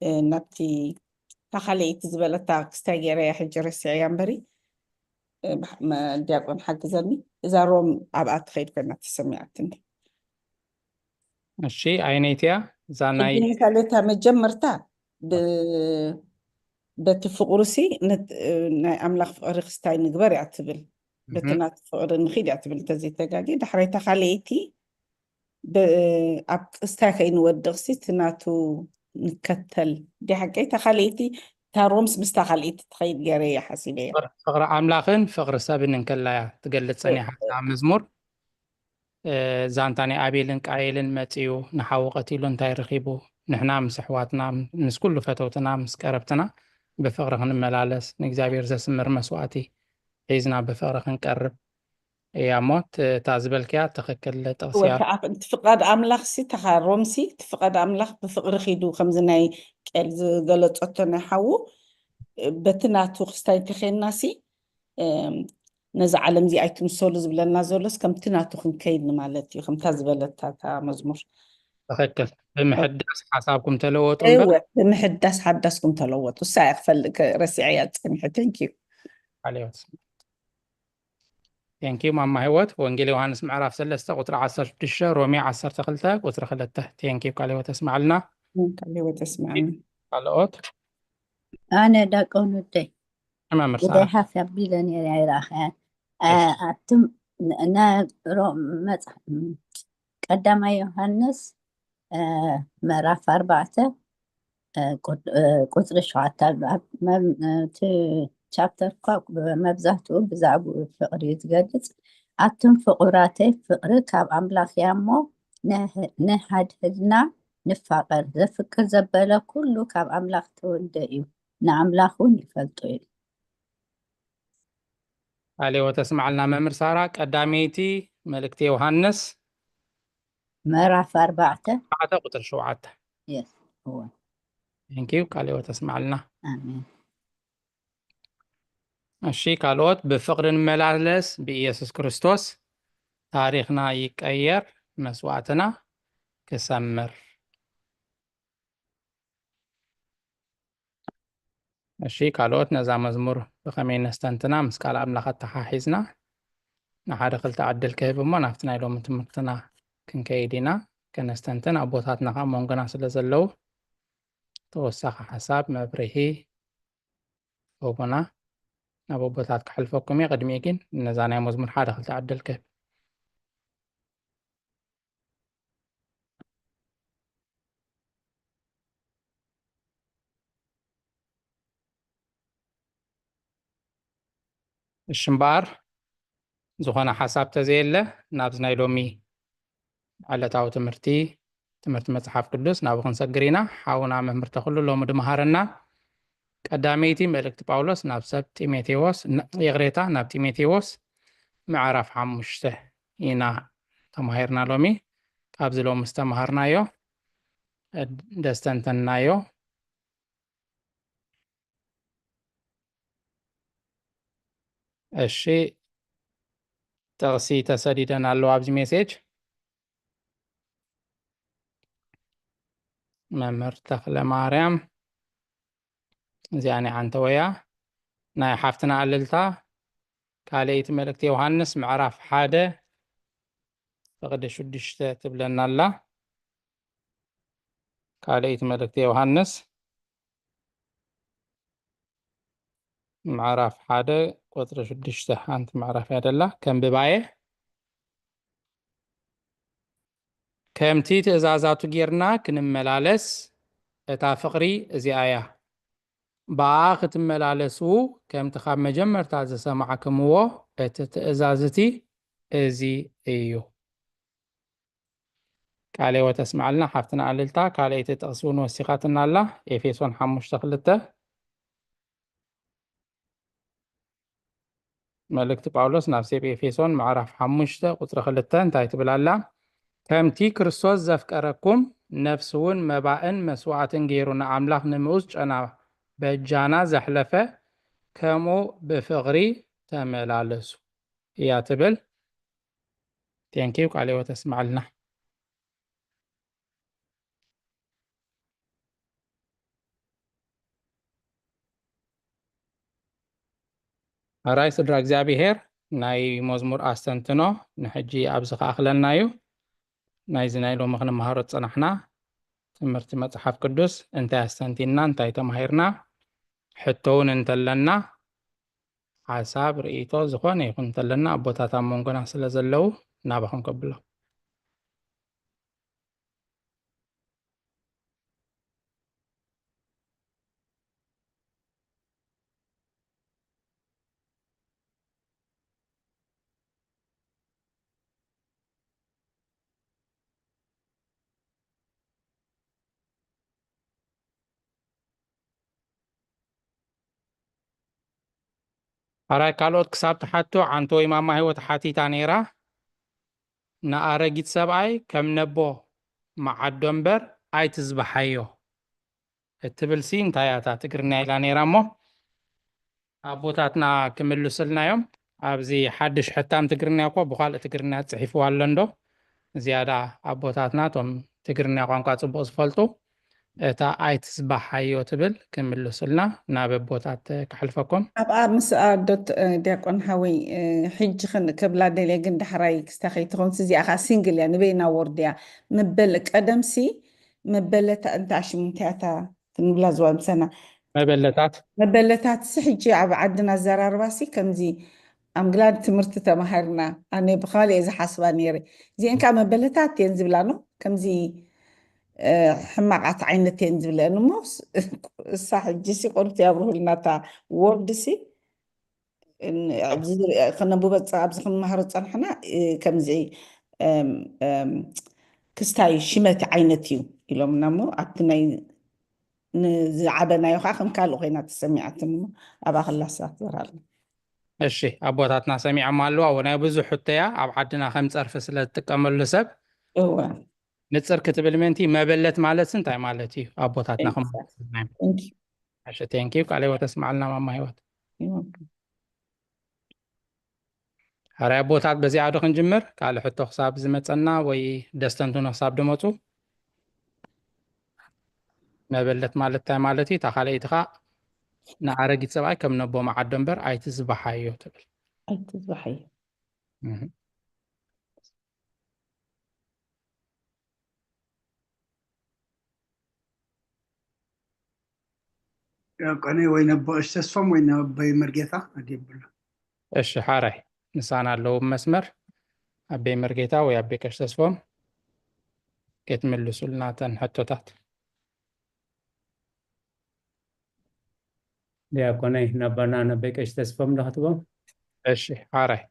نبتي تخليت زبالتا كستاجيري حجر السعيان بري ما دياقون حق زني إذا روم أبعاد خير كنا تسمعتني الشي عينيتيا زاناي الدنيا ثالثة مجمرتا بتفقرسي أملاخ فقر خستاي نقبر يعتبل بتنات فقر نخيد يعتبل تزي تقاقي دحريتا خليتي استاكي نودغسي تناتو نكتل دي حقيتا خليتي تارومس مستخليتي تخيل جارية حسيبية فقر أملاخن فقر سابن نكلايا تقلت سني حتى مزمور زانتاني أبيلن قايلن متيو نحاوقتيلو انتاي رخيبو نحنا مسحواتنا مس كل فتوتنا مس قربتنا بفقر نملالس نجزابير زسمر مسواتي حيزنا بفقر نقرب يا موت تعزبلكيا تخكل تغسيار تفقد أملاخ سي تخارومسي تفقد أملاخ بفقر خيدو خمزناي كالز قلت أتنا حاو بتناتو خستاي تخيناسي نزع علم زي أيتم سولز بلنا زولس كم تناتو خنكيد مالتي خم تزبلت تا مزمور تخكل بمحدث حسابكم تلوت ايوه بمحدث حدثكم تلوت وسايق فلك رسعيات سمحة ثانك عليه ثانك يو ماما هوت وانجيل يوحنس معرف 3 قطر 10 رومي 10 تخلتا قطر خلته ثانك يو قالوا تسمع لنا قالوا تسمعنا قالوت أنا داكون ودي أمام إذا مرسالة حافظ بيلاني العراق أتم أنا قدام يوحنس مراف 4 قطر شعاتا chapter مبزهتو بزعبو فقر يتقدس أتم فقراتي فقر كاب أملاخ يامو نهد هدنا نفقر ذا فكر زبالة كله كاب أملاخ تولدئيو نعملاخون يفلطويل عليه وتسمع لنا ممر سارة قداميتي ملكتي يوحنس مراف 4 قطر شعاتا يس هو ثانك يو قالوا وتسمع لنا آمين الشي قالوت بفقر ملالس بإيسوس كريستوس تاريخنا يقير مسواتنا كسمر እሺ ካልኦት ነዛ መዝሙር ብኸመይ ነስተንትና ምስ ቃል ኣምላኽ ኣተሓሒዝና ንሓደ ክልተ ዓድል ክህብ እሞ ናብቲ ናይ ሎሚ ትምህርትና ክንከይድ ኢና ከነስተንትን ኣቦታትና ከዓ መንጎና ስለ ዘለው ተወሳኺ ሓሳብ መብርሂ ህቡና ናብ ኣቦታት ክሕልፈኩም እየ ቅድሚ ግን ነዛ ናይ መዝሙር ሓደ ክልተ ዓድል ክህብ እሺ እምበኣር ዝኾነ ሓሳብ ተዘየለ ናብዚ ናይ ሎሚ ዕለታዊ ትምህርቲ መፅሓፍ ቅዱስ ናብ ክንሰግር ኢና ሓውና መምህር ተኽሉ ሎሚ ድመሃረና ቀዳመይቲ መልእክቲ ጳውሎስ ናብ ሰብ ጢሞቴዎስ የቕሬታ ናብ ጢሞቴዎስ ምዕራፍ 5 ኢና ተማሂርና ሎሚ ካብዚ ሎሚ ዝተማሃርናዮ ደስተንተናዮ እሺ ጥቕሲ ተሰዲደን ኣለዋ ኣብዚ ሜሴጅ መምህር ተክለ ማርያም እዚኣ ናይ ዓንተወያ ናይ ሓፍትና ኣልልታ ካልአይቲ መልእክቲ ዮሃንስ ምዕራፍ 1 ፍቅዲ 6 ትብለና ኣላ ካልአይቲ መልእክቲ ዮሃንስ ምዕራፍ 1 ቁጥሪ 6 ሓንቲ ምዕራፍ ያደላ ከም ብባየ ከምቲ ትእዛዛቱ ጌርና ክንመላለስ እታ ፍቅሪ እዚኣ እያ ብኣ ክትመላለሱ ከምቲ ካብ መጀመርታ ዝሰማዕክምዎ እቲ ትእዛዝቲ እዚ እዩ ካልእ ወተስማዓልና ሓፍትና ኣልልታ ካልአይቲ ጥቕሲ እውን ወሲኻትና ኣላ ኤፌሶን 5:2 መልእክቲ ጳውሎስ ናብ ሰብ ኤፌሶን ምዕራፍ 5 ቁጥሪ 2 እንታይ ትብል ኣላ ከምቲ ክርስቶስ ዘፍቀረኩም ነፍሲ እውን መባእን መስዋዕትን ገይሩ ንኣምላኽ ንምኡዝ ጨና በጃና ዘሕለፈ ከምኡ ብፍቅሪ ተመላለሱ እያ ትብል ቴንኪው ካልእ ወተስማዓልና ኣራይ ስድራ እግዚኣብሔር ናይ መዝሙር ኣስተንትኖ ንሕጂ ኣብዚ ከኣኽለናዩ ናይዚ ናይ ሎሚ ክንመሃሮ ፀናሕና ትምህርቲ መፅሓፍ ቅዱስ እንታይ ኣስተንቲና እንታይ ተማሂርና ሕቶ እውን እንተለና ሓሳብ ርእይቶ ዝኾነ ይኹን እንተለና ኣቦታት ኣብ መንጎና ስለ ዘለው ናባኹም ከብሎ ኣራይ ካልኦት ክሳብ ተሓቶ ዓንቶ ወይ ማማ ሂወት ሓቲታ ነይራ ንኣረጊት ሰብኣይ ከም ነቦ መዓዶ እምበር ኣይትዝባሓዮ እትብልሲ እንታይ እታ ትግርኛ ኢላ ነይራ እሞ ኣቦታትና ክምልስልናዮም ኣብዚ ሓድሽ ሕታም ትግርኛ እኮ ብካልእ ትግርኛ ፅሒፍዋ ኣሎ እንዶ ዝያዳ ኣቦታትና እቶም ትግርኛ ቋንቋ ፅቡቅ ዝፈልጡ እታ ኣይትዝባሓዮ ትብል ክምልስልና ናብ ኣቦታት ክሕልፈኩም ኣብኣ ምስ ኣዶት ዲያቆን ሃወይ ሕጂ ክብላ ደልየ ግን ዳሕራይ ክስታ ከይትኾንስ እዚኣ ካ ሲንግል እያ ንበይና ወርድ እያ መበል ቀደምሲ መበለታ እንታይ ሽምንታይ እታ ክንብላ ዝዋ ምሰና መበለታት ሲ ሕጂ ኣብ ዓድና ዘራርባሲ ከምዚ ኣምግላድ ትምህርቲ ተማሃርና ኣነ ብካልእ እየ ዝሓስባ ነይረ እዚአን ከዓ መበለታት እየን ዝብላኖ ከምዚ ሕማቃት ዓይነት እየን ዝብለአን እሞ እሳ ሕጂ ሲ ቆልቲ ያብርሁልና እታ ወርድ ሲ ክነብበፅ ኣብዚ ክንመሃሮ ፀናሕና ከምዚ ክስታይ ሽመት ዓይነት እዩ ኢሎምና እሞ ኣብቲ ናይ ንዝዓበናዮ ከዓ ከም ካልእ ኮይና ተሰሚዓትን እሞ ኣብኣ ክላሳት ዘራልና እሺ ኣቦታትና ሰሚዖም ኣለዋ ወናይ ብዙሕ ሕቶያ ኣብ ዓድና ከም ፀርፊ ስለ ዝጥቀመሉ ሰብ እወ ንፅር ክትብል ምንቲ መበለት ማለት እንታይ ማለት እዩ ኣቦታትና እሺ ቴንኪው ካልእ ወተስማዓልና ማማ ሂወት ኣራይ ኣቦታት በዚኣ ዶ ክንጅምር ካልእ ሕቶ ክሳብ ዝመፀና ወይ ደስተንትኖ ክሳብ ድመፁ መበለት ማለት እንታይ ማለት እዩ እታ ካልአይቲ ከዓ ንኣረጊት ሰብኣይ ከም ነቦ መዓዶ እምበር ኣይትዝባሓዮ ትብል ኣይትዝባሓዮ ቆነ ወይ ነቦ እሽተስፎም ወይ ነቦይ መርጌታ ኣዲብሉ እሺ ሓራይ ንሳና ኣለዉ መስመር ኣበይ መርጌታ ወይ ኣበይ ቀሽ ተስፎም ክትምልሱልና ተን ሕቶታት ዲያቆነይ ነባና ነበይ ቀሽ ተስፎም ዳኽትቦም እሺ ሓራይ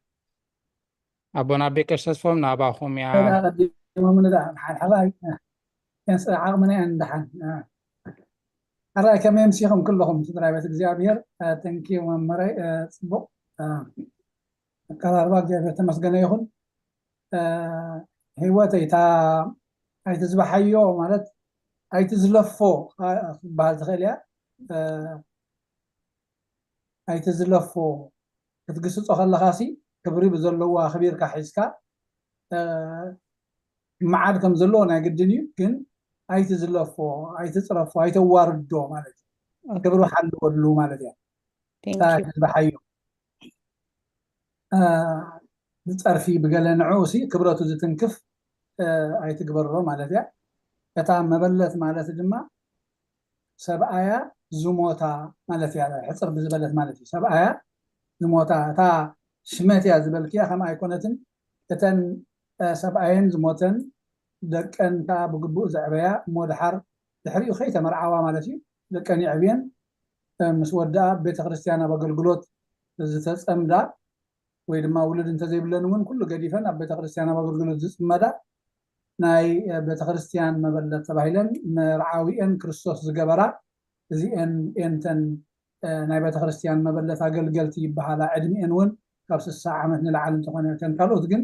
ኣቦና ኣበይ ቀሽ ተስፎም ናባኹም እያ ሓራይ ዓቕምና እንዳሓን حراي كم يمسيهم كلهم تدري بس እግዚአብሔር ተንኪ መመራይ ጽቡቅ ቀራርባ እግዚአብሔር ተመስገነ ይሁን ህይወተይ ታ ኣይትዝባሓዮ ማለት ኣይትዝለፎ ባል ዝኸልያ ኣይትዝለፎ ክትግስጾ ከለኻሲ ክብሪ ብዘለዋ ክቢርካ ሒዝካ መዓድ ከም ዘለዎ ናይ ግድን እዩ ግን ኣይትዝለፎ ኣይትፅረፎ ኣይተዋርዶ ማለት ክብሩ ሓልወሉ ማለት እያ ታክዝባሓዮ ዝፀርፊ ብገለ ንዑሲ ክብረቱ ዝትንክፍ ኣይትግበሮ ማለት እያ እታ መበለት ማለት ድማ ሰብኣያ ዝሞታ ማለት እያ ሕፅር ብዝበለት ማለት እዩ ሰብኣያ ዝሞታ እታ ሽመት እያ ዝበልክያ ከም ኣይኮነትን እተን ሰብኣየን ዝሞተን ደቀንታ ብግቡእ ዘዕበያ ሞድሓር ድሕሪኡ ከይተመርዓዋ ማለት እዩ ደቀን ይዕብየን ምስ ወዳ ቤተክርስትያን ኣብ ኣገልግሎት ዝተፀምዳ ወይ ድማ ውሉድ እንተዘይብለን እውን ኩሉ ገዲፈን ኣብ ቤተክርስትያን ኣብ ኣገልግሎት ዝፅመዳ ናይ ቤተክርስትያን መበለት ተባሂለን መርዓዊአን ክርስቶስ ዝገበራ እዚአን ኤንተን ናይ ቤተክርስትያን መበለት ኣገልገልቲ ይበሃላ ዕድሚአን እውን ካብ 60 ዓመት ንላዕሊ እንተኾነ እተን ካልኦት ግን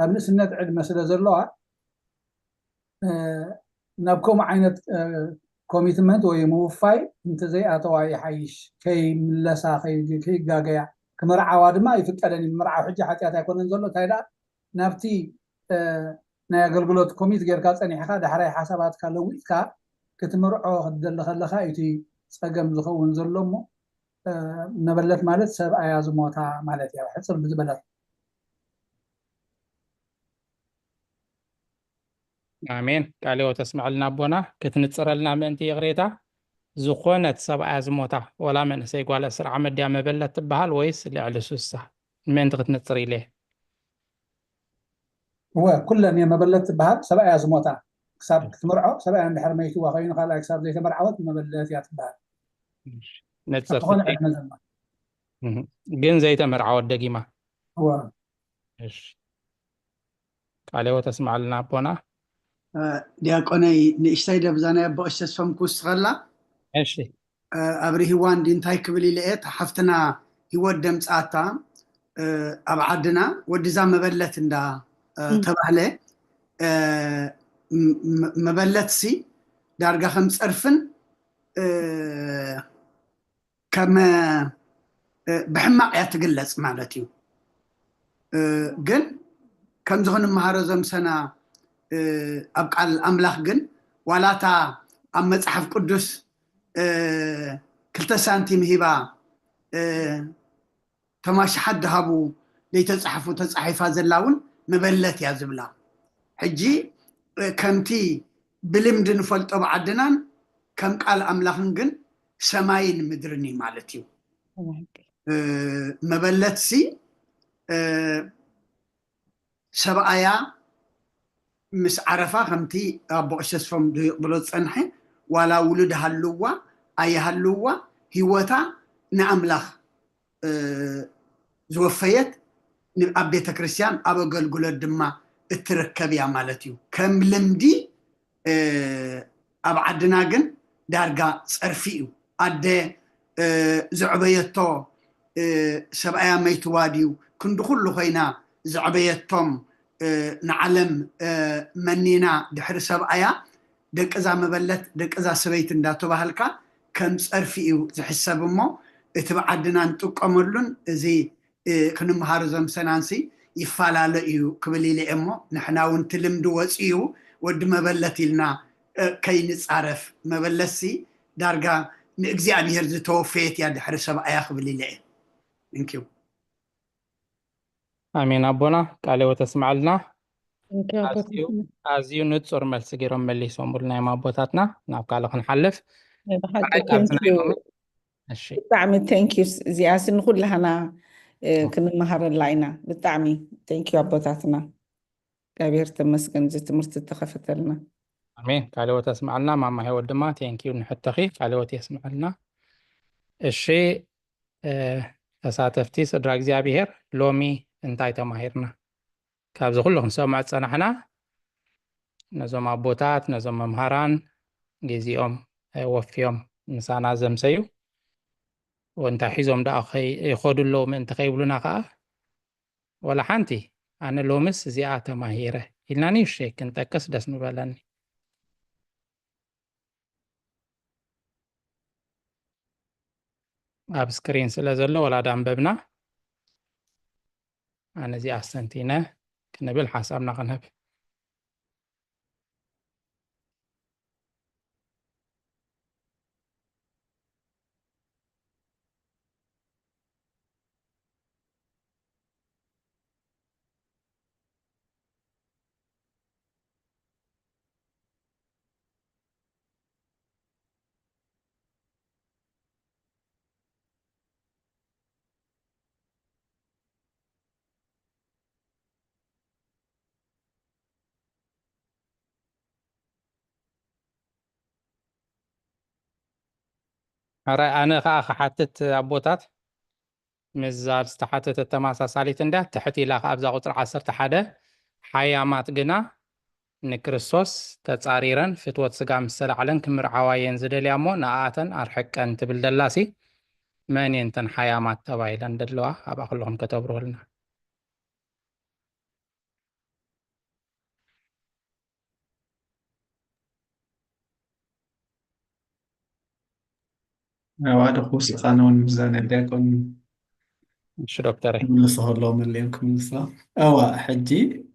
ኣብ ንእስነት ዕድመ ስለ ዘለዋ ናብ ከምኡ ዓይነት ኮሚትመንት ወይ ምውፋይ እንተዘይኣተዋ ይሓይሽ ከይምለሳ ከይጋገያ ክመርዓዋ ድማ ይፍቀደን ምርዓው ሕጂ ሓጢኣት ኣይኮነን ዘሎ እንታይ ደኣ ናብቲ ናይ ኣገልግሎት ኮሚት ጌርካ ፀኒሕካ ዳሕራይ ሓሳባትካ ለዊጥካ ክትምርዖ ክትደሊ ከለካ እቲ ፀገም ዝኸውን ዘሎ እሞ መበለት ማለት ሰብኣያ ዝሞታ ማለት እያ ሕፅር ብዝበለት ኣሜን ቃልዮ ተስምዐልና ኣቦና ክትንፅረልና ምእንቲ ይቕሬታ ዝኾነት ሰብኣያ ዝሞታ ወላ መንእሰይ ጓል 10 ዓመት ድያ መበለት ትበሃል ወይስ ልዕሊ 60 ምእንቲ ክትንፅር ኢለ ኩለን እየ መበለት ትበሃል ሰብኣያ ዝሞታ ክሳብ ክትምርዖ ሰብኣያ እንድሕር መይትዋ ኮይኑ ካልኣይ ክሳብ ዘይተመርዓወት መበለት እያ ትበሃል ግን ዘይተመርዓወት ደጊማ ቃልዮ ተስምዐልና ኣቦና ዲያቆነይ ንእሽተይ ደብዛናይ ኣቦ እሸስፈም ክውስኸላ እሺ ኣብሪ ህዋን ዲ እንታይ ክብል ኢልአ ሓፍትና ህይወት ደምፃታ ኣብ ዓድና ወዲዛ መበለት እንዳ ተባህለ መበለት ሲ ዳርጋ ከም ፀርፍን ከም ብሕማቅ እያ ትግለፅ ማለት እዩ ግን ከም ዝኾነ መሃሮ ዘምሰና ኣብ ቃል ኣምላኽ ግን ዋላታ ኣብ መፅሓፍ ቅዱስ 2 ሳንቲም ሂባ ተማሽሓት ድሃቡ ዘይተፃሓፉ ተፃሒፋ ዘላ እውን መበለት እያ ዝብላ ሕጂ ከምቲ ብልምዲ ንፈልጦ ብዓድናን ከም ቃል ኣምላኽን ግን ሰማይን ምድርን ማለት እዩ መበለት ሲ ሰብኣያ ምስ ዓረፋ ከምቲ ኣቦ እሸስፎም ብሎ ዝፀንሐ ዋላ ውሉድ ሃልዋ ኣይሃልዋ ሂወታ ንኣምላኽ ዝወፈየት ኣብ ቤተክርስትያን ኣብ ኣገልግሎት ድማ እትርከብ እያ ማለት እዩ ከም ልምዲ ኣብ ዓድና ግን ዳርጋ ፀርፊ እዩ ኣደ ዝዕበየቶ ሰብኣያ መይትዋ ድዩ ክንዲ ኩሉ ኮይና ዝዕበየቶም ንዓለም መኒና ድሕሪ ሰብኣያ ደቅዛ መበለት ደቅዛ ሰበይቲ እንዳተባሃልካ ከም ፀርፊ እዩ ዝሕሰብ እሞ እቲ ብዓድና ንጥቀመሉን እዚ ክንምሃሮ ዘምሰናንሲ ይፈላለ እዩ ክብል ኢለ እሞ ንሕና እውን እቲ ልምዲ ወፂኡ ወዲ መበለት ኢልና ከይንፃረፍ መበለሲ ዳርጋ ንእግዚአብሔር ዝተወፈየት እያ ድሕሪ ሰብኣያ ክብል ኢለ እየ ንኪው ኣሜን ኣቦና ቃል ህይወት ተስምዓልና Thank you, አባታችን። ኣዝዩ ንጹር መልሲ ገይሮም መሊሶምልና እዮም ኣቦታትና ናብ ካልእ ክንሓልፍ ብሓቂ ብዓይ ካብቲ ናይ ሎሚ እሺ ብጣዕሚ ቴንኪዩ እዚኣስ ንኩላህና ክንመሃረላ ኢና ብጣዕሚ ቴንኪዩ ኣቦታትና እግዚኣብሔር ተመስገን እዚ ትምህርቲ ተኸፈተልና ኣሜን ቃል ህይወት ተስምዓልና ማማ ህይወት ድማ ቴንኪዩ ንሕተኺ ቃል ህይወት የስምዓልና እሺ ተሳተፍቲ ስድራ እግዚኣብሔር ሎሚ እንታይ ተማሂርና ካብዚ ኩሉ ክንሰምዖ ፀናሕና ነዞም ኣቦታት ነዞም መምሃራን ግዚኦም ወፊዮም ምሳና ዘምሰዩ ወንታይ ሒዞም ዳ ይኸዱ ኣለዉ ምእንቲ ከይብሉና ከዓ ወላ ሓንቲ ኣነ ሎምስ እዚኣ ተማሂረ ኢልና ንእሽተይ ክንጠቅስ ደስ ንበለኒ ኣብ ስክሪን ስለ ዘሎ ወላዳ አንበብና ኣነ እዚኣ ኣስተንቲነ ክንብል ሓሳብና ክንህብ ኣራይ ኣነ ከዓ ክሓትት ኣቦታት ምዛብ ዝተሓተተ ተመሳሳሊት እንዳ ትሕት ኢላ ከዓ ኣብዛ ቁፅሪ 11 ሓያማት ግና ንክርስቶስ ተፃሪረን ፍትወት ስጋ ምስ ተላዕለን ክምርዓዋየን ዝደልያ እሞ ንኣተን ኣርሕቀን ትብል ደላሲ መን እየንተን ሓያማት ተባሂለን ደለዋ ኣብኣ ኩልኩም ከተብርሁልና ዋደ خوص قانون ميزان الديكون شو دكتوري من صهر مليونكم نصا أو حجي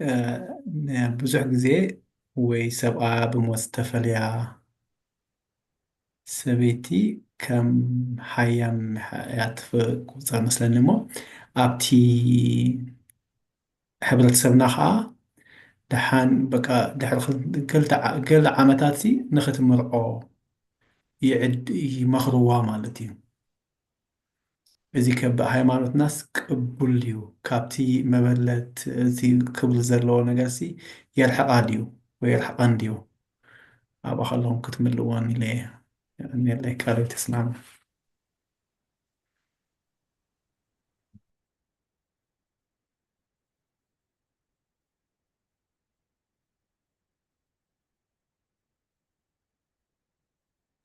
بزح جزء ويسبقى بمستفليا سبيتي كم حيام يعطف قصة مثلا نمو أبتي حبلت سبناها دحان بقى دحر قل عمتاتي نختم مرعو يعد يمخروا مالتي إذا كب هايمانوت ناس قبوليو كابتي مبلت زي قبل زلو نجاسي يلحق عاديو ويلحق عنديو أبا خلهم كتملوان إليه يعني اللي كاري تسلام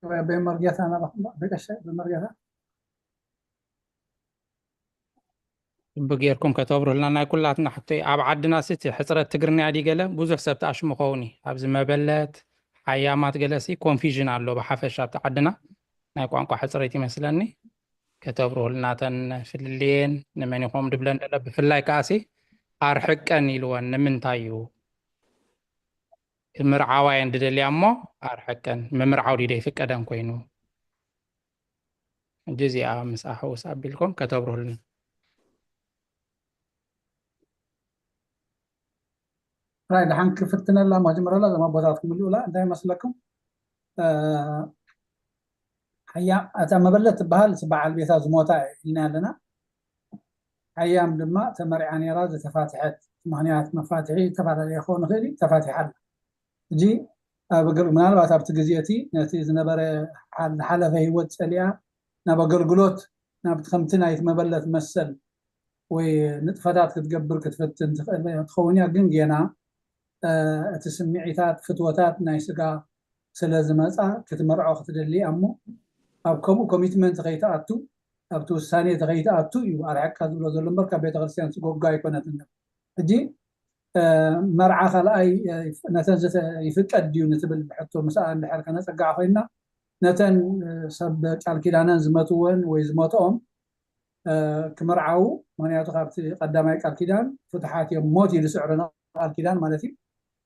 بمرجعها أنا بقش بمرجعها بغيركم كتبروا لنا كلاتنا حتى أب عدنا ستي حصرت تقرني عادي قال بوزح سبت أشم خوني أبز ما بلت حيامات جلسي كونفيجن على لو بحفش عدنا نايكو عنكو حصرتي مثلني كتبروا لنا تن في الليل نمن يقوم دبلن دلب في اللاي كاسي أرحق أني لو نمن تايو مرعاوين ددلي أمو أرحق أن ممرعاو دي فك أدم كوينو جزي مساحة وساب لكم كتبروا لنا راي دحين كفتنا لا ما جمر لا ما بذاتكم الأولى ده مسلكم حيا أتم بلت بهال سبع البيت زموتا لنا لنا أيام لما تمرعني راز تفاتحت مهنيات مفاتيحي تفاتح يخون غيري تفاتح جي بقول من الوقت بتجزيتي نتي زنبر حالة في وقت سليا نبقول قلوت نبتخمتنا يتمبلت مسل ونتفتات كتقبر كتفتن تخونيا جنجينا تسمعيتات فتوتات نايسقا سلازمات كتمرعو ختدلي أمو أو كوميتمنت غيتاتو أو توساني غيتاتو يو أرعك هذا لو زلمبر كبيت غرسيان سقوق جاي كنا تجي مرعى خلاي نتنزت يفكر ديو نتبل حتى مساء اللي كنا سقع فينا نتن سب قال كيدانا زمتون ويزمتهم كمرعو مانياتو خابتي قدامي قال كيدان فتحات يوم موت يلسعرنا قال كيدان مالتي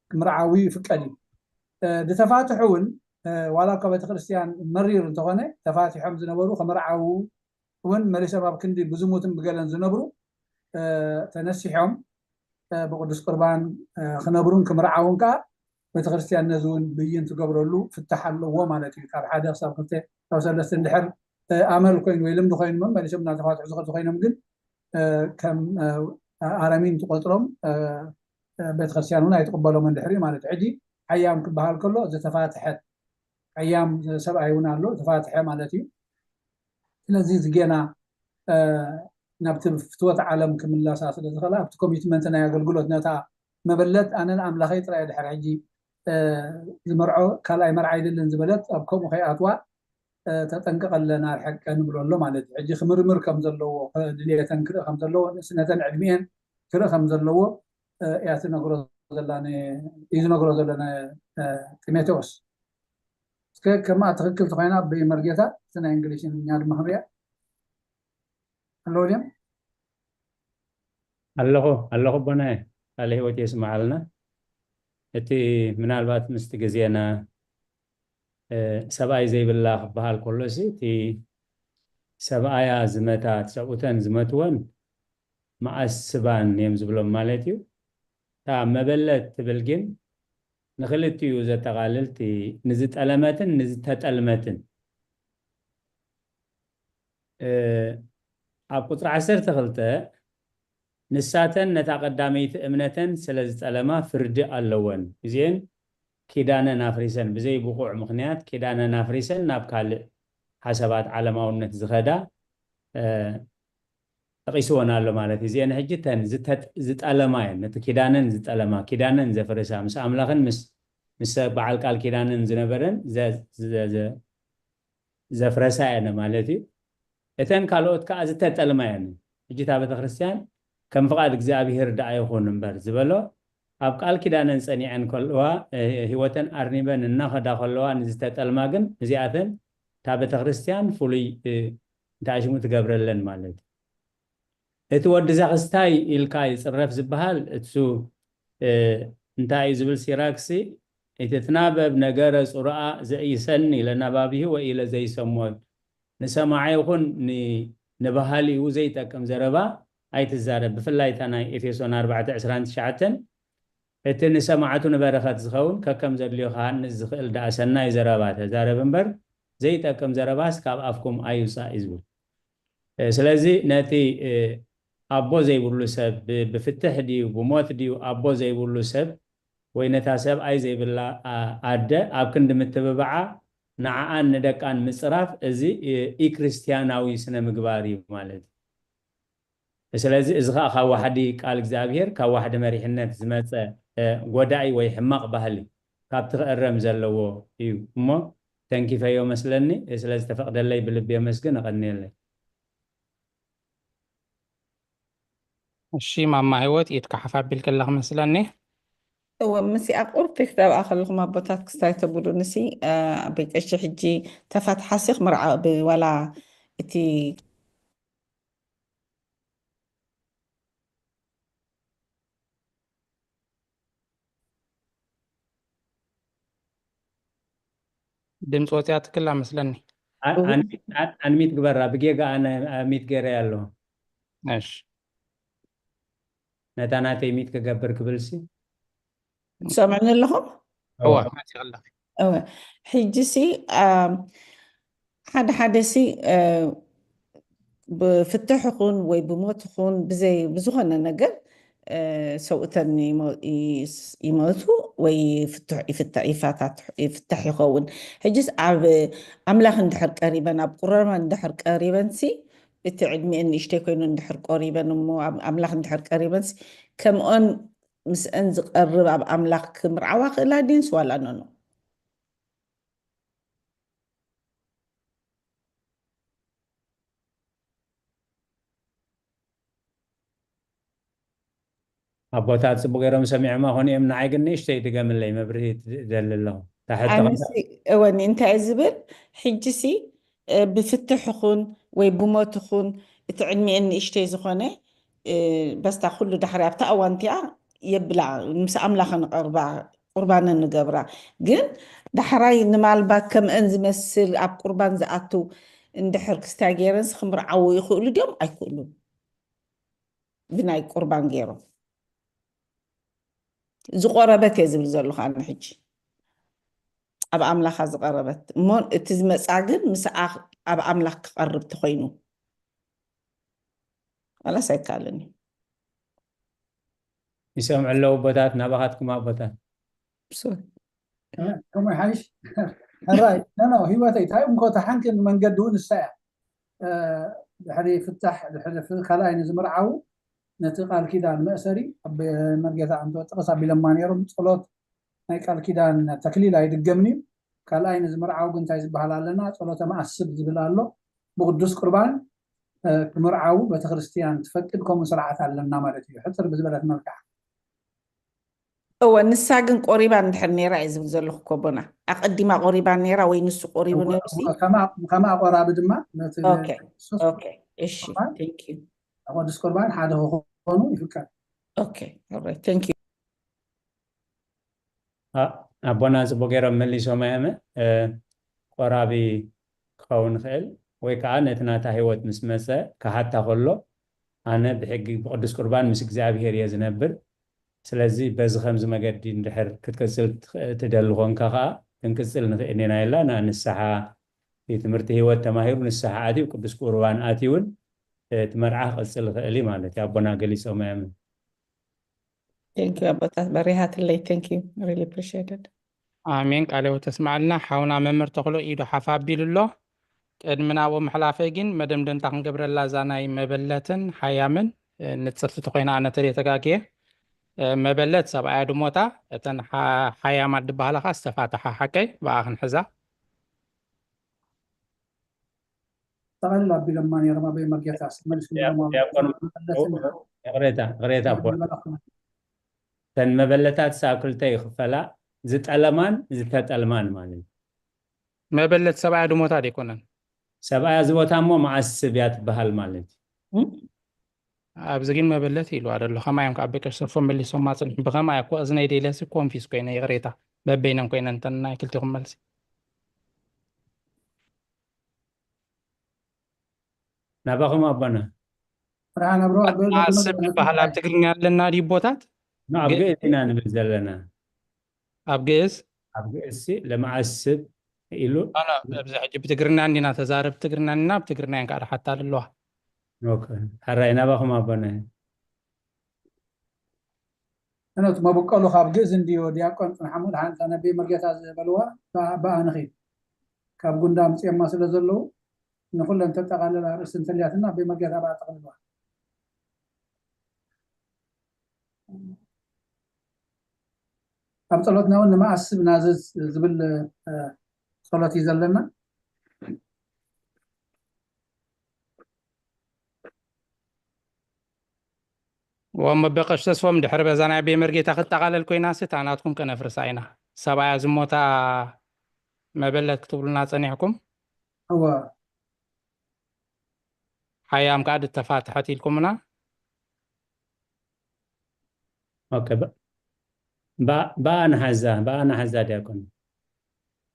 كمرعاوي فكري دتفاتحون ዋላ እኳ ቤተክርስትያን መሪር እንተኾነ ተፋቲሖም ዝነበሩ ከመርዓው እውን መሪሶም ኣብ ክንዲ ብዝሙትን ብገለን ዝነብሩ ተነሲሖም ብቅዱስ ቁርባን ክነብሩን ክምርዓውን ከዓ ቤተክርስትያን ነዚ እውን ብይን ትገብረሉ ፍታሕ ኣለዎ ማለት እዩ ካብ 1 ክሳብ 2 ካብ 3 እንድሕር ኣመል ኮይኑ ወይ ልምዲ ኮይኑ መሊሶም እናተፋትሑ ዝኸዱ ኮይኖም ግን ከም ኣረሚን ትቆጥሮም ቤተክርስትያን እውን ኣይትቕበሎም እንድሕር ማለት እዩ ሕጂ ሓያም ክበሃል ከሎ ዝተፋትሐት ሓያም ሰብኣይ እውን ኣሎ ተፋትሐ ማለት እዩ ስለዚ ዝጌና ናብቲ ፍትወት ዓለም ክምላሳ ስለ ዝኽእላ ኣብቲ ኮሚትመንት ናይ ኣገልግሎት ነታ መበለት ኣነ ንኣምላኸይ ጥራይ ድሕሪ ሕጂ ዝመርዖ ካልኣይ መርዓ ኣይደለን ዝበለት ኣብ ከምኡ ከይኣትዋ ተጠንቀቕ ኣለና ርሕቀ ንብሎ ኣሎ ማለት እዩ ሕጂ ክምርምር ከም ዘለዎ ድልየተን ክርኢ ከም ዘለዎ ንእስነተን ዕድሚአን ክርኢ ከም ዘለዎ እያ ትነግሮ ዘላነ እዩ ዝነግሮ ዘለና ጢሞቴዎስ ከማ ትክክል ተኮይና ብመርጌታ እቲ ናይ እንግሊዝኛ ድማ ክሪያ ኣለዎ ድዮም ኣለኹ ቦነ ካለ ሂወት የስማዓልና እቲ ምናልባት ምስቲ ግዜና ሰብኣይ ዘይብላ ክበሃል ከሎሲ እቲ ሰብኣያ ዝመታት ሰብኡተን ዝመትወን መዓስ ስባን እዮም ዝብሎም ማለት እዩ እታ መበለት ትብል ግን ንክልቲኡ ዘጠቃልልቲ ንዝጠለመትን ንዝተጠልመትን ኣብ ቁፅሪ 12 ንሳተን ነታ ቀዳመይቲ እምነተን ስለ ዝጠለማ ፍርዲ ኣለወን እዚአን ኪዳነን ኣፍሪሰን ብዘይ ብቑዕ ምክንያት ኪዳነን ኣፍሪሰን ናብ ካልእ ሓሰባት ዓለማውነት ዝኸዳ ተቂስወን ኣሎ ማለት እዩ እዚአን ሕጂ ተን ዝጠለማ እየን ነቲ ኪዳነን ዝጠለማ ኪዳነን ዘፍርሳ ምስ ኣምላኽን ምስ በዓል ቃል ኪዳነን ዝነበረን ዘፍረሳ እየን ማለት እዩ እተን ካልኦት ከዓ ዝተጠልማ እየን ሕጂ እታ ቤተክርስትያን ከም ፍቃድ እግዚኣብሔር ዳኣ ይኹን እምበር ዝበሎ ኣብ ቃል ኪዳነን ፀኒዐን ከለዋ ሂወተን ኣርኒበን እናኸዳ ከለዋ ንዝተጠልማ ግን እዚኣተን እታ ቤተክርስትያን ፍሉይ እንታይ ሽሙ ትገብረለን ማለት እዩ እቲ ወዲ ዘኽስታይ ኢልካ ይፅረፍ ዝበሃል እሱ እንታይ እዩ ዝብል ሲራክሲ እትትናበብ ነገረ ፅሩኣ ዘእይሰኒ ለናባቢሁ ወኢለ ዘይሰሞን ንሰማዐ ይኹን ንባህሊኡ ዘይጠቅም ዘረባ ኣይትዛረብ ብፍላይ እታ ናይ ኤፌሶን 4:29 እቲ ንሰማዓቱ ንበረኸት ዝኸውን ከከም ዘድልዮ ክሃንፅ ዝኽእል ዳኣ ሰናይ ዘረባ ተዛረብ እምበር ዘይጠቅም ዘረባስ ካብ ኣፍኩም ኣይውፃእ እዩ ዝብል ስለዚ ነቲ ኣቦ ዘይብሉ ሰብ ብፍትሕ ድዩ ብሞት ድዩ ኣቦ ዘይብሉ ሰብ ወይ ነታ ሰብኣይ ዘይብላ ኣደ ኣብ ክንዲ ምትብባዓ ንዓኣን ንደቃን ምፅራፍ እዚ ኢክርስቲያናዊ ስነ ምግባር እዩ ማለት እዩ ስለዚ እዚ ከዓ ካብ ዋሕዲ ቃል እግዚኣብሔር ካብ ዋሕዲ መሪሕነት ዝመፀ ጎዳኢ ወይ ሕማቕ ባህሊ ካብቲ ክእረም ዘለዎ እዩ እሞ ተንኪፈዮ መስለኒ ስለዝተፈቅደለይ ብልቢ የመስግን እቐኒየለይ እሺ ማማ ሂወት ኢትካ ሓፋቢል ከለኽ መስለኒ ምስቲ ኣብ ቁርጢ ክተብኣ ከለኹም ኣቦታት ክስታይ ተብሉ ንሲ ቤቀሺ ሕጂ ተፋትሓሲ ክምርዓ ዋላ እቲ ድምፂ ወፅያ ትክላ መስለኒ ኣንሚት ግበራ ብጌጋ ኣነ ሚት ገይረ ኣለዎ እሺ ነታ ናተይ ሚት ክገብር ክብልሲ ትሰምዕኒ ኣለኹም እዋ መፅእ ኣለኺ ሕጂ ሲ ሓደ ሲ ብፍትሕ ይኹን ወይ ብሞት ይኹን ብዝኾነ ነገር ሰውእተን ይሞቱ ወይ ይፍታሕ ይኸውን ሕጂስ ኣብ ኣምላኽ እንድሕር ቀሪበን ኣብ ቁረባ እንድሕር ቀሪበን ሲ እቲ ዕድሚአን ንእሽተይ ኮይኑ እንድሕር ቀሪበን እሞ ኣብ ኣምላኽ እንድሕር ቀሪበን ከምኦን ምስአን ዝቐርብ ኣብ ኣምላኽ ክምርዓዋ ክእላ ድንስ ዋላ ነኖ ኣቦታት ፅቡቅ ገይሮም ሰሚዖማ ኮኑ እዮም ንዓይ ግን ንእሽተይ ድገምለይ መብርሂ ትደሊ ኣለኹ እወኒ እንታይ ዝብል ሕጂ ሲ ብፍትሕ ይኹን ወይ ብሞት ይኹን እቲ ዕድሚአን ንእሽተይ ዝኾነ በስታ ኩሉ ዳሕሪ ኣብታ እዋንቲኣ የብላ ምስ ኣምላኽ ንቐርባ ቁርባን ንገብራ ግን دحراي نمالبات كم أنز مسل أب قربان زأتو اندحر كستا جيرنس خمر عوي يخولو ديوم أيكولو بناي قربان جيرو زقربت يزبل زلو خان حج أب أملاخ زقربت مون تزمس عقل مساق أب أملاخ قرب تخينو ولا سيكالني يسمع له بوتات نبغاتكم بوتات بسوي كم حايش هراي أنا هوايتي تاي أمكو تحنكن من قدون الساعة حري فتح في خلاين زمرعو نتقال كده المأسري مرجع عنده تقصى بلما يرم صلوت قال كده تكليل هيد الجمني خلاين زمرعو كنت عايز بحال لنا صلوت ما أسب زبلاله بقدس قربان مرعو بتخرستيان تفكركم سرعة علمنا مالتي حتى بزبلة مركع هو نساقن قريبا نحن نيرا يزبل زلو كوبنا أقدم قريبا نيرا وينسو قريبا نيرسي كما قراب دما أوكي أوكي إيشي thank you قدس قربان هذا هو يفكر أوكي alright thank you أبونا زبوغيرا ملي سوميامة قرابي كون خيل ويكا نتنا تاهيوت مسمسة كحتى خلو أنا بحق بقدس قربان مسك زابير يزنبر سلازي بز خمس مقدي ندحر كتكسل تدلغون كخا تنكسل نخينينا إلا أنا نسحا في تمرتي هو التماهير نسحا عادي وقدس قربان آتيون تمرعه قسل خيلي مالتي أبونا قلي سوميامة thank you أبوتا بريهات اللي thank you I really appreciate it آمين قالوا تسمع لنا حاونا ممر تقولوا إيدو حفابيل الله قدمنا ومحلافيقين مدام دن تاقن قبر الله زاناي مبلتن حيامن نتصرف تقوينا أنا تري تقاكيه مبلت سبعة دموتا اتن حيامات دبالة استفاتحة حكي باخن حزا طبعا بلما يرمى بين مرجع مجلس غريتا تن مبلتات ساكلتي خفلا زت ألمان زتات ألمان مالي مبلت سبعة دموتا دي كونن سبعة زبوتا مو معسبيات بهال مالي أبزجين مبلت يلو على خما يوم كعبك الصفون اللي سمعت بخما يكو أزني دي لسه كون في سكينة غريتا ببينهم كين أنتنا كلتهم ملسي نبغى ما بنا أنا بروح عصب بحلا بتقرن لنا دي بوتات نعم أبغينا نبذل لنا أبغيز سي لما عصب إلو أنا بزحج بتقرنا عندنا تزارب بتقرنا عندنا بتقرنا إنك على حتى لله اوكي حرينا بخو ما بنا أنا ما بقول له خاب جزء ديو دياكون محمد عن أنا بمرجع بلوا بأنخي كاب قندام سيم ما سلزلو نقول أنت تقال رأس تلياتنا بمرجع بعد تقلوا أب طلعتنا وإن ما أسب نازز زبل صلاتي زلنا وما بقاش تسوم دحر بزانا بمرجي تاخد تقال الكويناسي تاناتكم كنفرس عينا سبعة زموتا ما بلت كتب لنا صنيعكم هو حيام قاعد التفاتحات لكمنا اوكي بقى أنا هزا ديكون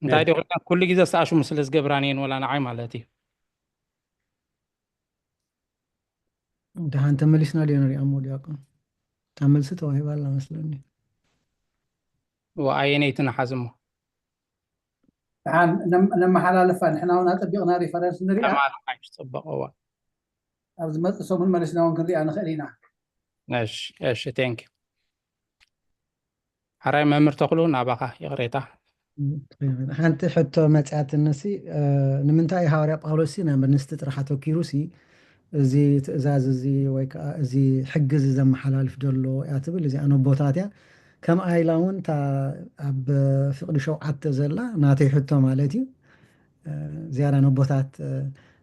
انت هيدي قلنا كل جزء ساشو مسلس قبرانين ولا نعي مالتي انت هنتملسنا لينا ريامو ديكون تعمل ستة وهي بالله مثلني وعينيتنا حزمه عن لما حلال فان احنا هنا طبقنا ريفرنس نريد ما عايش طبقوا أبز ما تصوم الملسنا ونقضي أنا خلينا ايش تانك حراي ما مرتقلون أبقى يغريتا حنت حتى متعات النسي نمنتاي هاوريا باولوسي نعمل نستطرحاتو كيروسي زي تأزاز زي ويكا زي حجز زم حلال في جلو يعتبر زي أنا بوتاتيا كم آيلاون تا أب فقد شو عت زلا ناتي حتى مالتي زيارة نبوتات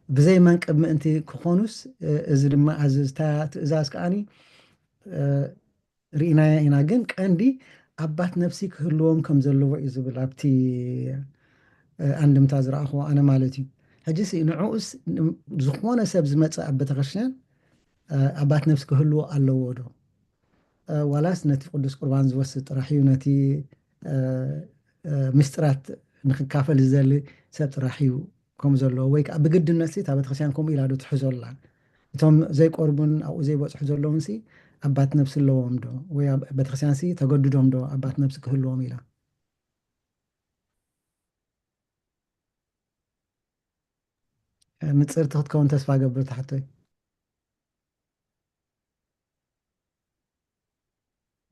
بزي منك أب أنت كخونوس إذا ما عزز تا تأزاز كأني رينا إنا جنك عندي أبات نفسي كلهم كم زلوا إذا بالعبتي عندم تازر أخو أنا مالتي هجسي نعوس زخوانة سبز متى أبتغشان أبات نفسك كلوا الله ودو ولاس نتي قدس قربان زوسط رحيونتي ምስጢራት ንክካፈል ዝደሊ ሰብ ጥራሕ እዩ ከምኡ ዘለዎ ወይ ከዓ ብግድነት ሲ እታ ቤተክርስትያን ከምኡ ኢላ ዶ ትሕዞላ እቶም ዘይቆርቡን ኣብኡ ዘይበፅሑ ዘለውን ሲ ኣባት ነብሲ ኣለዎም ዶ ወይ ቤተክርስትያን ሲ ተገድዶም ዶ ኣባት ነብሲ ክህልዎም ኢላ ንፅርቲ ክትከውን ተስፋ ገብር ታሕተይ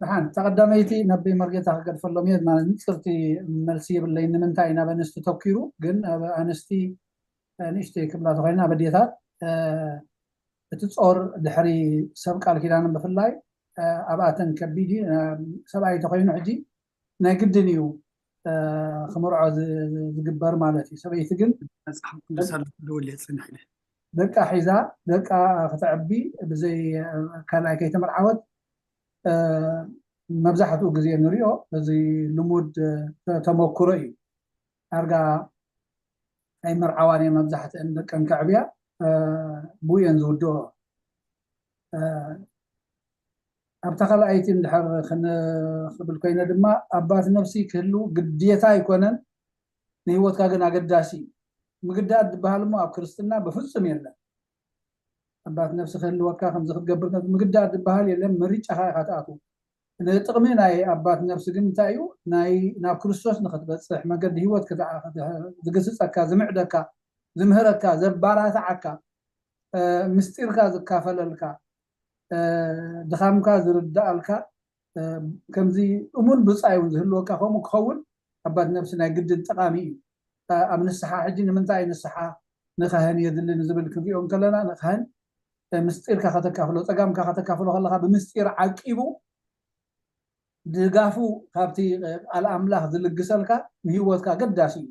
ድሓን ተቐዳመይቲ ነብይ መርጌታ ክገድፈሎም እየ ማለት ንፅርቲ መልሲ የብለይ ንምንታይ ናብ ኣንስቲ ተኪሩ ግን ኣብ ኣንስቲ ንእሽተይ ክብላ ተኮይና በዴታት እቲ ፆር ድሕሪ ሰብ ቃል ኪዳንን ብፍላይ ኣብኣተን ከቢድ ሰብኣይ ተኮይኑ ሕጂ ናይ ግድን እዩ ክምርዖ ዝግበር ማለት እዩ ሰበይቲ ግን መፅሓፍ ቅዱሳሉ ደውል የፅንሕ ኢለ ደቃ ሒዛ ደቃ ክትዕቢ ብዘይ ካልኣይ ከይተመርዓወት መብዛሕትኡ ግዜ ንሪኦ እዚ ልሙድ ተመክሮ እዩ ኣርጋ ኣይመርዓዋን እየ መብዛሕትአን ደቀን ከዕብያ ብኡየን ዝውድኦ ኣብታ ካልኣይቲ እንድሕር ክንብል ኮይነ ድማ ኣባት ነብሲ ክህሉ ግዴታ ኣይኮነን ንሂወትካ ግን ኣገዳሲ ምግዳድ ዝበሃል እሞ ኣብ ክርስትና ብፍፁም የለን ኣባት ነብሲ ክህልወካ ከምዚ ክትገብር ምግዳድ ዝበሃል የለን መሪጫካ ኢካ ትኣትው ንጥቕሚ ናይ ኣባት ነብሲ ግን እንታይ እዩ ናብ ክርስቶስ ንክትበፅሕ መገዲ ሂወት ዝግስፀካ ዝምዕደካ ዝምህረካ ዘባራትዓካ ምስጢርካ ዝካፈለልካ ድኻምካ ዝርዳእልካ ከምዚ እሙን ብፃይ እውን ዝህልወካ ከምኡ ክኸውን ኣባት ነብሲ ናይ ግድን ጠቃሚ እዩ ኣብ ንስሓ ሕጂ ንምንታይ ንስሓ ንካህን የድሊ ንዝብል ክንሪኦም ከለና ንካህን ምስጢርካ ከተካፍሎ ፀጋምካ ከተካፍሎ ከለካ ብምስጢር ዓቂቡ ድጋፉ ካብቲ ቃል ኣምላኽ ዝልግሰልካ ንሂወትካ ገዳሲ እዩ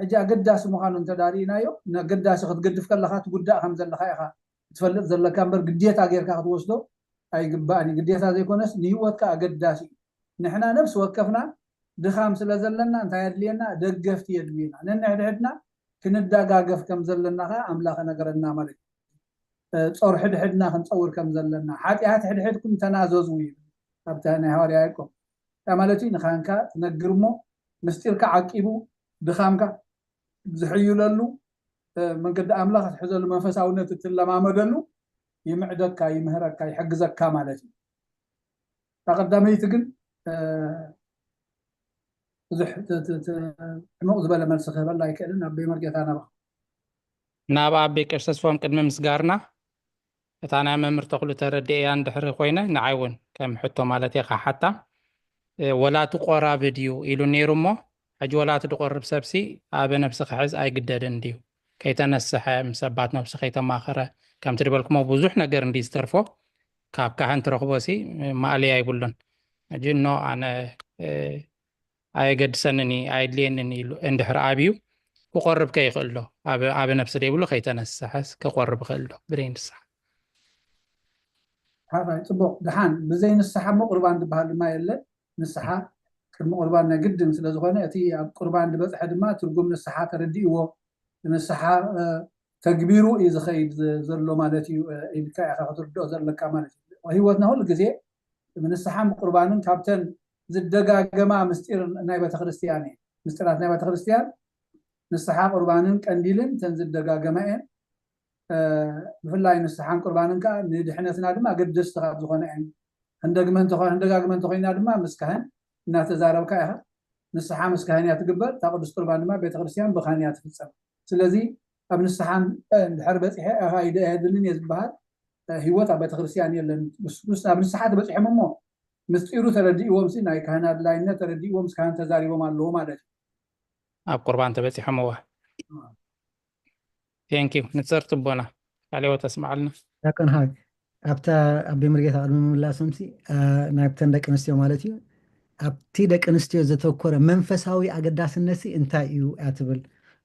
ሕጂ ኣገዳሲ ምዃኑ እንተዳሪእናዮ ንገዳሲ ክትገድፍ ከለካ ትጉዳእ ከም ዘለካ ኢኻ ትፈልጥ ዘለካ እምበር ግዴታ ጌርካ ክትወስዶ ኣይግባእን ግዴታ ዘይኮነስ ንሂወትካ ኣገዳሲ እዩ ንሕና ነብሲ ወከፍና ድኻም ስለ ዘለና እንታይ የድልየና ደገፍቲ የድልየና ነንሕድሕድና ክንደጋገፍ ከም ዘለና ኸ ኣምላኽ ነገረና ማለት እዩ ፆር ሕድሕድና ክንፀውር ከም ዘለና ሓጢኣት ሕድሕድኩም ተናዘዙ እዩ ኣብታ ናይ ሃዋርያ ያዕቆብ ማለት እዩ ንኻንካ ትነግር እሞ ምስጢርካ ዓቂቡ ድኻምካ ዝሕይለሉ መንገዲ ኣምላኽ ትሕዘሉ መንፈሳውነት እትለማመደሉ ይምዕደካ ይምህረካ ይሕግዘካ ማለት እዩ ተቐዳመይቲ ግን ብዙሕ ሕሙቕ ዝበለ መልሲ ክህበላ ኣይክእልን ኣበይ መርጌታ ናባ ናብ ኣቤ ቀሽ ተስፎም ቅድሚ ምስጋርና እታ ናይ መምህር ተኽሉ ተረዲእያ እንድሕሪ ኮይነ ንዓይ እውን ከም ሕቶ ማለት እየ ሓታ ወላቱ ቆራቢ ድዩ ኢሉ ነይሩ እሞ ሕጂ ወላቱ ድቆርብ ሰብሲ ኣበ ነብሲ ክሕዝ ኣይግደድን ድዩ ከይተነስሐ ምስ ኣባት ነብሲ ከይተማኸረ ከምቲ ድበልኩሞ ብዙሕ ነገር እንዲ ዝተርፎ ካብ ካህን ትረኽቦ ሲ ማእልያ ይብሉን ሕጂ እኖ ኣነ ኣይገድሰንኒ ኣይድልየንን ኢሉ እንድሕር ኣብዩ ክቆርብ ከይኽእል ዶ ኣበ ነብሲ ደይብሉ ከይተነስሐስ ክቆርብ ክእል ዶ ብደይ ንስሓ ሓባይ ፅቡቅ ድሓን ብዘይ ንስሓ ሞ ቁርባን ዝበሃል ድማ የለን ንስሓ ቅድሚ ቁርባን ናይ ግድን ስለዝኾነ እቲ ኣብ ቁርባን ዝበፅሐ ድማ ትርጉም ንስሓ ተረዲእዎ ንስሓ ተግቢሩ እዩ ዝኸይድ ዘሎ ማለት እዩ ኢልካ ኢኻ ክትርድኦ ዘለካ ማለት እዩ ሂወትና ኩሉ ግዜ ንስሓን ቁርባንን ካብተን ዝደጋገማ ምስጢር ናይ ቤተክርስትያን እየ ምስጢራት ናይ ቤተክርስትያን ንስሓ ቁርባንን ቀንዲልን ተን ዝደጋገማ እየን ብፍላይ ንስሓን ቁርባንን ከዓ ንድሕነትና ድማ ኣገደስቲ ካብ ዝኾነ እየን ክንደጋግመ እንተኮይና ድማ ምስ ካህን እናተዛረብካ ኢኻ ንስሓ ምስ ካህን እያ ትግበር እታ ቅዱስ ቁርባን ድማ ቤተክርስትያን ብካህን እያ ትፍፀም ስለዚ ኣብ ንስሓን እንድሕር በፂሐ ኢኻ ይድልን እየ ዝበሃል ሂወት ኣብ ቤተክርስትያን የለን ኣብ ንስሓ ተበፂሖም እሞ ምስጢሩ ተረዲእዎም ሲ ናይ ካህን ኣድላይነት ተረዲእዎም ምስ ካህን ተዛሪቦም ኣለዎ ማለት እዩ ኣብ ቁርባን ተበፂሖም እዋ ቴንኪዩ ንፅር ትቦና ካልኦ ተስማዓልና ዳቅን ሃይ ኣብታ ኣቤ መርጌታ ቅድሚ ምምላሶምሲ ናብተን ደቂ ኣንስትዮ ማለት እዩ ኣብቲ ደቂ ኣንስትዮ ዘተኮረ መንፈሳዊ ኣገዳስነት እንታይ እዩ እያ ትብል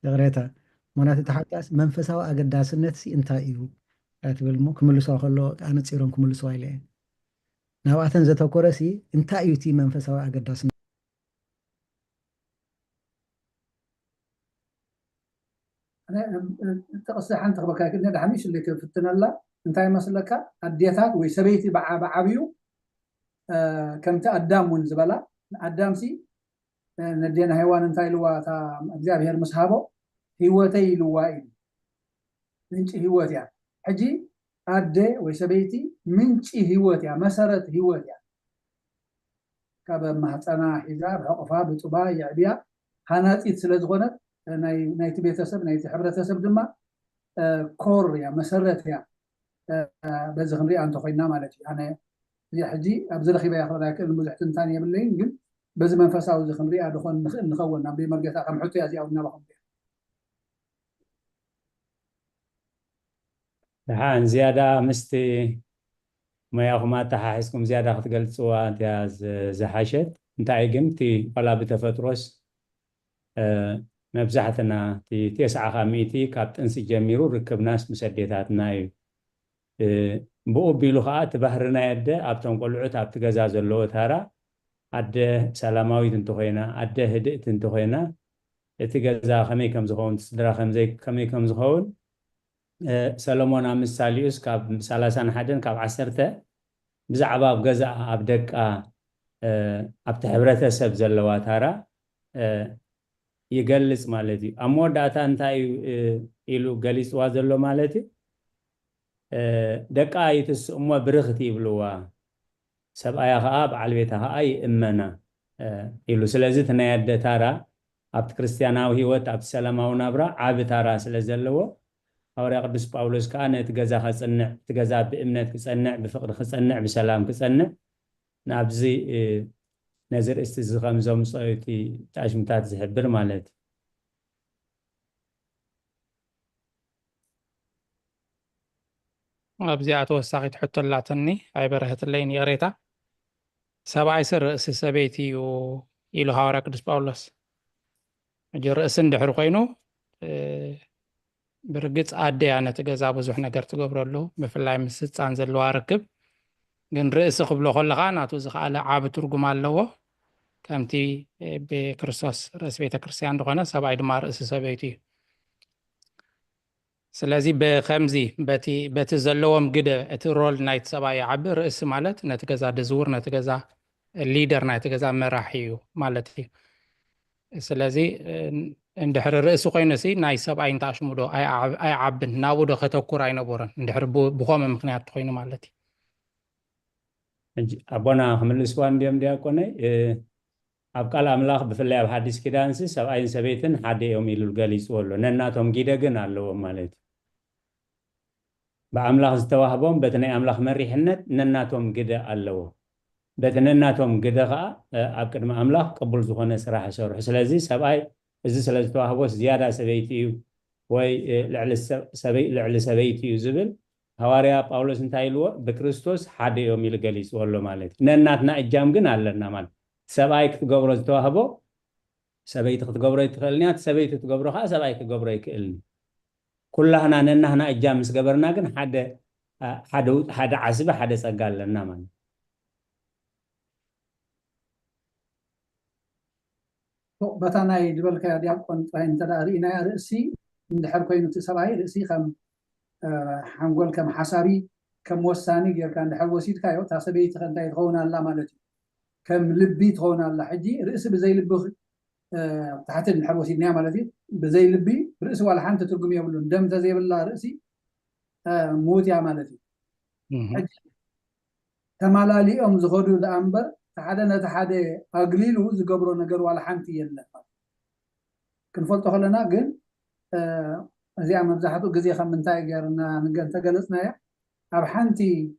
ደቕሬታ ምክንያቱ ተሓጣስ መንፈሳዊ ኣገዳስነት እንታይ እዩ እያ ትብል እሞ ክምልሶ ከሎ ኣነፂሮም ክምልሶ ኢለ እየ ናብኣተን ዘተኮረ ሲ እንታይ እዩ እቲ መንፈሳዊ ኣገዳስነት ጥቕሲ ሓንቲ ክበካ ክድነ ድሓኒ ሽለይ ክፍትነላ እንታይ መስለካ ኣዴታት ወይ ሰበይቲ ብዓብዩ ከምቲ ኣዳም እውን ዝበላ ኣዳም ሲ ندينا حيوان انتاي لوا تا እግዚአብሔር مسحابو هيوتي لوا منጭ هيوت يا حجي أدي ويسبيتي منጭ هيوت يا مسارت هيوت يا كاب محصنا حزاب حقفا بطبا يعبيا هاناتيت ስለዝኾነት ናይቲ ቤተሰብ ናይቲ ሕብረተሰብ ድማ ኮር ያ መሰረት ያ በዚ ክንሪኣ እንተ ኮይና ማለት እዩ ኣነ እዚ ሕጂ ኣብዚ ረኺበ ያኽላ ክእል ብዙሕ ትንታን የብለይን ግን በዚ መንፈሳዊ እዚ ክንሪኣ ድኾን ንኽእል ንኸውን ናብ መርጌታ ከም ሕቶ እያ እዚኣ እናባኹም ድሓን ዝያዳ ምስቲ ሞያኹም ኣተሓሒዝኩም ዝያዳ ክትገልፅዋ እያ ዝሓሸት እንታይ ግን እቲ ቆላ ብተፈጥሮስ መብዛሕትና እቲ 90% ካብ ጥንሲ ጀሚሩ ርክብናስ ምስ ኣዴታትና እዩ ብኡ ኣቢሉ ከዓ እቲ ባህርና የደ ኣብቶም ቆልዑት ኣብቲ ገዛ ዘለዎ ታራ ኣደ ሰላማዊት እንተኮይና ኣደ ህድእቲ እንተኮይና እቲ ገዛ ከመይ ከም ዝኸውን ስድራ ከመይ ከም ዝኸውን ሰሎሞን ኣብ ምሳሌኡስ ካብ 31 ካብ 10 ብዛዕባ ኣብ ገዛ ኣብ ደቃ ኣብቲ ሕብረተሰብ ዘለዋ ታራ يجلس مالتي أمور داتا أنتاي إلو جلس وازلو مالتي دقايت أمور برختي بلوا سبعة خاب على بيتها أي إمنا إلو سلزتنا يد تارا أبت كريستيانا وهي وات أبت سلامة ونبرة عاب تارا سلزلوا أورا قدس باولوس كان تجزا خصنع تجزا بإمنة خصنع بفقر خصنع بسلام خصنع نابزي نظر استزغام زوم صوتي تعشمتات زحبر مالتي أبزيات وساقي تحط اللاتني أي برهة اللين ياريتا سبع سر رأس سبيتي إلو هاورا قدس باولوس أجي رأسن دحر قينو برقص عادي أنا تجزا بزوح نقر تقبر له بفلاي مسيت أنزل له أركب جن رئيس قبله خلقان أتوزخ على عاب ترجم الله كمتي بكريستوس رئيس بيت كريستيان دخنا سبع دمار رئيس سبيتي سلازي بخمزي بتزلوهم قدة الرول نايت سبع عب رئيس مالت نتجزا دزور نتجزا الليدر نتجزا مراحيو مالتي سلازي اندحر الرئيس قينسي ناي سبع ينتعش مودو أي عب ناودو خطوكور أي نبورن اندحر بخوم مخنيات قينو مالتي أبونا حمل السوان ديام دياكوني أبقال أملاخ بفلي أب حديث كدانسي سبعين سبيتن حدي يوم إلو الجاليس ولو نناتهم جيداقن علو مالت بأملاخ زتواهبهم بتني أملاخ مريحنت نناتهم جيدا علو بتنناتهم جيدا أبقد ما أملاخ قبل زخونة سراحة سورح سلازي سبعي إذا سلازي تواهبوس زيادة سبيتي وي لعل سبيتي زبل هواريا باولوس انتايلو بكريستوس حد يوم يلقليس ولو مالت نناتنا اجام جن علنا مال سبايك تقبرو توهبو سبايك تقبرو يتخلنيات سبايك تقبرو خا سبايك تقبرو يكلني كلنا ننهنا اجام مسقبرنا جن حد عصبه حد سقال لنا مال بتانا يدبل كا دياقون فاين تدارينا رئسي ندحر كوينو تسباي رئسي خم حنقول كم حسابي كم وساني غير كان حوسيت كايو تاسبي تخنتاي تخونا الله مالتي كم لبي تخونا الله حجي رئيس بزي لبخ تحت الحوسيت نيا مالتي بزي لبي رئيس ولا حنت ترجم يقولون دم تزي بالله رئيسي موت يا مالتي حجي تمالالي ام زغدو الانبر تحدنا تحد اقليلو زقبرو نجر ولا حنت يلا كنفلطو خلنا جن زي مبزحتو جزي خمنتاي غيرنا نقل تقلصنا يا أب حنتي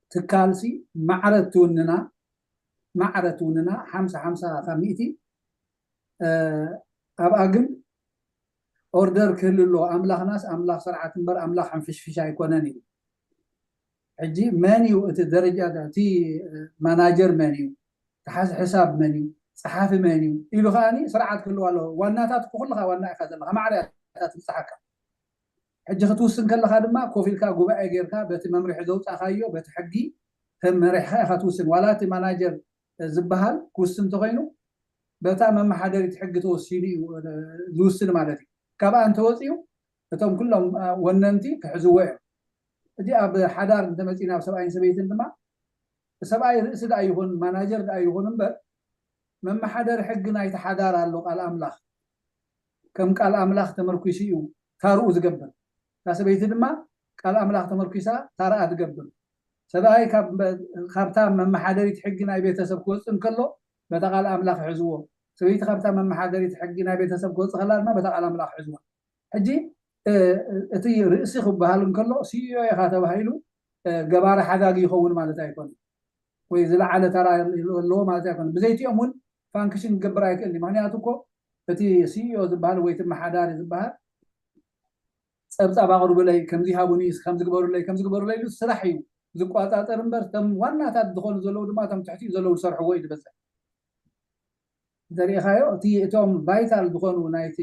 تكالسي معرتوننا حمسة خميتي أب أقل أوردر كله أملاخ ناس أملاخ سرعة تنبر أملاخ فيشاي كوناني حجي مانيو الدرجة تي ماناجر مانيو تحس حساب مانيو صحافي مانيو إلو خاني سرعة كله وانا تاتكو كلها وانا أخذ لها معرفة تتسحكم حجي خطوسن كلا خادما كوفيلكا غوبا غيركا بت ممرح زوت اخايو بت حقي تمرح خطوسن ولا تي ماناجر زبحال كوسن تخينو بتا ممحدر تحق توسيني زوسن مالتي كبا انت وصيو بتم كلهم وننتي كحزوه دي اب حدار انت متينا 70 سبيتن دما 70 رئيس دا يكون ماناجر دا يكون መማሓደር ሕግና ይተሓዳር ኣሎ ቃል ኣምላኽ ከም ቃል ኣምላኽ ተመርኩሱ እዩ ታርኡ ዝገብር ታሰበይቲ ድማ ቃል ኣምላኽ ተመርኩሳ ታርኣ ትገብር ሰብኣይ ካብታ መማሓደሪት ሕጊ ናይ ቤተሰብ ክወፅእ እንከሎ በታ ቃል ኣምላኽ ይሕዝዎ ሰበይቲ ካብታ መማሓደሪት ሕጊ ናይ ቤተሰብ ክወፅእ ከላ ድማ በታ ቃል ኣምላኽ ይሕዝዎ ሕጂ እቲ ርእሲ ክበሃል እንከሎ ሲዮ ኢኻ ተባሂሉ ገባሪ ሓዳጊ ይኸውን ማለት ኣይኮነን ወይ ዝለዓለ ተራ ኣለዎ ማለት ኣይኮነን ብዘይቲኦም እውን ፋንክሽን ክገብር ኣይክእልኒ ምክንያቱ እኮ እቲ ሲዮ ዝበሃል ወይ እቲ መሓዳሪ ዝበሃል ፀብፃብ ኣቅርቡለይ ከምዚ ሃቡኒ ከምዝግበሩለይ ኢሉ ስራሕ እዩ ዝቋፃፀር እምበር እቶም ዋናታት ዝኾኑ ዘለው ድማ እቶም ትሕቲኡ ዘለው ዝሰርሕዎ እዩ ዝበፅሕ ዘሪእኻዮ እቶም ቫይታል ዝኾኑ ናይቲ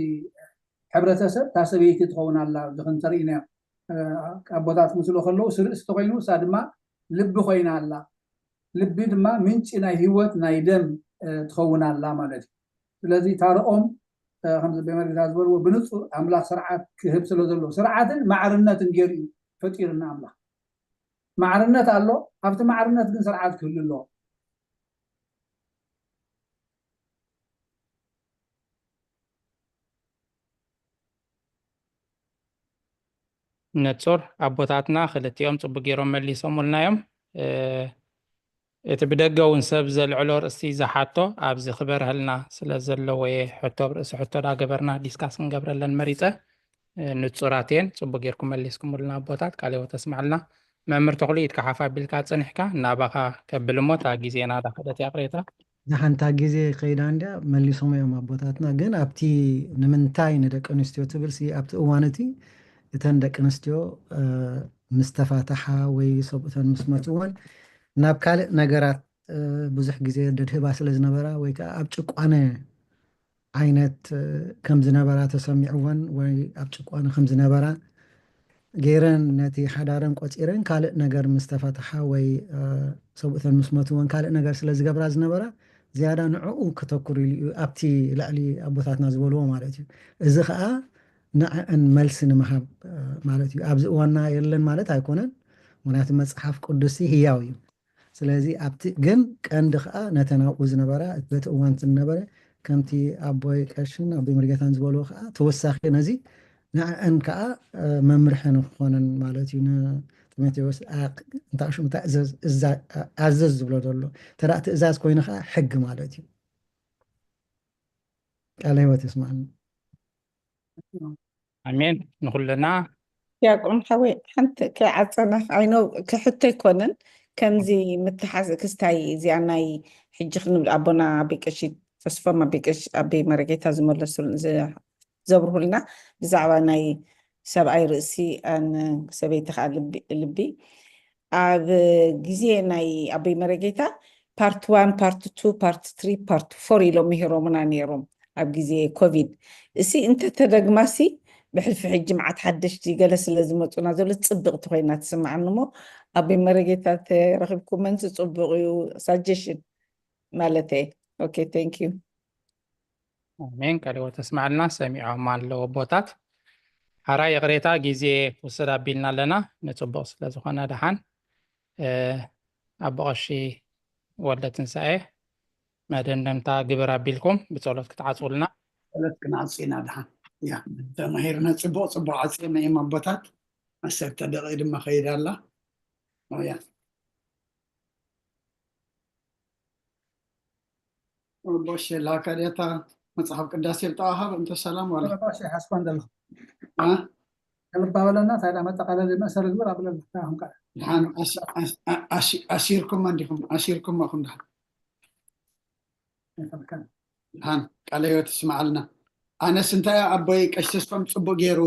ሕብረተሰብ ታሰበይቲ ትኸውን ኣላ ዝክንተርእና ኣቦታት ምስሎ ከለዉ ስርእስቲ ኮይኑ እሳ ድማ ልቢ ኮይና ኣላ ልቢ ድማ ምንጪ ናይ ህይወት ናይ ደም ትኸውን ኣላ ማለት እዩ ስለዚ ታርኦም ከምዚ በመርጌታ ዝበልዎ ብንፁር ኣምላኽ ስርዓት ክህብ ስለ ዘሎ ስርዓትን ማዕርነትን ገይሩ እዩ ፈጢሩና ኣምላኽ ማዕርነት ኣሎ ኣብቲ ማዕርነት ግን ስርዓት ክህሉ ኣለዎ ንጹር ኣቦታትና ክልቲኦም ፅቡቅ ገይሮም መሊሶም ውልናዮም እቲ ብደገ እውን ሰብ ዘልዕሎ ርእሲ ዝሓቶ ኣብዚ ክበርህልና ስለ ዘለዎ ሕቶ ብርእሲ ሕቶ ዳገበርና ዲስካስ ክንገብረለን መሪፀ ንጹራት እየን ፅቡቅ ጌርኩም መሊስኩም ውልና ኣቦታት ቃል ህይወት ተስማዕልና መምህር ተኽሉ ኢድካ ሓፍ ኣቢልካ ፀኒሕካ እናባኻ ከብል እሞ እታ ግዜና ዳኸደት ያቅሬታ ንሓንታ ግዜ ከይዳ እንድያ መሊሶም እዮም ኣቦታትና ግን ኣብቲ ንምንታይ ንደቂ ኣንስትዮ ትብል ኣብቲ እዋን እቲ እተን ደቂ ኣንስትዮ ምስ ተፋታሓ ወይ ሰብኡተን ምስ መፅወን ናብ ካልእ ነገራት ብዙሕ ግዜ ደድህባ ስለ ዝነበራ ወይ ከዓ ኣብ ጭቋነ ዓይነት ከም ዝነበራ ተሰሚዕወን ወይ ኣብ ጭቋነ ከም ዝነበራ ገይረን ነቲ ሓዳረን ቆፂረን ካልእ ነገር ምስ ተፋታሓ ወይ ሰብኡተን ምስ መትወን ካልእ ነገር ስለ ዝገብራ ዝነበራ ዝያዳ ንዕኡ ከተኩር ኢሉ ኣብቲ ላዕሊ ኣቦታትና ዝበልዎ ማለት እዩ እዚ ከዓ ንዕአን መልሲ ንምሃብ ማለት እዩ ኣብዚ እዋንና የለን ማለት ኣይኮነን ምክንያቱ መፅሓፍ ቅዱስ ህያው እዩ ስለዚ ኣብቲ ግን ቀንዲ ከዓ ነተን ኣብኡ ዝነበራ በቲ እዋን ዝነበረ ከምቲ ኣቦይ ቀሽን ኣቦይ መርጌታን ዝበልዎ ከዓ ተወሳኺ ነዚ ንዕአን ከዓ መምርሒ ንክኾነን ማለት እዩ ንጢሞቴዎስ እንታቅሽሙ ኣዘዝ ዝብሎ ዘሎ ተዳ ትእዛዝ ኮይኑ ከዓ ሕጊ ማለት እዩ ቃል ህይወት ይስማዕኒ ኣሜን ንኩልና ያቆም ሓወይ ሓንቲ ከዓፀና ዓይኖ ክሕቶ ኣይኮነን ከምዚ ምትሓዝ ክስታይ እዚኣ ናይ ሕጂ ክንብል ኣቦና ኣበይ ቀሺ ተስፎም ኣበይ መርጌታ ዘብርሁልና ብዛዕባ ናይ ሰብኣይ ርእሲ ሰበይቲ ከዓ ልቢ ኣብ ግዜ ናይ ኣበይ መርጌታ ፓርት 1 ፓርት 2 ፓርት 3 ፓርት 4 ኢሎም ሂሮምና ነይሮም ኣብ ግዜ ኮቪድ እሲ እንተተደግማሲ ብሕልፊ ሕጂ መዓት ሓደሽቲ ገለ ስለ ዝመፁና ዘሎ ፅብቕቲ ኮይና ትስማዓኒ እሞ ኣበይ መርጌታ ተረኺብኩም መንሲ ፅቡቅ እዩ ሳጀሽን ማለት እየ ኦኬ ቴንክ ዩ ኣሜን ቃል ህይወት ተስማዕልና ሰሚዖም ኣለዎ ኣቦታት ሓራይ ቅሬታ ግዜ ውስድ ኣቢልና ኣለና ንፅቡቅ ስለ ዝኾነ ድሓን ኣቦቀሺ ወልደ ትንሳኤ መደምደምታ ግብር ኣቢልኩም ብፀሎት ክትዓፅውልና ጸሎት ክንዓፅና ድሓን ያ ተማሂርና ፅቡቅ ዓፅና እዮም ኣቦታት ዓሰርተ ደቂቕ ድማ ከይዳ ኣላ ያ ቦሽ ላካዴታ መጽሐፍ ቅዳሴ ልጠዋሃብ እንተ ሰላም ዋላ ሓስኳን ደለኹ ከልባበለና ታዳ መጠቃለሊ መእሰሪ ግብር ኣብለልታሁም ቃል ድሓን ኣሲርኩም እንዲኹም ኣሲርኩም ኣኹም ድሓን ቃለ ህይወት ትስማዓልና ኣነስ እንታይ ኣቦይ ቀሺ ተስፎም ፅቡቅ ገይሩ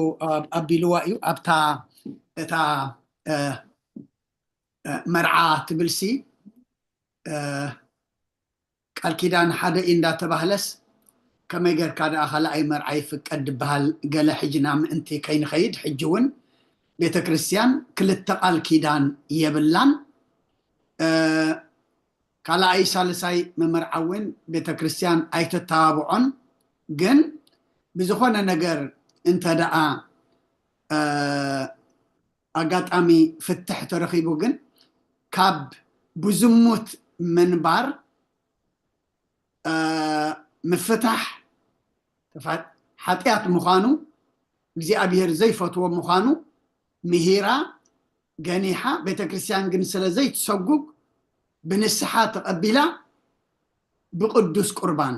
ኣቢልዋ እዩ ኣብታ እታ መርዓ ትብልሲ ቃል ኪዳን ሓደ እዩ እንዳተባህለስ ከመይ ጌርካ ደኣ ካልኣይ መርዓ ይፍቀድ ድበሃል ገለ ሕጂና ምእንቲ ከይንኸይድ ሕጂ እውን ቤተክርስትያን ክልተ ቃል ኪዳን የብላን ካልኣይ ሳልሳይ መመርዓ እውን ቤተክርስትያን ኣይተተባብዖን ግን ብዝኾነ ነገር እንተ ደኣ ኣጋጣሚ ፍትሕ ተረኺቡ ግን ካብ ብዝሙት ምንባር مفتح حتيات مخانو እግዚአብሔር ዘይፈትዎ ምዃኑ ምሂራ ገኒሓ ቤተክርስቲያን ግን ስለ ዘይትሰጉግ ብንስሓ ተቐቢላ ብቅዱስ ቁርባን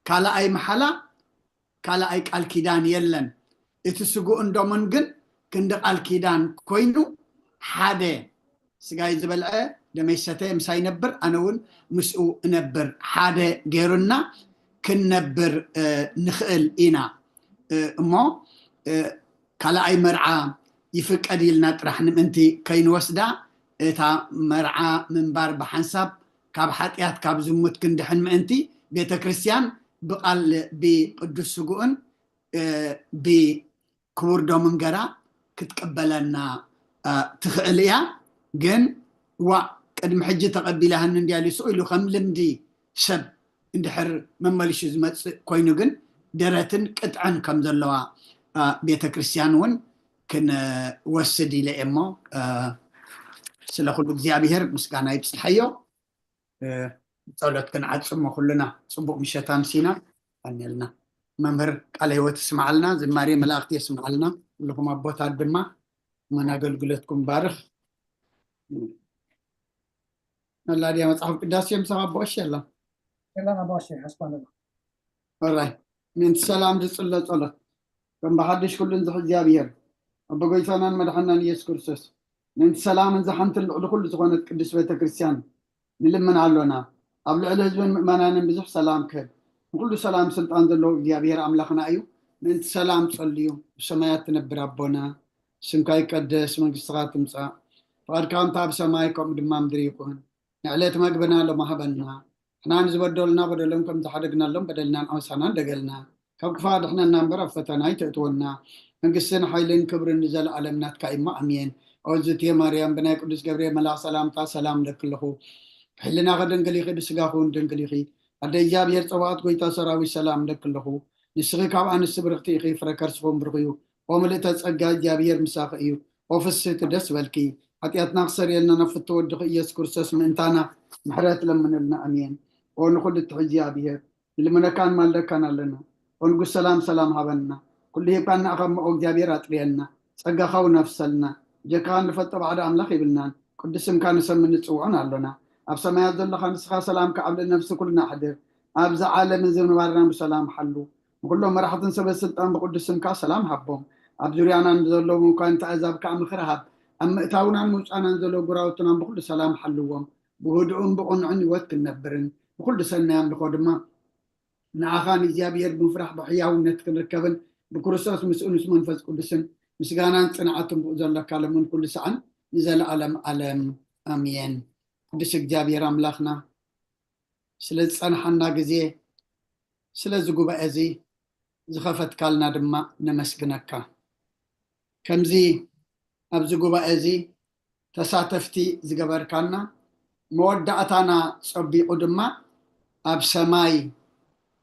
ካልኣይ መሓላ ካልኣይ ቃል ኪዳን የለን እቲ ስጉእ እንዶምን ግን ክንዲ ቃል ኪዳን ኮይኑ ሓደ ስጋይ ዝበልዐ ደመይ ሰተየ ምሳይ ነብር ኣነ እውን ምስኡ እነብር ሓደ ገይሩና ክንነብር ንኽእል ኢና እሞ ካልኣይ መርዓ ይፍቀድ ኢልና ጥራሕ ንምእንቲ ከይንወስዳ እታ መርዓ ምንባር ብሓንሳብ ካብ ሓጢያት ካብ ዝሙት ክንድሕን ምእንቲ ቤተክርስቲያን ብቃል ብቅዱስ ስጉእን ብክቡር ዶምን ገራ ክትቀበለና ትኽእል እያ ግን ዋ ቅድሚ ሕጂ ተቐቢላህን እንዲያሊሱ ኢሉ ከም ልምዲ ሰብ እንድሕር መመልሹ ዝመፅእ ኮይኑ ግን ደረትን ቅጥዕን ከም ዘለዋ ቤተክርስቲያን እውን ክንወስድ ኢለ እሞ ስለ ኩሉ እግዚኣብሔር ምስጋና ይብፅሐዮ ጸሎት ክንዓጽሞ ኩልና ጽቡቕ ምሸት ኣምሲና ኣንልና መምህር ቃለ ህይወት ይስማዓልና ዝማሬ መላእክቲ ይስማዓልና ኩልኩም ኣቦታት ድማ መን ኣገልግሎትኩም ባርኽ መላድያ መጽሓፍ ቅዳሴ ምሳኻ ቦሽ የላ የላና ቦሽ ሓስባና ወራይ من سلام رسول صلاة كم بحدش كل نزح الجابير أبغى يسانان مدحنا يسوع كريستوس من سلام نزحنت الدخول زخانة قدس بيت كريستيان نلمن علونا قبل على حزب منانا بزح سلام كه كل سلام سلطان ذلو الجابير أملاخنا أيو من سلام صليو سمايات نبر ربنا سمكاي قدس من قصات مسا فاركان تاب سمايكم دمام دريكون نعلت مقبنا لو محبنا احنا نزبدلنا بدلهم كم تحرقنا لهم بدلنا اوسانا دقلنا كم كفاد احنا نمبر فتنا يتأتونا نقصنا حيلين كبر نزل علمنا كايما امين اوزتي مريم بناي قدس جبريل ملا سلام تا سلام لك له حلنا غدن قليخي بسقاخون دن قليخي هذا ايجابير صوات قويتا سراوي سلام لك له نسغي كاب ان السبرختي خي فركرسهم برغيو وملت تصقا ايجابير مساقيو وفسيت دس بالكي حتياتنا خسر يلنا نفتو ودخ يسوع كريستوس من انتانا محرات لمن لنا امين ونقول التحجيا بيه اللي من كان مال كان لنا ونقول سلام سلام هبنا كل هي كان اخم اجابيرات بينا صقا خو نفسنا جكان نفط بعد املاخ يبلنا قدسم كان سمن تصوعنا لنا اب سمايات ذل خمس سلام كعبد النفس كلنا حدر ابز عالم زين بارنا بسلام حلو كلهم راح تنسب السلطان بقدسم كا سلام حبهم اب زريانا نزلوا كان تعذاب كام خرهب اما تاونا موصانا نزلوا براوتنا بكل سلام حلوهم بهدوء بقنعن وقت النبرن وكل سنة يملكوا دما نعخان إيجابية بمفرح بحياة ونتكن ركبن بكرساس مسؤول منفذ كل سن مسجانا صنعتهم بوزل كلامون كل سعن نزل علم أمين قدس إيجابية رملاخنا سلز صنحنا جزيه سلز جوبا أزي زخفت كالنا دما نمسكنكا كمزي أبز جوبا أزي تساتفتي زجبر كنا مودعتنا صبي قدما أب سماي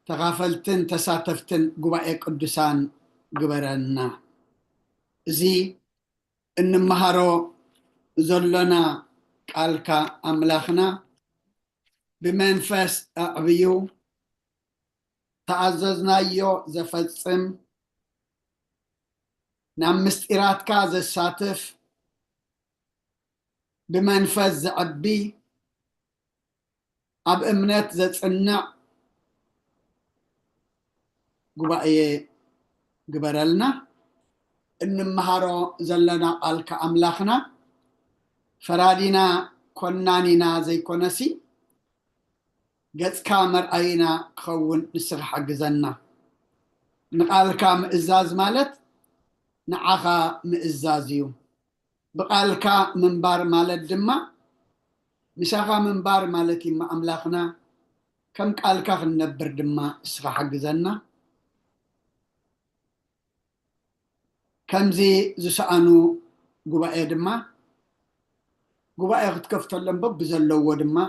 تغافلتن تساتفتن قبائي قدسان قبرنا زي إن مهارو زلنا قالك أملاخنا بمنفس أعبيو تعززنا يو زفتسم نمست إرادك زساتف بمنفس زعبي أب إمنات زتصنع قبائي قبرلنا إن مهارو زلنا قالك أملاخنا فرادينا كنانينا زي كونسي قد كامر أينا خون نسر حق زنا نقالك مئزاز مالت نعاخا مئزازيو بقالك منبار مالت دما مساقا منبار مالتي ما أملاخنا كم قالك نبر دما اسرح حق زنا كم زي زسانو قبائي دما قبائي قد كفتلن بب زلو دما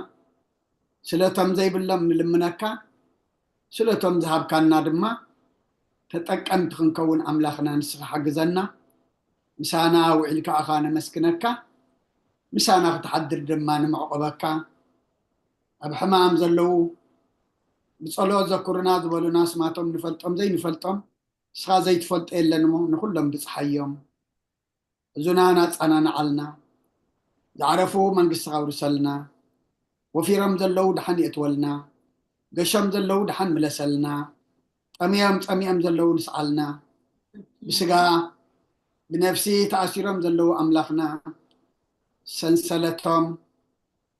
سلطم زي بالله من المنكا سلطم ذهب كان دما تتقمت خنكون أملاخنا نسرح حق زنا مسانا وعلك أخانا مسكنكا مسانا تحضر دمان معقبكا أب حمام زلو بصلوات ذكرنا زبلوا ناس ماتهم نفلتهم زي نفلتهم سخا زي تفلت إلا نمو نخلهم بصحيهم زنانا أنا نعلنا يعرفوا من قصة ورسلنا وفي رمز اللو دحن يتولنا قشم زلو دحن ملسلنا أميام زلو نسألنا بسقا بنفسي تأثيرهم زلو أملاخنا سنسلتهم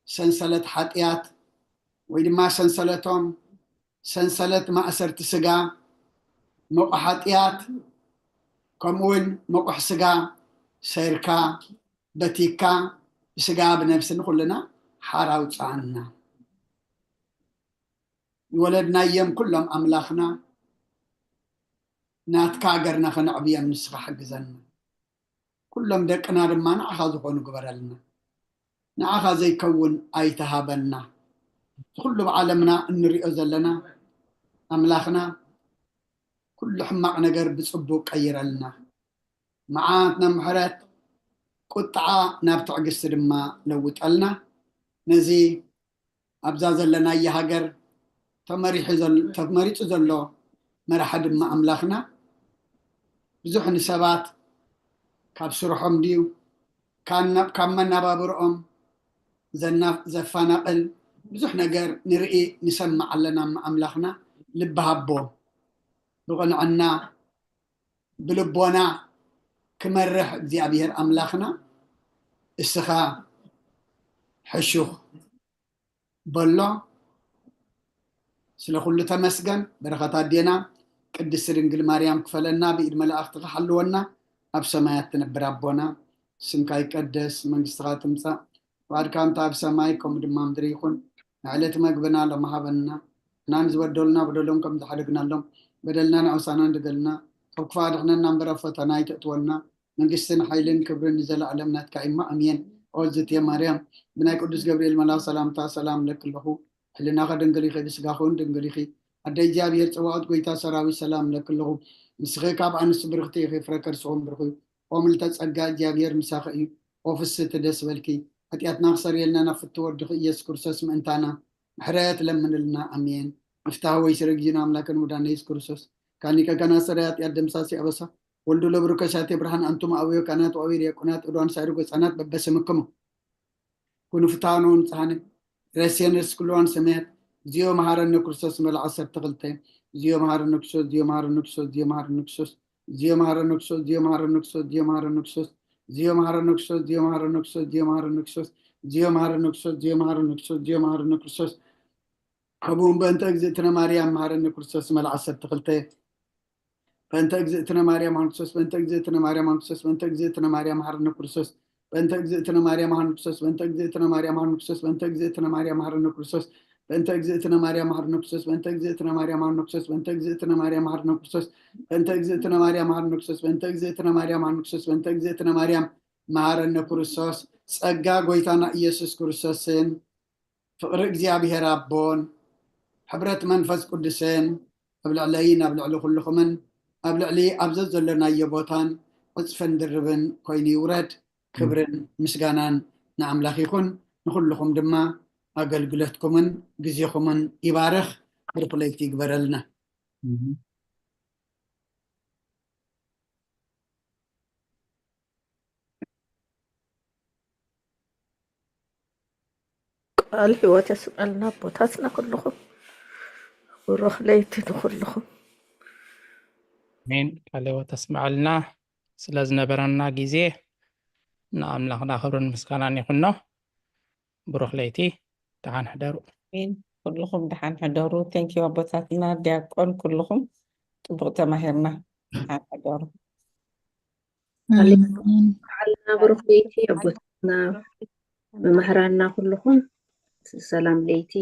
سنسلت حقيات ويدما سنسلتهم سنسلت ما أسرت سقا موقع حقيات كمون موقع سقا سيركا بتيكا سقا بنفسنا كلنا حاراوت عنا ولدنا أيام كلهم أملاخنا ناتكاغرنا خنعبيا من السخا حق زنا كلهم دقنا لما نعخا زخونو قبرلنا نعخا زي كون أيتهابنا كل بعالمنا نريء زلنا أملاخنا كل حماق نقر بصبو قير لنا معاتنا محرات قطعة نابتع قصر ما لوت لنا نزي أبزاز لنا يهاجر تمريح زلو مرحد ما أملاخنا بزح نسبات كاب سرحهم ديو كان من نبابرهم زفانا قل بزح نقر نرئي نسمع لنا ما أملاخنا لبهابو بغن عنا بلبونا كمرح زي أبيهر أملاخنا السخا حشوخ بلا سلا كل تمسجن بركات دينا قدس رنجل مريم كفلنا بإيد ملائكة تحلونا أبسمايات تنبر ربنا سمكاي قدس من استغاث مسا وعد كان تاب سمايكم دمام دريخون علت مقبنا لما هبنا نانز ودولنا بدولهم كم تحرقنا لهم بدلنا نعوسانا ندقلنا فكفاد احنا نمبر فتنا يتأتولنا من قسنا حيلين كبر نزل علمنا تكايما أمين أوزت يا مريم بناي قدس جبريل ملا سلام تا سلام لك له حلنا غدن قليخي بسقاخون دن قليخي أدي جابير تواعد قويتا سراوي سلام لك له مسخي كاب عن السبرختي خي فركر سوم برخي وملتز أقا جابير مساخي وفس تدس بالكي هتياتنا خسر يلنا نفتور دخي يسكر سسم انتانا محرات لمن لنا أمين مفتاح ويسرق جينا أملاكن ودان يسكر سس كاني كنا سريات يدم ساسي أبسا ولدو لبركشاتي برهان أنتم أويو كانت وأوير يكونات ودوان سايرو قصانات ببسمكم كونو فتانون صحاني رسينس كلوان سميت زيو مهارن كرسوس مل عصر تغلتين زيو مهارن كرسوس زيو مهارن كرسوس زيو مهارن كرسوس زيو مهارن كرسوس زيو مهارن كرسوس زيو مهارن كرسوس زيو مهارن كرسوس زيو مهارن كرسوس زيو مهارن كرسوس زيو مهارن كرسوس زيو مهارن كرسوس زيو مهارن كرسوس خبون بنت أجزتنا مريم مهارن كرسوس مل عصر تغلتين بنت أجزتنا مريم مهارن كرسوس بنت أجزتنا مريم مهارن كرسوس بنت أجزتنا مريم مهارن كرسوس بنت أجزتنا مريم مهارن كرسوس بنت أجزتنا مريم مهارن كرسوس بنت أجزتنا مريم مهارن كرسوس بنت أجزتنا مريم مهارن كرسوس بنت أجزتنا مريم مهارن كرسوس بنت أجزتنا مريم مهارن كرسوس بنت أجزتنا مريم مهارن كرسوس بنت أجزتنا مريم مهارن كرسوس بنت أجزتنا مريم مهارن كرسوس سأجا قويتانا إيسوس كرسوسين فقر እግዚአብሔር አቦን ሕብረት መንፈስ ቅዱስን ኣብ ልዕለይን ኣብ ልዕሊ ኩልኹምን ኣብ ልዕሊ ኣብዘ ዘለናዮ ቦታን ቅፅፈን ድርብን ኮይኑ ይውረድ ክብርን ምስጋናን ንኣምላኽ ይኹን ንኩልኩም ድማ ኣገልግሎትኩምን ግዜኹምን ይባርኽ ብርክለይቲ ይግበረልና ቃል ህይወት ያስቃልና ቦታትና ኩልኩም ብርክለይቲ ንኩልኩም አሜን። ቃል ህይወት ተስማዕልና ስለዝነበረና ጊዜ ንኣምላኽና ክብርን ምስጋናን ይኹኖ። ብሩኽ ለይቲ ደሓን ሕደሩ። አሜን። ኩልኩም ደሓን ሕደሩ። ቴንኪዩ ኣቦታትና ዲያቆን ኩልኩም ጥቡቅ ተማሂርና ደሓን ሕደሩ። በዓልና ብሩኽ ለይቲ ኣቦታትና መምህራንና ኩልኩም ሰላም ለይቲ